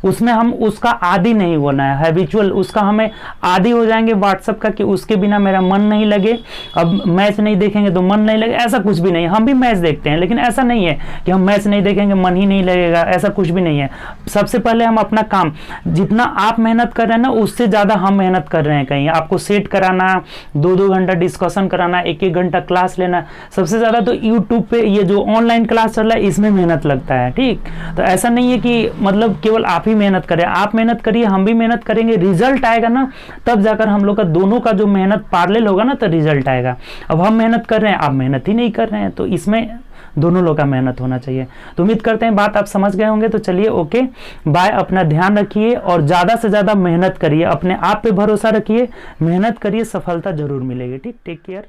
उसमें हम उसका आदी नहीं होना है, हैबिचुअल उसका हमें आदी हो जाएंगे व्हाट्सएप का कि उसके बिना मेरा मन नहीं लगे, अब मैच नहीं देखेंगे तो मन नहीं लगे, ऐसा कुछ भी नहीं। हम भी मैच देखते हैं, लेकिन ऐसा नहीं है कि हम मैच नहीं देखेंगे मन ही नहीं लगेगा, ऐसा कुछ भी नहीं है। सबसे पहले हम अपना काम, जितना आप मेहनत कर रहे हैं ना, उससे ज़्यादा हम मेहनत कर रहे हैं। कहीं आपको सेट कराना, 2-2 घंटा डिस्कशन कराना, 1-1 घंटा क्लास लेना, सबसे ज़्यादा तो यूट्यूब पे ये जो ऑनलाइन क्लास चल रहा है इसमें मेहनत लगता है। ठीक, तो ऐसा नहीं है कि मतलब केवल आप ही मेहनत करें, आप मेहनत करिए, हम भी मेहनत करेंगे, रिजल्ट आएगा ना, तब जाकर हम लोग का दोनों का जो मेहनत पैरेलल होगा ना, तो रिजल्ट आएगा। अब हम मेहनत कर रहे हैं, आप मेहनत ही नहीं कर रहे हैं, तो इसमें दोनों लोग का मेहनत होना चाहिए। तो उम्मीद करते हैं बात आप समझ गए होंगे। तो चलिए ओके बाय, अपना ध्यान रखिए और ज़्यादा से ज़्यादा मेहनत करिए, अपने आप पे भरोसा रखिए, मेहनत करिए, सफलता जरूर मिलेगी। ठीक, टेक केयर।